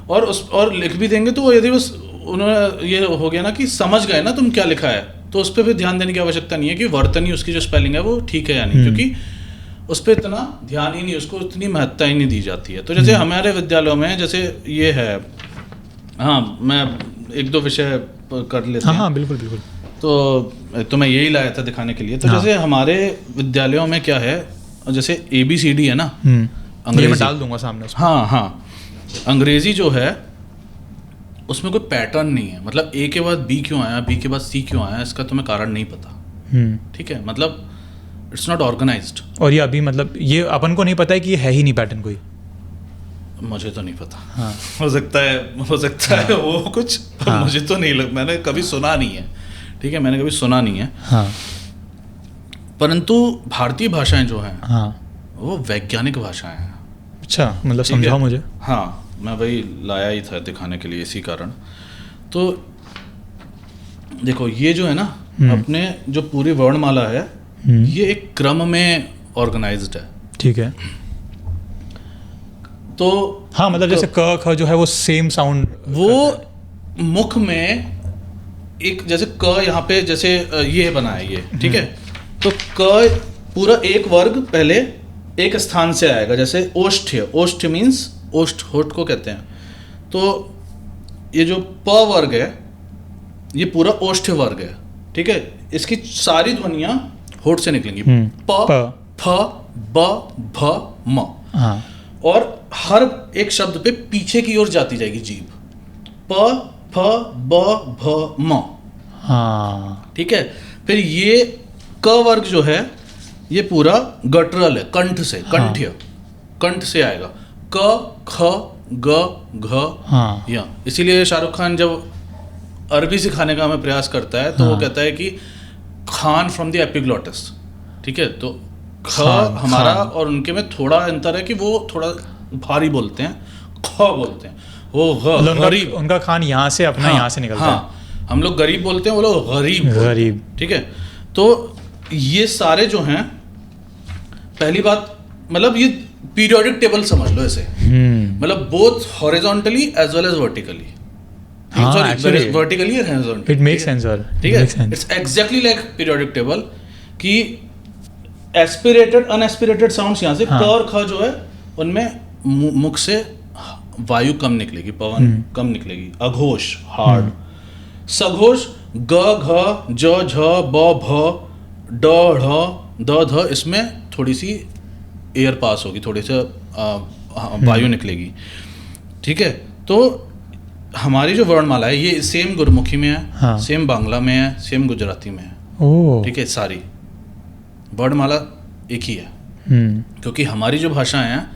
और लिख भी देंगे तो यदि बस उन्होंने ये हो गया ना कि समझ गए ना तुम क्या लिखा है, तो उस पर भी ध्यान देने की आवश्यकता नहीं है कि वर्तनी उसकी जो स्पेलिंग है वो ठीक है या नहीं, क्योंकि उस पर इतना ध्यान ही नहीं, उसको इतनी महत्ता ही नहीं दी जाती है। तो जैसे हमारे विद्यालयों में जैसे ये है, हाँ मैं 1-2 विषय कर लेते हैं। हाँ बिल्कुल। तो मैं यही लाया था दिखाने के लिए। तो जैसे हमारे विद्यालयों में क्या है, जैसे ABCD है ना, अंग्रेजी में डाल दूंगा सामने। हाँ अंग्रेजी जो है उसमें कोई पैटर्न नहीं है, मतलब ए के बाद बी क्यों आया, बी के बाद सी क्यों आया, इसका तुम्हें कारण नहीं पता। ठीक है, मतलब इट्स नॉट ऑर्गेनाइज्ड। और ये अभी मतलब ये अपन को नहीं पता है कि ये है ही नहीं पैटर्न कोई। मुझे तो नहीं पता। हाँ। हो सकता है वो कुछ, हाँ। मुझे तो नहीं मैंने कभी सुना नहीं है। ठीक है, मैंने कभी सुना नहीं है। हाँ। परंतु भारतीय भाषाएं जो हैं, हाँ। वो वैज्ञानिक भाषाएं हैं। अच्छा, मतलब समझाओ मुझे। हाँ, मैं वही लाया ही था दिखाने के लिए, इसी कारण। तो देखो ये जो है ना, अपने जो पूरी वर्णमाला है, ये एक क्रम में ऑर्गेनाइज्ड है। ठीक है। तो हाँ, मतलब जैसे क ख जो है वो सेम साउंड, वो मुख में एक, जैसे क यहाँ पे जैसे ये बना है ये, ठीक है। तो क पूरा एक वर्ग पहले एक स्थान से आएगा, जैसे ओष्ठ्य। ओष्ठ्य मीन्स ओष्ठ, होठ को कहते हैं। तो ये जो प वर्ग है, ये पूरा ओष्ठ्य वर्ग है। ठीक है, इसकी सारी ध्वनियां होठ से निकलेंगी। प, फ, ब, भ, म। हाँ। और हर एक शब्द पे पीछे की ओर जाती जाएगी जीभ। प, फ, ब, भ, म। हाँ। ठीक है, फिर ये क वर्ग जो है, ये पूरा गटरल है, कंठ से, कंठ्य, कंठ से आएगा। क, ख, ग, घ, हाँ। य। इसीलिए शाहरुख खान जब अरबी सिखाने का हमें प्रयास करता है, तो वो कहता है कि खान फ्रॉम द एपिग्लॉटिस। ठीक है, तो ख हमारा और उनके में थोड़ा अंतर है कि वो थोड़ा भारी बोलते हैं, ख बोलते हैं। वो गरीब, उनका खान यहाँ से अपना यहाँ से निकलता है। हम लोग गरीब बोलते हैं, वो लोग गरीब। गरीब। ठीक है, तो ये सारे जो हैं, पहली बात मतलब ये पीरियोडिक टेबल समझ लो इसे, मतलब both horizontally as well as vertically. Vertically और हॉरिजॉन्टली। It makes sense. ठीक है, it's exactly like periodic table कि एस्पिरेटेड अनएस्पिरेटेड साउंड्स यहाँ से, क और ख जो है उनमें मुख से वायु कम निकलेगी, पवन कम निकलेगी। अघोष हार्ड। सघोष ग, घ, ज, झ, ब, भ, ड, ढ, द, ध, इसमें थोड़ी सी एयर पास होगी, थोड़ी सी वायु निकलेगी। ठीक है, तो हमारी जो वर्णमाला है ये सेम गुरमुखी में है, हाँ। सेम बांग्ला में है, सेम गुजराती में है। ठीक है, सारी वर्णमाला एक ही है, क्योंकि हमारी जो भाषाएं हैं,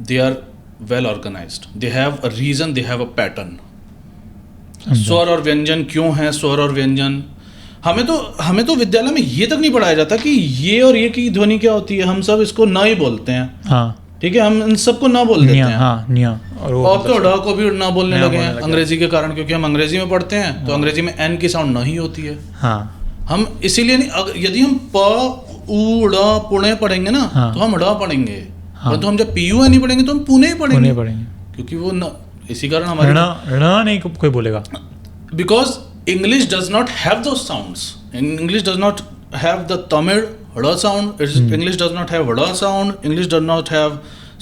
they are well organised, they have a reason, they have a pattern. स्वर और व्यंजन क्यों है, स्वर और व्यंजन हमें तो विद्यालय में ये तक नहीं पढ़ाया जाता कि ये और ये की ध्वनि क्या होती है। हम सब इसको न ही बोलते हैं। हाँ। ठीक है, हम इन सबको ना बोल देते हैं। हाँ, निया। और तो ढ को भी ना बोलने लगे हैं अंग्रेजी के कारण, क्योंकि हम अंग्रेजी में पढ़ते हैं, तो अंग्रेजी में एन की साउंड नहीं होती है। हाँ। हम इसीलिए नहीं, यदि हम प, उ, ड़, पुणे पढ़ेंगे ना, तो हम ड़ पढ़ेंगे। परंतु हम जब PU नहीं पढ़ेंगे तो हम पुणे ही पढ़ेंगे, क्योंकि वो इसी कारण हमारे नहीं कोई बोलेगा। Because English does not have those sounds. English does not have the Tamil ड़ sound. English does not have ड़ sound. English does not have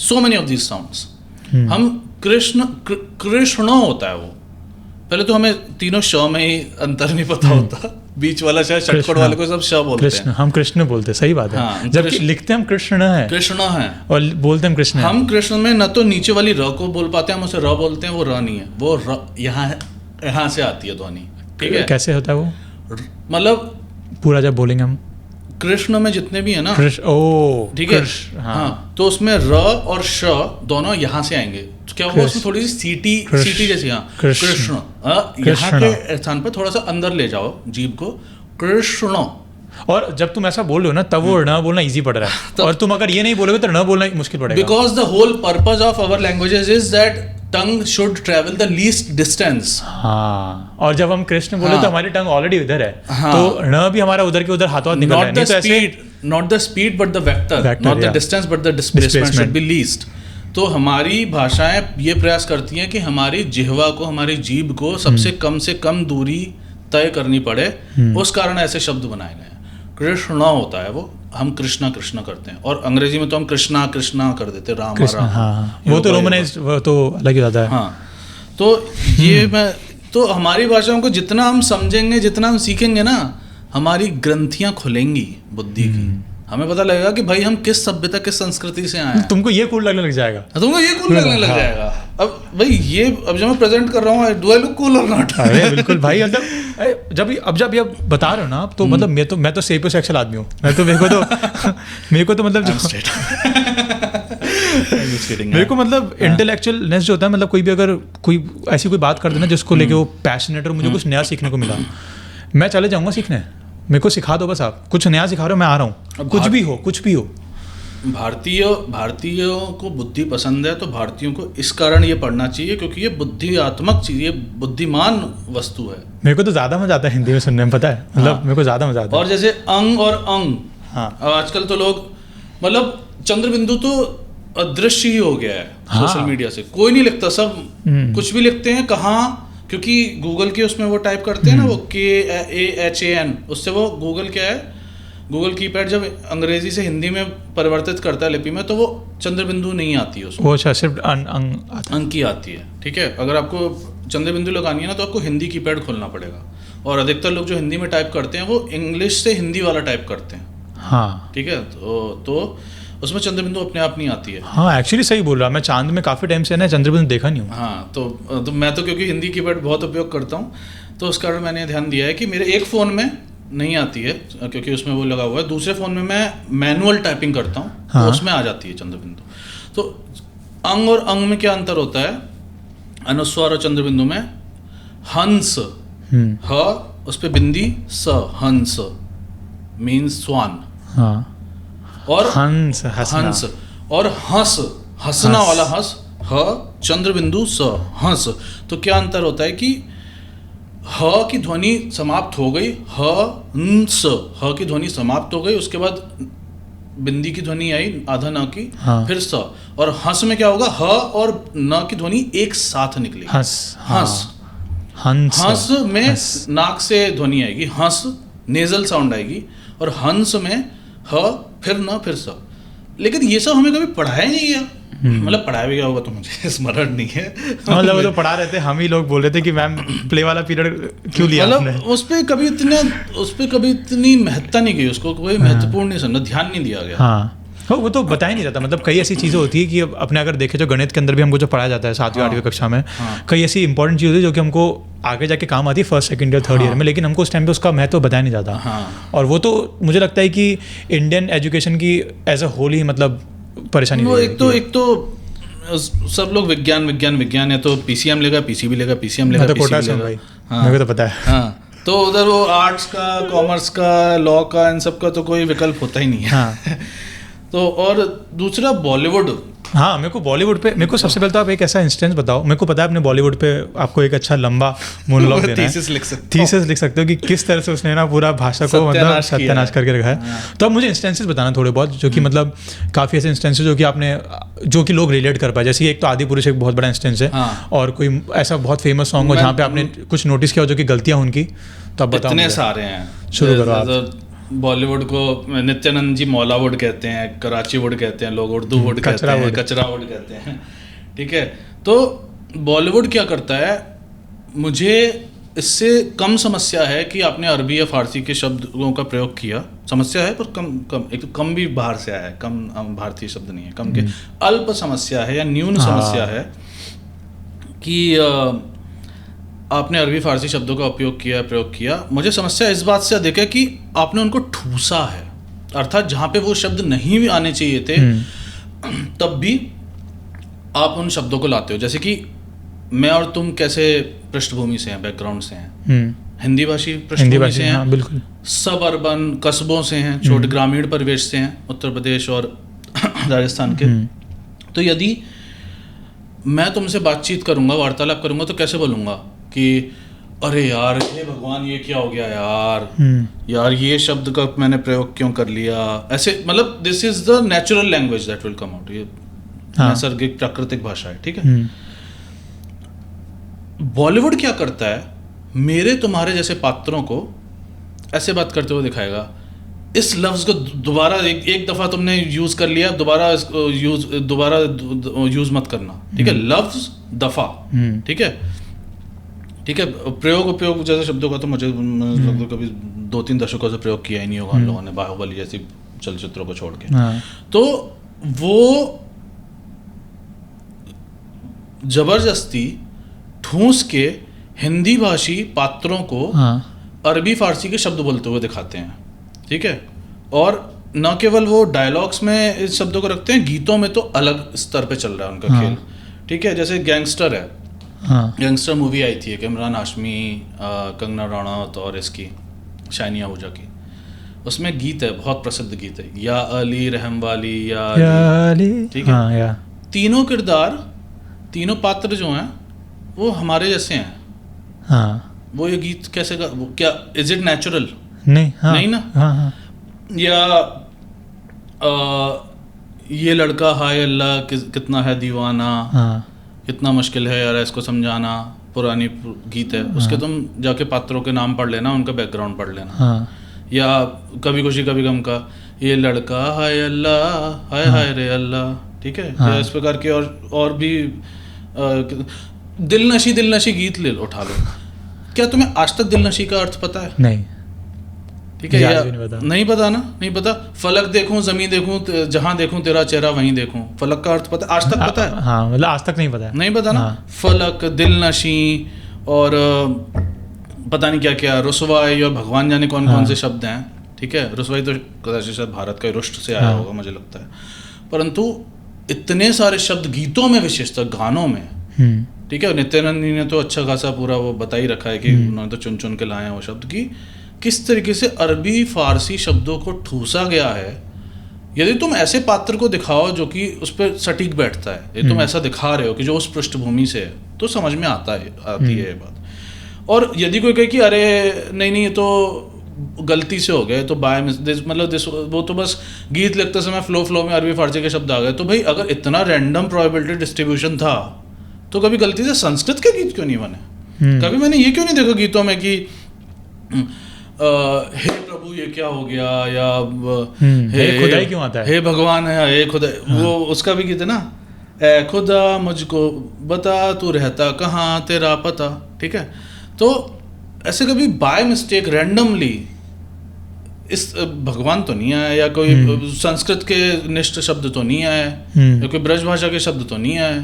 so many of these sounds. हम कृष्ण होता है वो। पहले तो हमें तीनों श में ही अंतर नहीं पता होता, बीच वाला शायद षटकोण वाले को सब श बोलते हैं। हम कृष्ण बोलते, सही बात है। हाँ, जबकि लिखते हम कृष्ण है, और बोलते हम कृष्ण है। हम कृष्ण में न तो नीचे वाली र को बोल पाते हैं, हम उसे र बोलते हैं, वो र नहीं है, वो र यहाँ से आती है ध्वनि। ठीक है, कैसे होता है वो, मतलब पूरा जब बोलेंगे हम कृष्ण में जितने भी है ना, ठीक है, हाँ, तो उसमें र और श दोनों यहाँ से आएंगे। तो क्या होगा, उसमें थोड़ी सी सीटी जैसी, हाँ, कृष्ण, यहाँ के स्थान पर थोड़ा सा अंदर ले जाओ जीभ को, कृष्ण। और जब तुम ऐसा बोल रहे हो ना, तब वो न बोलना इजी पड़ रहा है, और तुम अगर ये नहीं बोलोगे तो न बोलना मुश्किल पड़ेगा। Because the whole purpose of our languages is that tongue should travel the least distance. हाँ, और जब हम कृष्ण बोले तो हमारी टंग ऑलरेडी उधर है, तो न भी हमारा उधर के उधर हाथों हाथ निकल रहा है। Not the speed but the vector, not the distance but the displacement should be least. तो हमारी भाषाएं ये प्रयास करती हैं कि हमारी जिह्वा को, हमारी जीभ को सबसे कम दूरी तय करनी पड़े, उस कारण ऐसे शब्द बनाए गए हैं। कृष्ण होता है वो, हम कृष्णा कृष्णा करते हैं, और अंग्रेजी में तो हम कृष्णा कृष्णा कर देते, राम राम। हाँ, वो तो रोमनाइज्ड, वो तो अलग ही होता है। हाँ, तो ये तो हमारी भाषाओं को जितना हम समझेंगे, जितना हम सीखेंगे ना, हमारी ग्रंथियां खुलेंगी बुद्धि की, हमें पता लगेगा कि भाई हम किस सभ्यता किस संस्कृति से आए हैं। तुमको ये कूल लगने लग जाएगा, तुमको ये कूल लगने लग जाएगा। अब भाई ये अब जब मैं प्रेजेंट कर रहा हूँ, डू आई लुक कूल और नॉट? अरे बिल्कुल भाई, मतलब जब ये बता रहे हो ना, तो मतलब मैं तो सेपियोसेक्सुअल आदमी हूँ। मेरे को तो मतलब मेरे को मतलब इंटेलेक्चुअलनेस जो होता है, मतलब कोई भी अगर कोई ऐसी कोई बात कर देना जिसको लेके वो पैशनेट और मुझे कुछ नया सीखने को मिला, मैं चले जाऊँगा सीखने। मेरे को सिखा दो बस, आप कुछ नया सिखा रहे हो, मैं आ रहा हूँ, कुछ भी हो। भारतीयों को बुद्धि पसंद है, तो भारतीयों को इस कारण ये पढ़ना चाहिए क्योंकि ये बुद्धिआत्मक चीज़, ये बुद्धिमान वस्तु है। मेरे को तो ज़्यादा मजा आता है हिंदी में सुनने में, पता है, मतलब मेरे को ज़्यादा मजा आता है। और जैसे अंग और अंग, हाँ, आजकल तो लोग मतलब चंद्रबिंदु तो अदृश्य ही हो गया है सोशल मीडिया से, कोई नहीं लिखता, सब कुछ भी लिखते हैं। कहाँ? क्योंकि गूगल के उसमें वो टाइप करते हैं ना, वो KAHAN, उससे वो गूगल क्या है, गूगल कीपैड जब अंग्रेजी से हिंदी में परिवर्तित करता है लिपि में, तो वो चंद्रबिंदु नहीं आती है उसमें, वो सिर्फ अंक की आती है। ठीक है, अगर आपको चंद्रबिंदु लगानी है ना, तो आपको हिंदी कीपैड खोलना पड़ेगा। और अधिकतर लोग जो हिंदी में टाइप करते हैं, वो इंग्लिश से हिंदी वाला टाइप करते हैं। हाँ, ठीक है, तो उसमें चंद्रबिंदु अपने आप नहीं आती है। हाँ, एक्चुअली सही बोल रहा, मैं चांद में काफ़ी टाइम से ना चंद्रबिंदु देखा नहीं हूँ। हाँ, तो मैं तो क्योंकि हिंदी कीपैड बहुत उपयोग करता हूँ, तो उस कारण मैंने ध्यान दिया है कि मेरे एक फ़ोन में नहीं आती है क्योंकि उसमें वो लगा हुआ है, दूसरे फ़ोन में मैं मैनुअल टाइपिंग करता हूँ, हाँ, तो उसमें आ जाती है चंद्रबिंदु। तो अंग और अंग में क्या अंतर होता है? अनुस्वार और चंद्रबिंदु में हंस, ह उस पर बिंदी, स, हंस मीन्स स्वान। हाँ, और हंस और हंस, हंसना वाला हंस, ह चंद्रबिंदु स, हंस। तो क्या अंतर होता है कि ह की ध्वनि समाप्त हो गई, हंस, ह की ध्वनि समाप्त हो गई, उसके बाद बिंदी की ध्वनि आई आधा न की, हाँ, फिर स। और हंस में क्या होगा? ह और न की ध्वनि एक साथ निकलेगी, हंस, हंस में नाक से ध्वनि आएगी, हंस नेजल साउंड आएगी, और हंस में ह फिर न फिर स। लेकिन ये सब हमें कभी पढ़ाया नहीं गया, मतलब पढ़ाया भी गया होगा तो मुझे स्मरण नहीं है। मतलब वो तो पढ़ा रहे थे, हम ही लोग बोल रहे थे कि मैम प्ले वाला पीरियड क्यों लिया आपने? मतलब उस पर कभी इतनी महत्ता नहीं गई, उसको कोई महत्वपूर्ण नहीं समझा, ध्यान नहीं दिया गया। हाँ, वो तो बता ही नहीं रहता। मतलब कई ऐसी चीज़ें होती है कि अपने अगर देखें जो गणित के अंदर भी हमको जो पढ़ाया जाता है 7वीं 8वीं कक्षा में, कई ऐसी इंपॉर्टेंट चीज़ होती है जो कि हमको आगे जाके काम आती है फर्स्ट सेकंड या थर्ड ईयर में, लेकिन हमको उस टाइम पे उसका महत्व बताया नहीं जाता। और वो तो मुझे लगता है कि इंडियन एजुकेशन की एज अ होल ही मतलब परेशानी। एक तो सब लोग विज्ञान है, तो PCM लेगा, PCB लेगा, PCM लेगा, PCB लेगा। हाँ, मेरे को तो पता है। हाँ, तो उधर वो आर्ट्स का, कॉमर्स का, लॉ का, इन सब का तो कोई विकल्प होता ही नहीं है। हाँ। तो और दूसरा बॉलीवुड। हाँ, मेरे को बॉलीवुड पे, मेरे को सबसे पहले तो आप एक ऐसा इंस्टेंस बताओ। मेरे को पता है आपने बॉलीवुड पे आपको एक अच्छा लंबा मोनोलॉग देना है, थीसिस लिख सकते हो कि किस तरह से उसने ना पूरा भाषा को मतलब सत्यानाश करके रखा है। तो अब मुझे इंस्टेंसेस बताना थोड़े बहुत, जो कि मतलब काफ़ी ऐसे इंस्टेंसेस जो कि लोग रिलेट कर पाए। जैसे एक तो आदि पुरुष एक बहुत बड़ा इंस्टेंस है, और कोई ऐसा बहुत फेमस सॉन्ग हो जहाँ पे आपने कुछ नोटिस किया हो जो कि गलतियाँ उनकी, तो अब बताओ। इतने सारे हैं, शुरू करो आप। बॉलीवुड को नित्यानंद जी मौलावुड कहते हैं, कराची वुड कहते हैं लोग, उर्दू वुड कहते हैं, कचरा वुड कहते हैं। ठीक है, तो बॉलीवुड क्या करता है, मुझे इससे कम समस्या है कि आपने अरबी या फारसी के शब्दों का प्रयोग किया, समस्या है, पर कम एक तो कम भी बाहर से आया है, कम भारतीय शब्द नहीं है, कम के अल्प समस्या है या न्यून समस्या है कि आपने अरबी फारसी शब्दों का प्रयोग किया। मुझे समस्या इस बात से अधिक है कि आपने उनको ठूसा है, अर्थात जहाँ पे वो शब्द नहीं भी आने चाहिए थे तब भी आप उन शब्दों को लाते हो। जैसे कि मैं और तुम कैसे पृष्ठभूमि से हैं, बैकग्राउंड से हैं, हिंदी भाषी पृष्ठभूमि से हैं, बिल्कुल सब अर्बन कस्बों से हैं, छोटे ग्रामीण परिवेश से हैं, उत्तर प्रदेश और राजस्थान के। तो यदि मैं तुमसे बातचीत करूंगा, वार्तालाप करूंगा, तो कैसे बोलूँगा कि अरे यार, हे भगवान, ये क्या हो गया यार, ये शब्द का मैंने प्रयोग क्यों कर लिया, ऐसे, मतलब this is the natural language that will come out. ये नैसर्गिक प्राकृतिक भाषा है, ठीक है। बॉलीवुड क्या करता है, मेरे तुम्हारे जैसे पात्रों को ऐसे बात करते हुए दिखाएगा, इस लफ्ज को दोबारा एक दफा तुमने यूज कर लिया, दोबारा यूज मत करना, ठीक है। लफ्ज दफा, ठीक है। प्रयोग जैसे शब्दों का तो मुझे लगता कभी 2-3 दशकों से प्रयोग किया ही नहीं होगा उन लोगों ने। बाहुबली जैसी चलचित्रों को छोड़ के। तो वो जबरदस्ती ठूंस के हिंदी भाषी पात्रों को अरबी फारसी के शब्द बोलते हुए दिखाते हैं, ठीक है। और न केवल वो डायलॉग्स में इस शब्दों को रखते हैं, गीतों में तो अलग स्तर पे चल रहा है उनका खेल, ठीक है। जैसे गैंगस्टर है, गैंगस्टर मूवी आई थी इमरान हाशमी, कंगना रनौत और इसकी शाइनी आहूजा की, उसमें गीत है, बहुत प्रसिद्ध गीत है, या अली रहम वाली या अली, ठीक है। तीनों किरदार, तीनों पात्र जो हैं वो हमारे जैसे हैं। वो ये गीत कैसे वो क्या, इज इट नेचुरल? नहीं ना। या ये लड़का हाय अल्लाह कितना है दीवाना, कितना मुश्किल है यार इसको समझाना, पुरानी गीत है, उसके तुम जाके पात्रों के नाम पढ़ लेना, उनका बैकग्राउंड पढ़ लेना। या कभी खुशी कभी गम का, ये लड़का हाय अल्लाह हाय हाय रे अल्लाह, ठीक है। या इस प्रकार के और भी दिलनशी गीत ले उठा लो। क्या तुम्हें आज तक दिलनशी का अर्थ पता है? नहीं, ठीक है। या नहीं पता ना, नहीं पता। फलक देखूं जमीन देखूं जहां देखूं तेरा चेहरा वहीं देखूं, फलक का अर्थ पता है? आज तक पता है? हाँ, मतलब आज तक नहीं पता है। नहीं पता ना। फलक, दिलनशी और पता नहीं क्या क्या, रुसवाई और भगवान जाने कौन कौन से शब्द हैं, ठीक है। रुसवाई तो शायद भारत का रुष्ट से आया होगा मुझे लगता है, परंतु इतने सारे शब्द गीतों में, विशेषतः गानों में, ठीक है। नित्यानंद ने तो अच्छा खासा पूरा वो बता ही रखा है कि उन्होंने तो चुन चुन के लाए हैं वो शब्द की किस तरीके से अरबी फारसी शब्दों को ठूसा गया है। यदि तुम ऐसे पात्र को दिखाओ जो कि उस पर सटीक बैठता है, यदि तुम ऐसा दिखा रहे हो कि जो उस पृष्ठभूमि से है, तो समझ में आती है ये बात। और यदि कोई कहे कि अरे नहीं ये तो गलती से हो गए, तो बाय मतलब वो तो बस गीत लिखते समय फ्लो में अरबी फारसी के शब्द आ गए, तो भाई अगर इतना रैंडम प्रोबेबिलिटी डिस्ट्रीब्यूशन था तो कभी गलती से संस्कृत के गीत क्यों नहीं बने? कभी मैंने ये क्यों नहीं देखा गीतों में कि हे प्रभु ये क्या हो गया, या हे खुदाई क्यों आता है, हे भगवान है, हे खुदाई। वो उसका भी गीत है ना, ए खुदा मुझको बता तू रहता कहाँ तेरा पता, ठीक है। तो ऐसे कभी बाय मिस्टेक रैंडमली इस भगवान तो नहीं आया, या कोई संस्कृत के निष्ठ शब्द तो नहीं आए, या कोई ब्रज भाषा के शब्द तो नहीं आए।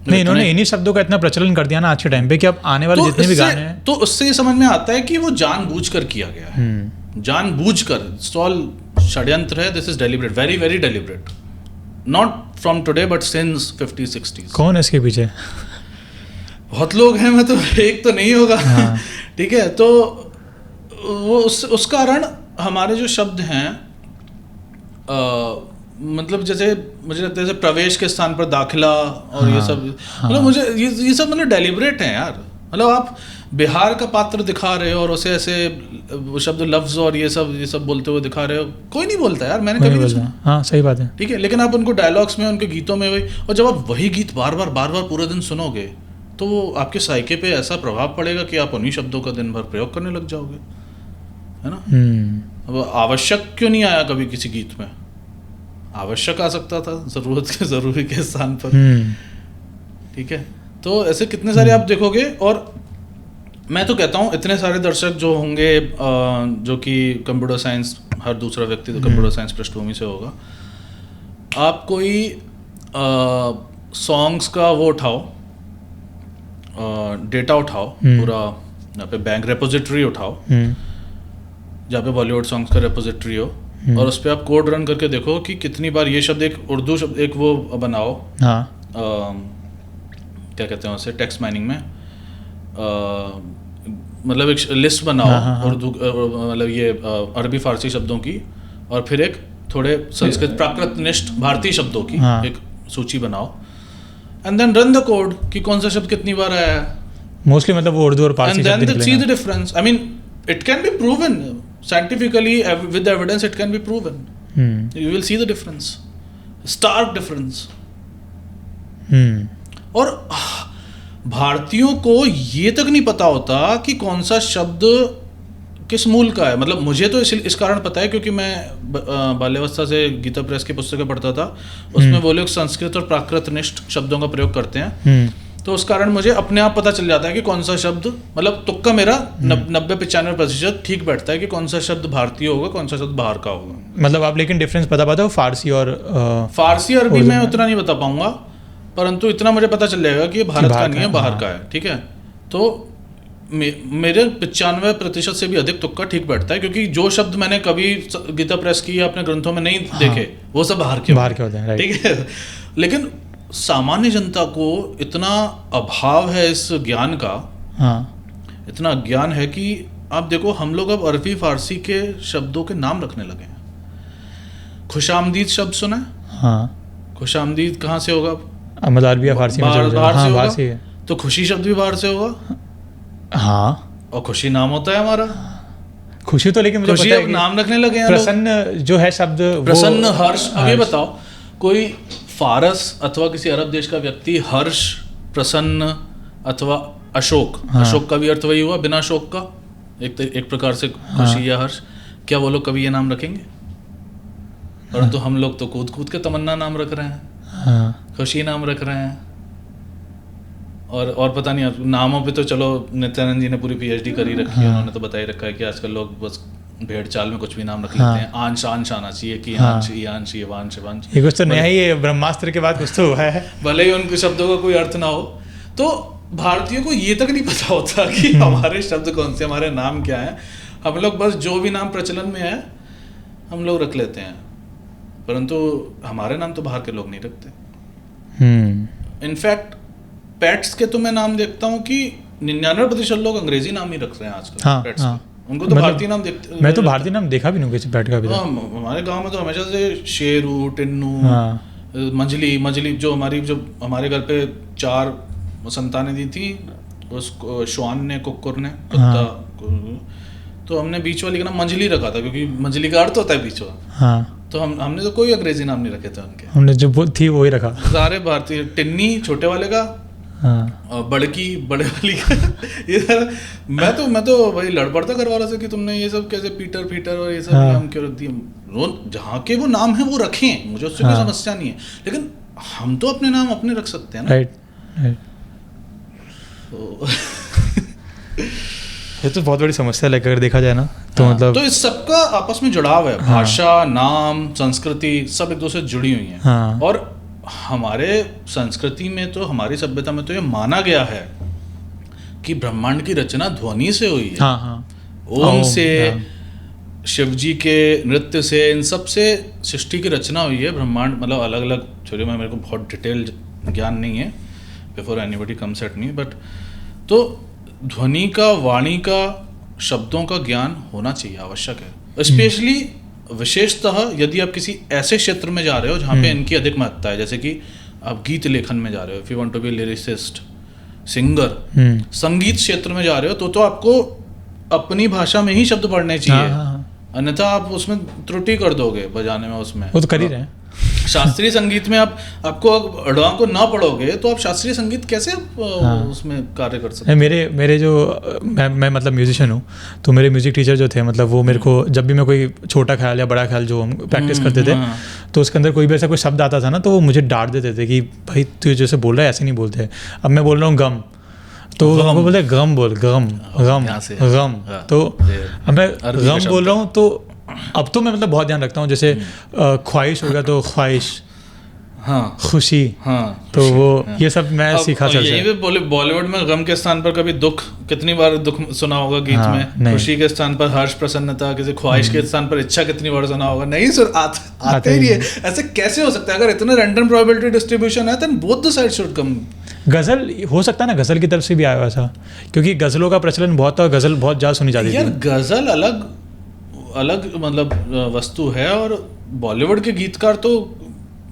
नहीं, इन्होंने इन्हीं शब्दों का इतना प्रचलन कर दिया ना आज के टाइम पे कि अब आने वाले जितने भी गाने हैं, तो उससे ये समझ में आता है कि वो जानबूझकर किया गया है, जानबूझकर। ऑल षड्यंत्र है, this is deliberate, very very deliberate, not from today but since 50-60s। कौन है इसके पीछे? बहुत लोग हैं, मैं तो एक तो नहीं होगा, ठीक है। तो वो उस कारण हमारे जो शब्द हैं, मतलब जैसे मुझे लगता है जैसे प्रवेश के स्थान पर दाखिला और ये सब, मतलब मुझे ये सब मतलब डेलिब्रेट है यार। मतलब आप बिहार का पात्र दिखा रहे हो और उसे ऐसे शब्द लफ्ज और ये सब बोलते हुए दिखा रहे हो, कोई नहीं बोलता यार, मैंने कभी नहीं सुना। हाँ, सही बात है, ठीक है। लेकिन आप उनको डायलॉग्स में, उनके गीतों में वही, और जब आप वही गीत बार बार पूरे दिन सुनोगे तो वो आपके साइके पे ऐसा प्रभाव पड़ेगा कि आप उन्हीं शब्दों का दिन भर प्रयोग करने लग जाओगे, है ना। अब आवश्यक क्यों नहीं आया कभी किसी गीत में? आवश्यक आ सकता था, जरूरी के स्थान पर, ठीक है। तो ऐसे कितने सारे आप देखोगे। और मैं तो कहता हूँ इतने सारे दर्शक जो होंगे जो कि कंप्यूटर साइंस, हर दूसरा व्यक्ति तो कंप्यूटर साइंस पृष्ठभूमि से होगा, आप कोई सॉन्ग्स का वो उठाओ, डेटा उठाओ, पूरा यहाँ पे बैंक रेपोजिटरी उठाओ, जहाँ पे बॉलीवुड सॉन्ग्स का रेपोजिटरी हो, और उस पर आप कोड रन करके देखो कि कितनी बार ये शब्द, एक उर्दू शब्द, एक वो बनाओ, क्या कहते हैं उसे, टेक्स्ट माइनिंग में, मतलब एक लिस्ट बनाओ उर्दू, मतलब ये अरबी फारसी शब्दों की, और फिर एक थोड़े संस्कृत प्राकृतनिष्ठ भारतीय शब्दों की एक सूची बनाओ, and then run the code कि कौन सा शब्द कितनी बार आया है। मोस्टली मतलब वो उर्दू और फारसी शब्द निकलेंगे, and then see the difference. I mean it can be proven scientifically with evidence, it can be proven. You will see the difference, stark difference. और भारतीयों को ये तक नहीं पता होता कि कौन सा शब्द किस मूल का है। मतलब मुझे तो इस कारण पता है क्योंकि मैं बाल्यावस्था से गीता प्रेस की पुस्तकें पढ़ता था, उसमें वो लोग संस्कृत और प्राकृतनिष्ठ शब्दों का प्रयोग करते हैं। तो उस कारण मुझे अपने आप पता चल जाता है कि कौन सा शब्द, मतलब तुक्का मेरा 90-95% ठीक बैठता है कि कौन सा शब्द भारतीय होगा, कौन सा शब्द बाहर का होगा। मतलब आप लेकिन डिफरेंस बता पाते हो फारसी और फारसी अरबी मैं उतना नहीं बता पाऊंगा, परंतु इतना मुझे पता चल जाएगा कि ये भारत का नहीं है, बाहर का है। ठीक है, तो मेरे 95% से भी अधिक तुक्का ठीक बैठता है, क्योंकि जो शब्द मैंने कभी गीता प्रेस की या अपने ग्रंथों में नहीं देखे वो सब बाहर के होते हैं। ठीक है, लेकिन सामान्य जनता को इतना अभाव है इस ज्ञान का, इतना ज्ञान है कि आप देखो हम लोग अब अरबी फारसी के शब्दों के नाम रखने लगे हैं। खुशामदीद शब्द सुना है? खुशामदीद कहाँ से होगा? मतलब अरबी या फारसी में बाहर से होगा, तो खुशी शब्द भी बाहर से होगा। हाँ, और खुशी नाम होता है हमारा। खुशी तो लेकिन मुझे खुशी पता है अब नाम रखने लगे हैं। प्रसन्न जो है शब्द, प्रसन्न, हर्ष। अब ये बताओ, कोई फारस अथवा किसी अरब देश का व्यक्ति हर्ष, प्रसन्न अथवा अशोक, अशोक का भी अर्थ वही हुआ, बिना शोक का, एक प्रकार से खुशी या हर्ष, क्या वो लोग कभी ये नाम रखेंगे? परंतु हम लोग तो कूद कूद के तमन्ना नाम रख रहे हैं, खुशी नाम रख रहे हैं, और पता नहीं नामों पे तो चलो नित्यानंद जी ने पूरी पीएचडी करी रखी है, उन्होंने तो बता ही रखा है कि आजकल लोग बस भेड़ चाल में कुछ भी नाम रख लेते हैं। आंश आंश आना चाहिए कि आंश, ईयांश, वांश, वांश, ये कुछ तो नया ही है, ब्रह्मास्त्र के बाद कुछ तो हुआ है। भले ही उनके शब्दों का कोई अर्थ ना हो, तो भारतीयों को ये तक नहीं पता होता कि हमारे शब्द कौन से, हमारे नाम क्या है। हम लोग बस जो भी नाम प्रचलन में है हम लोग रख लेते हैं, परंतु हमारे नाम तो बाहर के लोग नहीं रखते। इनफैक्ट पेट्स के तो मैं नाम देखता हूँ कि 99% लोग अंग्रेजी नाम ही रख रहे हैं आजकल। पेट्स के उनको तो भारतीय नाम देखते। मैं तो भारतीय नाम देखा भी नहीं किसी पेट का भी। हमारे गांव में तो हमेशा से शेरू, टिन्नू, मजली, जो हमारे घर पे 4 संतानें दी थी, उसको श्वान ने, कुक्कुर ने, कुत्ता, तो हमने बीच वाली का नाम मंजली रखा था, क्योंकि मंजली का अर्थ होता है बीच वाला। तो हमने तो कोई अंग्रेजी नाम नहीं रखे थे उनके, हमने जो थी वही रखा, सारे भारतीय। टिन्नी छोटे वाले का, और बड़की बड़े वाली का। ये मैं तो वही लड़ पड़ता घर वालों से कि तुमने ये सब कैसे पीटर और ये सब नाम क्यों रख दिए। जहाँ के वो नाम है वो रखें, मुझे उससे कोई समस्या नहीं है, लेकिन हम तो अपने नाम अपने रख सकते हैं ना। राइट। ये तो बहुत बड़ी समस्या है अगर देखा जाए ना, तो मतलब तो इस सबका आपस में जुड़ाव है। भाषा, नाम, संस्कृति सब एक दूसरे से जुड़ी हुई हैं। और हमारे संस्कृति में तो, हमारी सभ्यता में तो ये माना गया है कि ब्रह्मांड की रचना ध्वनि से हुई है। ओम से, शिवजी के नृत्य से, इन सब से सृष्टि की रचना हुई है। ब्रह्मांड मतलब अलग अलग थ्योरी में मेरे को बहुत डिटेल ज्ञान नहीं है, before anybody comes at me, but तो ध्वनि का, वाणी का, शब्दों का ज्ञान होना चाहिए, आवश्यक है। स्पेशली विशेषतः यदि आप किसी ऐसे क्षेत्र में जा रहे हो जहाँ पे इनकी अधिक महत्ता है, जैसे कि आप गीत लेखन में जा रहे हो, if you want to be lyricist, singer, संगीत क्षेत्र में जा रहे हो, तो आपको अपनी भाषा में ही शब्द पढ़ने चाहिए, अन्यथा आप उसमें त्रुटि कर दोगे बजाने में, उसमें वो तो कर ही रहे हैं। शास्त्रीय संगीत में आपको अड़वा को ना पढ़ोगे तो आप शास्त्रीय संगीत कैसे उसमें कार्य कर सकते हैं। मेरे जो मैं मतलब म्यूजिशियन हूँ, तो मेरे म्यूजिक टीचर जो थे, मतलब वो मेरे को जब भी मैं कोई छोटा ख्याल या बड़ा ख्याल जो हम प्रैक्टिस करते थे, तो उसके अंदर कोई भी ऐसा कोई शब्द आता था ना, तो वो मुझे डांट देते थे कि भाई तू जैसे बोल रहा है ऐसे नहीं बोलते। अब मैं बोल रहा हूँ गम, तो हमको बोलते हैं गम बोल, गम गम गम, तो अब मैं गम बोल रहा हूँ, तो अब तो मैं मतलब बहुत ध्यान रखता हूँ, जैसे ख्वाहिश हो गया तो ख्वाहिश, खुशी, तो वो ये सब मैं सीखा। बॉलीवुड में गम के स्थान पर कभी दुख, कितनी बार दुख सुना होगा गीत में। खुशी के स्थान पर हर्ष, प्रसन्नता, किसी ख्वाहिश के स्थान पर इच्छा कितनी बार सुना होगा। नहीं सर, आते ही है। ऐसे कैसे हो सकता है? अगर इतना रैंडम प्रोबेबिलिटी डिस्ट्रीब्यूशन है, then both the side should come. गजल हो सकता है ना, गजल की तरफ से भी आया हुआ था, क्योंकि गजलों का प्रचलन बहुत था, गजल बहुत ज़्यादा सुनी जाती थी। यार गजल अलग मतलब वस्तु है, और बॉलीवुड के गीतकार तो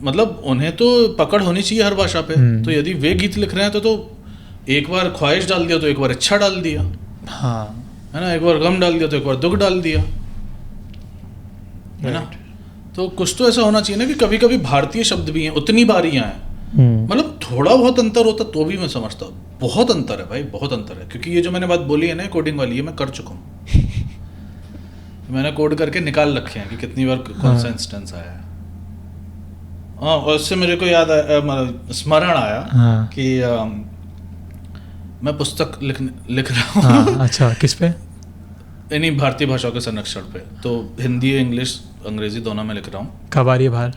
मतलब उन्हें तो पकड़ होनी चाहिए हर भाषा पे। तो यदि वे गीत लिख रहे हैं तो एक बार ख्वाहिश डाल दिया तो एक बार इच्छा डाल दिया, है ना, एक बार गम डाल दिया तो एक बार दुख डाल दिया, है ना। तो कुछ तो ऐसा होना चाहिए ना कि कभी कभी भारतीय शब्द भी हैं, उतनी बारियां हैं, मतलब थोड़ा बहुत अंतर होता तो भी मैं समझता हूँ। बहुत अंतर है भाई, बहुत अंतर है, क्योंकि ये जो मैंने बात बोली है ना कोडिंग वाली, ये मैं कर चुका हूँ। मैंने कोड करके निकाल रखे हैं कि कितनी बार कौन सा इंस्टेंस आया है। और उससे मेरे को याद आया, स्मरण आया कि मैं पुस्तक लिख रहा हूँ। हाँ, अच्छा, किस पे? इन्हीं भारतीय भाषाओं के संरक्षण पे, तो हिंदी, इंग्लिश, अंग्रेजी दोनों में लिख रहा हूँ। कब आ रही है बाहर?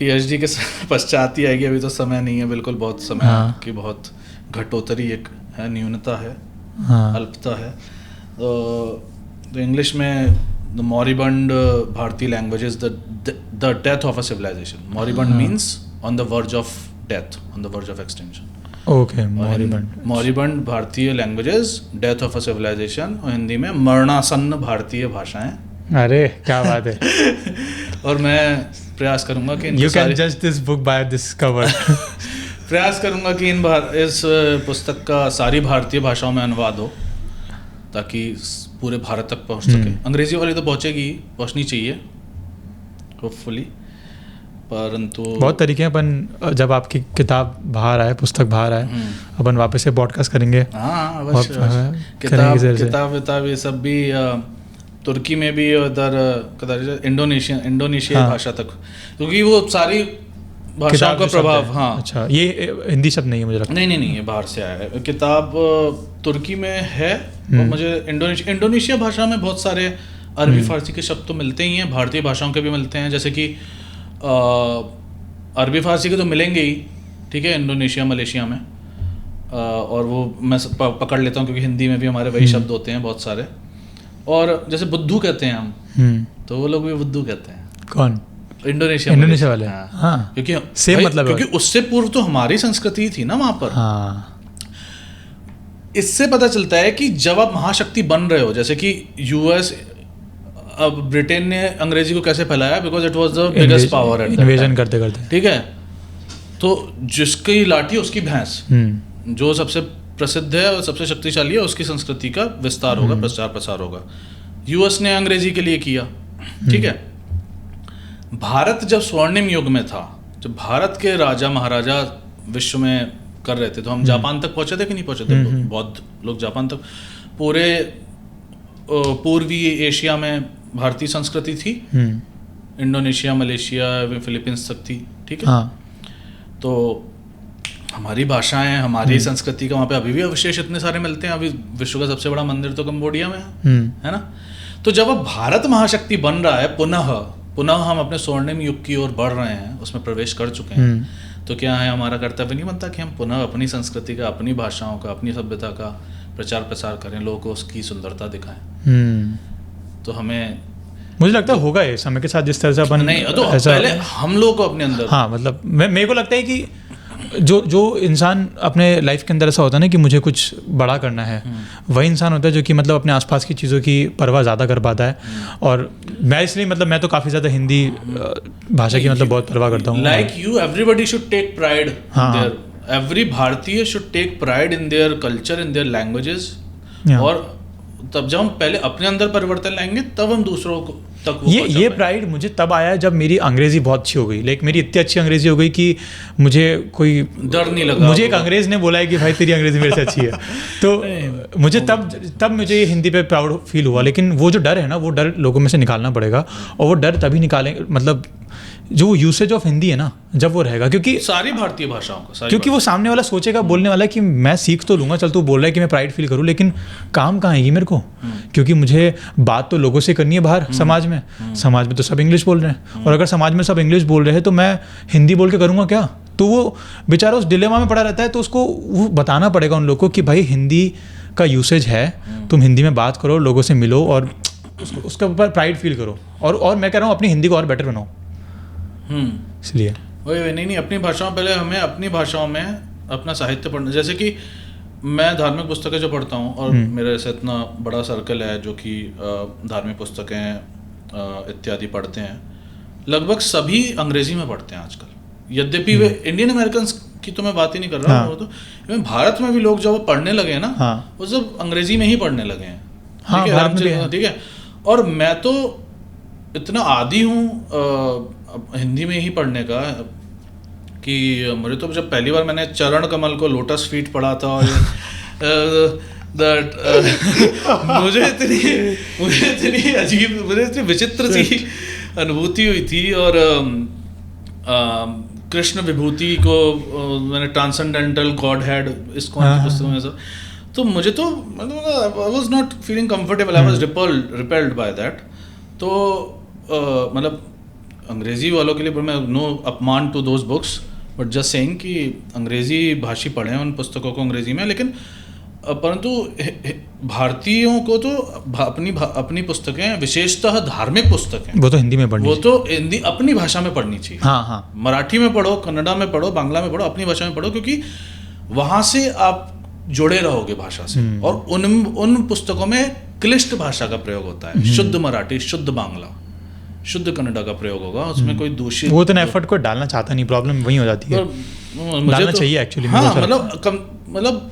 PhD के पश्चात ही आएगी, अभी तो समय नहीं है बिल्कुल, बहुत समय हाँ। की बहुत घटोतरी एक है, न्यूनता है, हाँ, अल्पता है। तो इंग्लिश में द मॉरिबंड भारतीय languages, the death of a civilization. Moribund means on the verge of death, on the verge of extinction. Okay, moribund. Moribund भारतीय languages, death of a civilization, और हिंदी में मरणासन्न भारतीय भाषाएं। अरे क्या बात है। और मैं प्रयास करूंगा कि यू कैन जज this book by this cover. प्रयास करूंगा कि इस पुस्तक का सारी भारतीय भाषाओं में अनुवाद हो, ताकि पूरे भारत तक पहुंच सके। अंग्रेजी वाली तो पहुंचनी चाहिए होपफुली, परंतु बहुत तरीके हैं। अपन जब आपकी किताब बाहर आए, पुस्तक बाहर आए, अपन वापस से पॉडकास्ट करेंगे। हाँ अवश्य। किताब ये सब भी तुर्की में भी, उधर इंडोनेशिया भाषा तक, क्योंकि वो सारी भाषाओं का प्रभाव। हाँ, अच्छा, ये हिंदी शब्द नहीं है मुझे लगता। नहीं, ये बाहर से आया है। किताब तुर्की में है, और मुझे इंडोनेशिया भाषा में बहुत सारे अरबी फारसी के शब्द तो मिलते ही हैं, भारतीय भाषाओं के भी मिलते हैं। जैसे कि अरबी फारसी के तो मिलेंगे ही, ठीक है, इंडोनेशिया, मलेशिया में, और वो मैं पकड़ लेता हूँ क्योंकि हिंदी में भी हमारे वही शब्द होते हैं बहुत सारे। और जैसे बुद्धू कहते हैं हम, तो वो लोग भी बुद्धू कहते हैं। कौन? इंडोनेशिया वाले। हाँ, क्योंकि सेम मतलब है, क्योंकि उससे पूर्व तो हमारी संस्कृति थी ना वहाँ पर। हाँ। इससे पता चलता है कि जब आप महाशक्ति बन रहे हो, जैसे कि यूएस, अब ब्रिटेन ने अंग्रेजी को कैसे फैलाया, because it was the biggest power at invasion करते करते, ठीक है। तो जिसकी लाठी उसकी भैंस, जो सबसे प्रसिद्ध है और सबसे शक्तिशाली है, उसकी संस्कृति का विस्तार होगा, प्रचार प्रसार होगा। यूएस ने अंग्रेजी के लिए किया, ठीक है। भारत जब स्वर्णिम युग में था, जब भारत के राजा महाराजा विश्व में कर रहे थे, तो हम जापान तक पहुंचे थे कि नहीं पहुंचे थे? बौद्ध लोग जापान तक, पूरे पूर्वी एशिया में भारतीय संस्कृति थी, इंडोनेशिया, मलेशिया, फिलीपींस तक थी, ठीक है। हाँ। तो हमारी भाषाएं, हमारी संस्कृति का वहाँ पे अभी भी अवशेष इतने सारे मिलते हैं। अभी विश्व का सबसे बड़ा मंदिर तो कंबोडिया में है ना। तो जब अब भारत महाशक्ति बन रहा है, पुनः हम अपने स्वर्णिम युग की ओर बढ़ रहे हैं, उसमें प्रवेश कर चुके हैं, तो क्या है, हमारा कर्तव्य नहीं बनता कि हम पुनः अपनी संस्कृति का, अपनी भाषाओं का, अपनी सभ्यता का प्रचार प्रसार करें, लोगों को उसकी सुंदरता दिखाएं। तो हमें, मुझे लगता है होगा ये समय के साथ, जिस तरह से अपन नहीं तो पहले हम लोग को अपने अंदर, हाँ, मतलब मेरे को लगता है कि जो इंसान अपने लाइफ के अंदर ऐसा होता है ना कि मुझे कुछ बड़ा करना है, वही इंसान होता है जो कि मतलब अपने आसपास की चीज़ों की परवाह ज़्यादा कर पाता है। और मैं इसलिए, मतलब मैं तो काफ़ी ज़्यादा हिंदी भाषा की मतलब बहुत परवाह करता हूँ। Like you, everybody should take pride there, every भारतीय should take pride in their culture, in their languages. और तब जब हम पहले अपने अंदर परिवर्तन लाएंगे, तब हम दूसरों को तक ये प्राइड मुझे तब आया जब मेरी अंग्रेजी बहुत अच्छी हो गई। लाइक मेरी इतनी अच्छी अंग्रेजी हो गई कि मुझे कोई डर नहीं लगा। मुझे एक अंग्रेज ने बोला है कि भाई तेरी अंग्रेजी मेरे से अच्छी है, तो मुझे तब मुझे हिंदी पे प्राउड फील हुआ। लेकिन वो जो डर है ना, वो डर लोगों में से निकालना पड़ेगा, और वो डर तभी निकालेंगे, मतलब जो यूसेज ऑफ हिंदी है ना, जब वो रहेगा, क्योंकि सारी भारतीय भाषाओं का, क्योंकि वो सामने वाला सोचेगा, बोलने वाला कि मैं सीख तो लूंगा, चल तू बोल रहा है कि मैं प्राइड फील करूं, लेकिन काम कहाँ है ये मेरे को, क्योंकि मुझे बात तो लोगों से करनी है बाहर समाज में तो सब इंग्लिश बोल रहे हैं, और अगर समाज में सब इंग्लिश बोल रहे हैं तो मैं हिंदी बोल के करूँगा क्या? तो वो बेचारा उस डिलेमा में पड़ा रहता है। तो उसको वो बताना पड़ेगा उन लोगों को कि भाई हिंदी का यूसेज है, तुम हिंदी में बात करो, लोगों से मिलो, और उसके ऊपर प्राइड फील करो, और मैं कह रहा हूँ अपनी हिंदी को और बेटर बनाओ। इसलिए वही नहीं, अपनी भाषाओं, पहले हमें अपनी भाषाओं में अपना साहित्य पढ़ना। जैसे कि मैं धार्मिक पुस्तकें जो पढ़ता हूँ, और मेरा ऐसा इतना बड़ा सर्कल है जो कि धार्मिक पुस्तकें इत्यादि पढ़ते हैं, लगभग सभी अंग्रेजी में पढ़ते हैं आजकल। यद्यपि वे इंडियन अमेरिकन की तो मैं बात ही नहीं कर रहा हूँ, तो भारत में भी लोग जब पढ़ने लगे ना, वो सब अंग्रेजी में ही पढ़ने लगे हैं, ठीक है। और मैं तो इतना आदी हूँ हिंदी में ही पढ़ने का कि मुझे तो जब पहली बार मैंने चरण कमल को लोटस फीट पढ़ा था, और मुझे इतनी अजीब, मुझे इतनी विचित्र सी अनुभूति हुई थी। और कृष्ण विभूति को मैंने ट्रांसेंडेंटल गॉड हेड इसको की पुस्तकों में सब, तो मुझे तो मतलब I was not feeling comfortable, I was repelled by that. तो मतलब अंग्रेजी वालों के लिए मैं नो अपमान to those books, but just saying कि अंग्रेजी भाषी पढ़ें उन पुस्तकों को अंग्रेजी में, लेकिन परंतु भारतीयों को तो अपनी पुस्तकें, विशेषतः धार्मिक पुस्तकें, वो तो हिंदी में पढ़नी, वो तो हिंदी अपनी भाषा में पढ़नी चाहिए। हाँ हाँ, मराठी में पढ़ो, कन्नड़ा में पढ़ो, बांग्ला में पढ़ो, अपनी भाषा में पढ़ो, क्योंकि वहाँ से आप जुड़े रहोगे भाषा से। और उन पुस्तकों में क्लिष्ट भाषा का प्रयोग होता है, शुद्ध मराठी, शुद्ध बांग्ला, शुद्ध कन्नड़ा का प्रयोग होगा, उसमें कोई दूषित, वो तो एफर्ट को डालना चाहता नहीं, प्रॉब्लम वही हो जाती है। डालना चाहिए एक्चुअली। हाँ, मतलब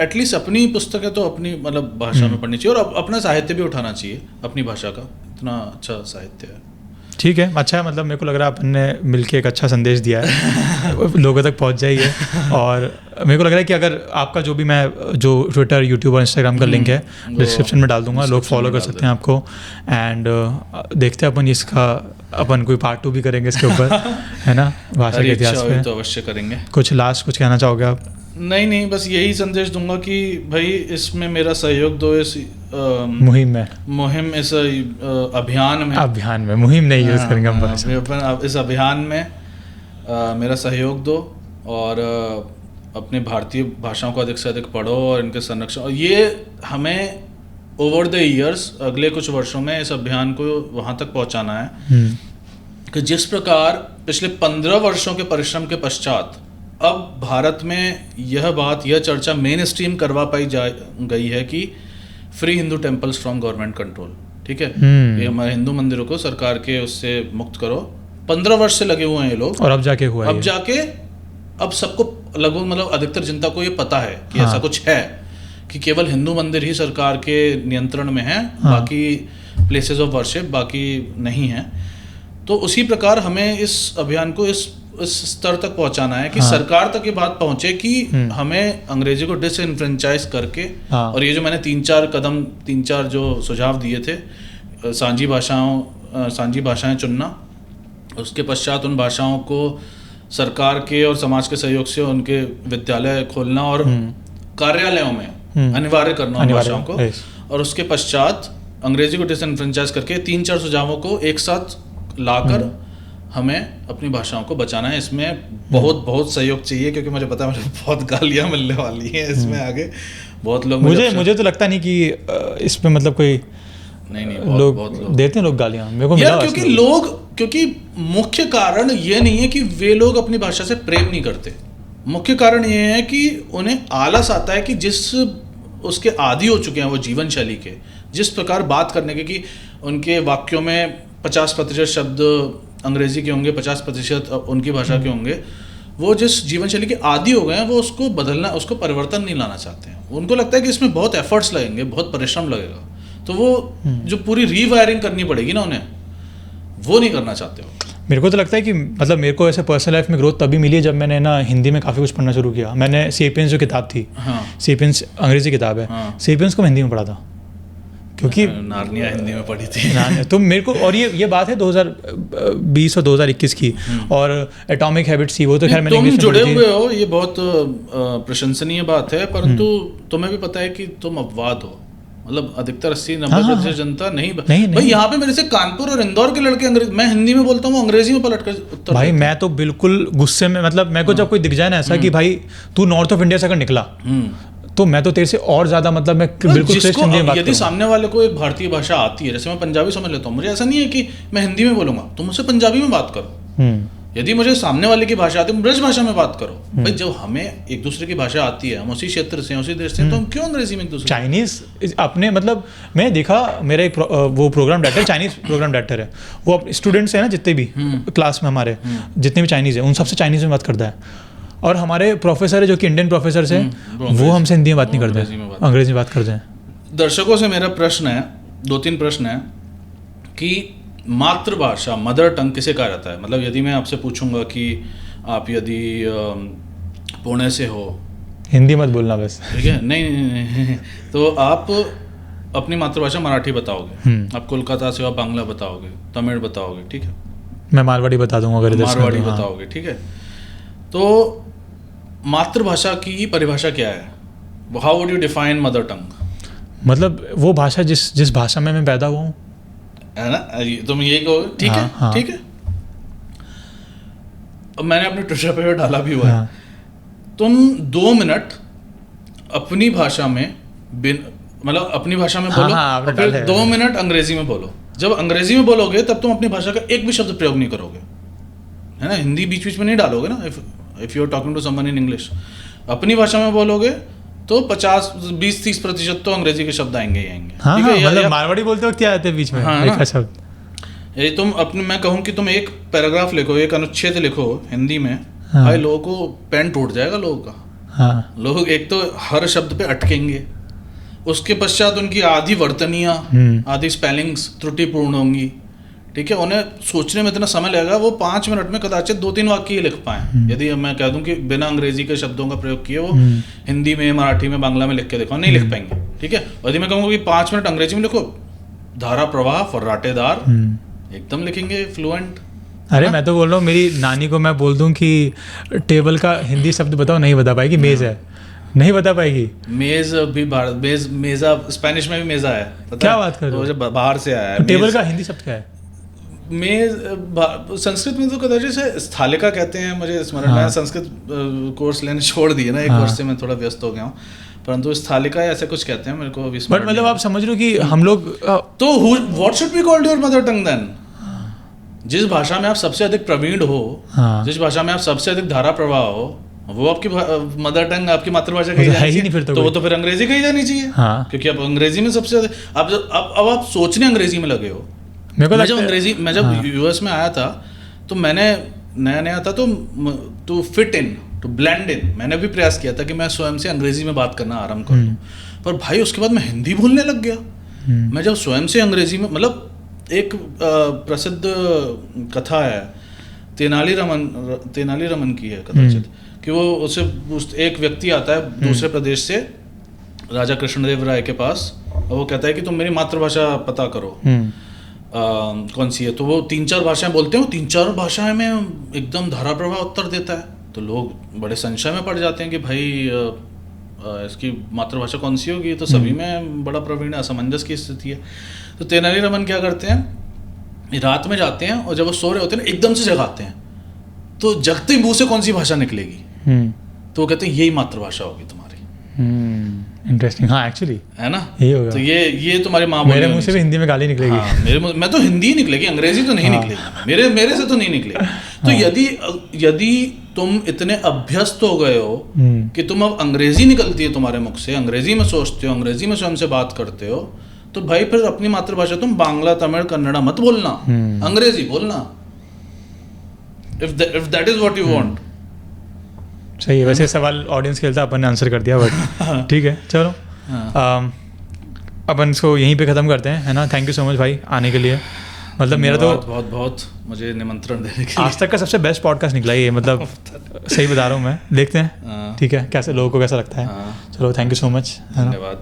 एटलीस्ट अपनी पुस्तकें तो अपनी मतलब भाषा में पढ़नी चाहिए, और अपना साहित्य भी उठाना चाहिए अपनी भाषा का, इतना अच्छा साहित्य है। ठीक है, अच्छा है, मतलब मेरे को लग रहा है अपन ने मिलके एक अच्छा संदेश दिया है लोगों तक पहुंच जाइए। और मेरे को लग रहा है कि अगर आपका जो भी, मैं जो ट्विटर, यूट्यूब और इंस्टाग्राम का लिंक है डिस्क्रिप्शन में डाल दूंगा, लोग फॉलो कर सकते हैं आपको। एंड देखते हैं अपन इसका, अपन कोई पार्ट 2 भी करेंगे इसके ऊपर, है ना, भाषा के इतिहास पे तो अवश्य करेंगे। कुछ लास्ट कुछ कहना चाहोगे आप? नहीं, बस यही संदेश दूंगा कि भाई इसमें मेरा सहयोग दो, इस मुहिम, इस अभियान में मुहिम नहीं यूज करेंगे हम, इस अभियान में मेरा सहयोग दो, और अपने भारतीय भाषाओं को अधिक से अधिक पढ़ो और इनके संरक्षण, और ये हमें ओवर द ईयर्स, अगले कुछ वर्षों में इस अभियान को वहाँ तक पहुँचाना है कि जिस प्रकार पिछले 15 वर्षों के परिश्रम के पश्चात अब भारत में यह चर्चा मेन स्ट्रीम करवा पाई गई है कि free Hindu temples from government control, ठीक है, ये हमारे हिंदू मंदिरों को सरकार के उससे मुक्त करो। 15 वर्ष से लगे हुए हैं ये लोग, और अब जाके अब सबको लगभग, मतलब अधिकतर जनता को ये पता है कि ऐसा कुछ है, कि केवल हिंदू मंदिर ही सरकार के नियंत्रण में है, बाकी प्लेसेस ऑफ वर्शिप बाकी नहीं है। तो उसी प्रकार हमें इस अभियान को इस स्तर तक पहुंचाना है कि सरकार तक ये बात पहुंचे कि हमें अंग्रेजी को डिसइनफ्रेंचाइज करके, और ये जो मैंने 3-4 जो सुझाव दिए थे, सांझी भाषाएं चुनना, उसके पश्चात उन भाषाओं को सरकार के और समाज के सहयोग से उनके विद्यालय खोलना और कार्यालयों में अनिवार्य करना उन भाषाओं को, और उसके पश्चात अंग्रेजी को डिसइनफ्रेंचाइज करके 3-4 सुझावों को एक साथ लाकर हमें अपनी भाषाओं को बचाना है। इसमें बहुत सहयोग चाहिए, क्योंकि मुझे पता है मुझे बहुत गालियां मिलने वाली हैं इसमें आगे, बहुत लोग मुझे तो लगता नहीं कि इसमें मतलब कोई नहीं बहुत लोग देते हैं, लोग गालियां मेरे को मिला, क्योंकि मुख्य कारण ये नहीं है कि वे लोग अपनी भाषा से प्रेम नहीं करते, मुख्य कारण ये है कि उन्हें आलस आता है कि जिस उसके आदी हो चुके हैं वो जीवन शैली के, जिस प्रकार बात करने के, कि उनके वाक्यों में 50% शब्द अंग्रेजी के होंगे, 50% उनकी भाषा के होंगे, वो जिस जीवन शैली के आदी हो गए हैं वो उसको बदलना, उसको परिवर्तन नहीं लाना चाहते हैं। उनको लगता है कि इसमें बहुत एफर्ट्स लगेंगे, बहुत परिश्रम लगेगा, तो वो जो पूरी रीवायरिंग करनी पड़ेगी ना उन्हें, वो नहीं करना चाहते हो। मेरे को तो लगता है कि मतलब मेरे को ऐसे पर्सनल लाइफ में ग्रोथ तभी मिली जब मैंने ना हिंदी में काफ़ी कुछ पढ़ना शुरू किया। मैंने सेपियंस जो किताब थी, सेपियंस अंग्रेजी किताब है, सेपियंस को मैं हिंदी में पढ़ा था, क्योंकि नार्निया हिंदी में पढ़ी थी तो मेरे को, और ये बात है 2020 और 2021 की, और एटॉमिक हैबिट्स थी, वो तो खैर मैंने इंग्लिश में जुड़े हुए हो, ये बहुत प्रशंसनीय बात है, परंतु तुम्हें भी पता है कि तुम अपवाद हो, मतलब अधिकतर 80-90% जनता नहीं भाई यहाँ पे मेरे से कानपुर और इंदौर के लड़के अंग्रेजी, मैं हिंदी में बोलता हूँ, अंग्रेजी में पलट कर उत्तर भाई, मैं तो बिल्कुल गुस्से में, मतलब मेरे को जब कोई दिख जाए ना ऐसा कि भाई तू नॉर्थ ऑफ इंडिया से अगर निकला तो मैं तो तेरे से और ज्यादा, मतलब मैं बिल्कुल श्रेष्ठ हिंदी में बात करूं। यदि सामने वाले को एक भारतीय भाषा आती है, जैसे मैं पंजाबी समझ लेता हूँ, मुझे ऐसा नहीं है कि मैं हिंदी में बोलूंगा, तुम मुझसे पंजाबी में बात करो। यदि मुझे सामने वाले की भाषा आती है, ब्रज भाषा में बात करो। भाई जब हमें एक दूसरे की भाषा आती है, हम उसी क्षेत्र से, उसी देश से, तो हम क्यों अंग्रेजी में एक दूसरे, चाइनीज अपने, मतलब मैं देखा, मेरा एक वो programme director, Chinese programme director है, वो स्टूडेंट्स हैं ना जितने भी क्लास में हमारे, जितने भी चाइनीज है, उन सबसे चाइनीज में बात करता है। और हमारे प्रोफेसर है जो कि इंडियन प्रोफेसर है, वो हमसे हिंदी में बात नहीं करते हैं, अंग्रेजी में बात करते हैं। दर्शकों से मेरा प्रश्न है, 2-3 प्रश्न है कि मातृभाषा, मदर टंग किसे कहा जाता है? मतलब यदि मैं आपसे पूछूंगा कि आप यदि पुणे से हो, हिंदी मत बोलना बस, ठीक है, नहीं तो आप अपनी मातृभाषा मराठी बताओगे, आप कोलकाता से हो, आप बांग्ला बताओगे, तमिल बताओगे, ठीक है, मैं मारवाड़ी बता दूंगा अगर मारवाड़ी बताओगे, ठीक है। तो मातृभाषा की परिभाषा क्या है? How would you define mother tongue? मतलब वो भाषा जिस भाषा में मैं पैदा हुआ हूँ, है ना, तुम ये कहो, ठीक है, हाँ. ठीक है। अब मैंने अपने ट्विटर पे डाला भी हुआ है, तुम 2 मिनट अपनी भाषा में मतलब अपनी भाषा में बोलो, और फिर 2 मिनट अंग्रेजी में बोलो। जब अंग्रेजी में बोलोगे तब तुम अपनी भाषा का एक भी शब्द प्रयोग नहीं करोगे, है ना, हिंदी बीच बीच में नहीं डालोगे ना। If you are talking to someone in English, अपनी भाषा में बोलोगे तो 20-30% तो अंग्रेजी के शब्द आएंगे ही आएंगे। हाँ, हाँ, मतलब मारवाड़ी बोलते वक्त क्या आते हैं बीच में, हाँ, एक शब्द। ये तुम अपने, मैं कहूँ कि तुम एक पैराग्राफ लिखो, एक अनुच्छेद लिखो हिंदी में, हाँ, भाई लोगों को पेन टूट जाएगा लोगों का। हाँ, लोग एक तो हर शब्द पे अटकेंगे, उसके पश्चात उनकी आधी वर्तनियाँ, आधी स्पेलिंग्स त्रुटिपूर्ण होंगी, ठीक है। उन्हें सोचने में इतना समय लगेगा, वो 5 मिनट में कदाचित 2-3 वाक्य ही लिख पाएँ। यदि मैं कह दूं कि बिना अंग्रेजी के शब्दों का प्रयोग किए वो हिंदी में, मराठी में, बांग्ला में लिख के देखो, नहीं लिख पाएंगे, ठीक है। और यदि मैं कहूँगा कि 5 मिनट अंग्रेजी में लिखो, धारा प्रवाह फर्राटेदार, एकदम लिखेंगे फ्लुएंट। अरे मैं तो बोल रहा हूँ, मेरी नानी को मैं बोल दूं कि टेबल का हिंदी शब्द बताओ, नहीं बता पाएगी। मेज है, नहीं बता पाएगी। मेज भी मेजा स्पेनिश में भी मेजा है, क्या बात कर रहे हो? जब बाहर से आया है। टेबल का हिंदी शब्द क्या है? मेज संस्कृत में तो कदाचित से स्थालिका कहते हैं, मुझे स्मरण है। संस्कृत कोर्स लेने छोड़ दिए ना, एक वर्ष से मैं थोड़ा व्यस्त हो गया हूँ, परंतु स्थालिका ऐसे कुछ कहते हैं, मेरे को अभी बट मतलब आप समझ रहे हो कि हम लोग तो what should be called your mother tongue then? जिस भाषा में आप सबसे अधिक प्रवीण हो, जिस भाषा में आप सबसे अधिक धारा प्रवाह हो, वो आपकी मदर टंग, आपकी मातृभाषा कही जानी चाहिए। तो वो तो फिर अंग्रेजी कही जानी चाहिए, क्योंकि आप अंग्रेजी में सबसे अब आप सोचने अंग्रेजी में लगे हो। मैं जब यूएस में आया था तो मैंने नया था, तो to fit in, to blend in, मैंने भी प्रयास किया था कि मैं स्वयं से अंग्रेजी में बात करना आरंभ कर दूं। पर भाई उसके बाद मैं हिंदी बोलने लग गया। मैं जब स्वयं से अंग्रेजी में, मतलब एक प्रसिद्ध कथा है तेनालीरामन की है कदाचित, कि वो उसे एक व्यक्ति आता है दूसरे प्रदेश से राजा कृष्णदेव राय के पास, और वो कहता है कि तुम मेरी मातृभाषा पता करो, कौन सी है। तो वो 3-4 भाषाएं बोलते हैं, वो 3-4 भाषाएं में एकदम धारा प्रवाह उत्तर देता है। तो लोग बड़े संशय में पड़ जाते हैं कि भाई इसकी मातृभाषा कौन सी होगी, तो सभी में बड़ा प्रवीण, असमंजस की स्थिति है। तो तेनालीरामन क्या करते हैं, रात में जाते हैं और जब वो सो रहे होते हैं ना, एकदम से जगाते हैं, तो जगते ही मुंह से कौन सी भाषा निकलेगी, तो वो कहते हैं यही मातृभाषा होगी तुम्हारी। इंटरेस्टिंग। हाँ एक्चुअली है ना, यही होगा। तो ये तुम्हारी माँ मेरे मुंह से भी हिंदी में गाली निकलेगी। हाँ, मैं तो हिंदी ही निकलेगी, अंग्रेजी तो नहीं निकलेगी, मेरे से तो नहीं निकलेगी। तो यदि तुम इतने अभ्यस्त हो गए हो कि तुम अब अंग्रेजी निकलती है तुम्हारे मुख से, अंग्रेजी में सोचते हो, अंग्रेजी में स्वयं से बात करते हो, तो भाई फिर अपनी मातृभाषा तुम बांग्ला, तमिल, कन्नड़ा मत बोलना, अंग्रेजी बोलना, if that is what you want. सही है। वैसे सवाल ऑडियंस खेलता, अपन ने आंसर कर दिया, बट ठीक है, चलो अपन इसको यहीं पे ख़त्म करते हैं, है ना। थैंक यू सो मच भाई आने के लिए। मतलब मेरा तो बहुत मुझे निमंत्रण देने के लिए। आज तक का सबसे बेस्ट पॉडकास्ट निकला ये, मतलब सही बता रहा हूँ मैं। देखते हैं, ठीक है, कैसे लोगों को कैसा लगता है। चलो थैंक यू सो मच, धन्यवाद।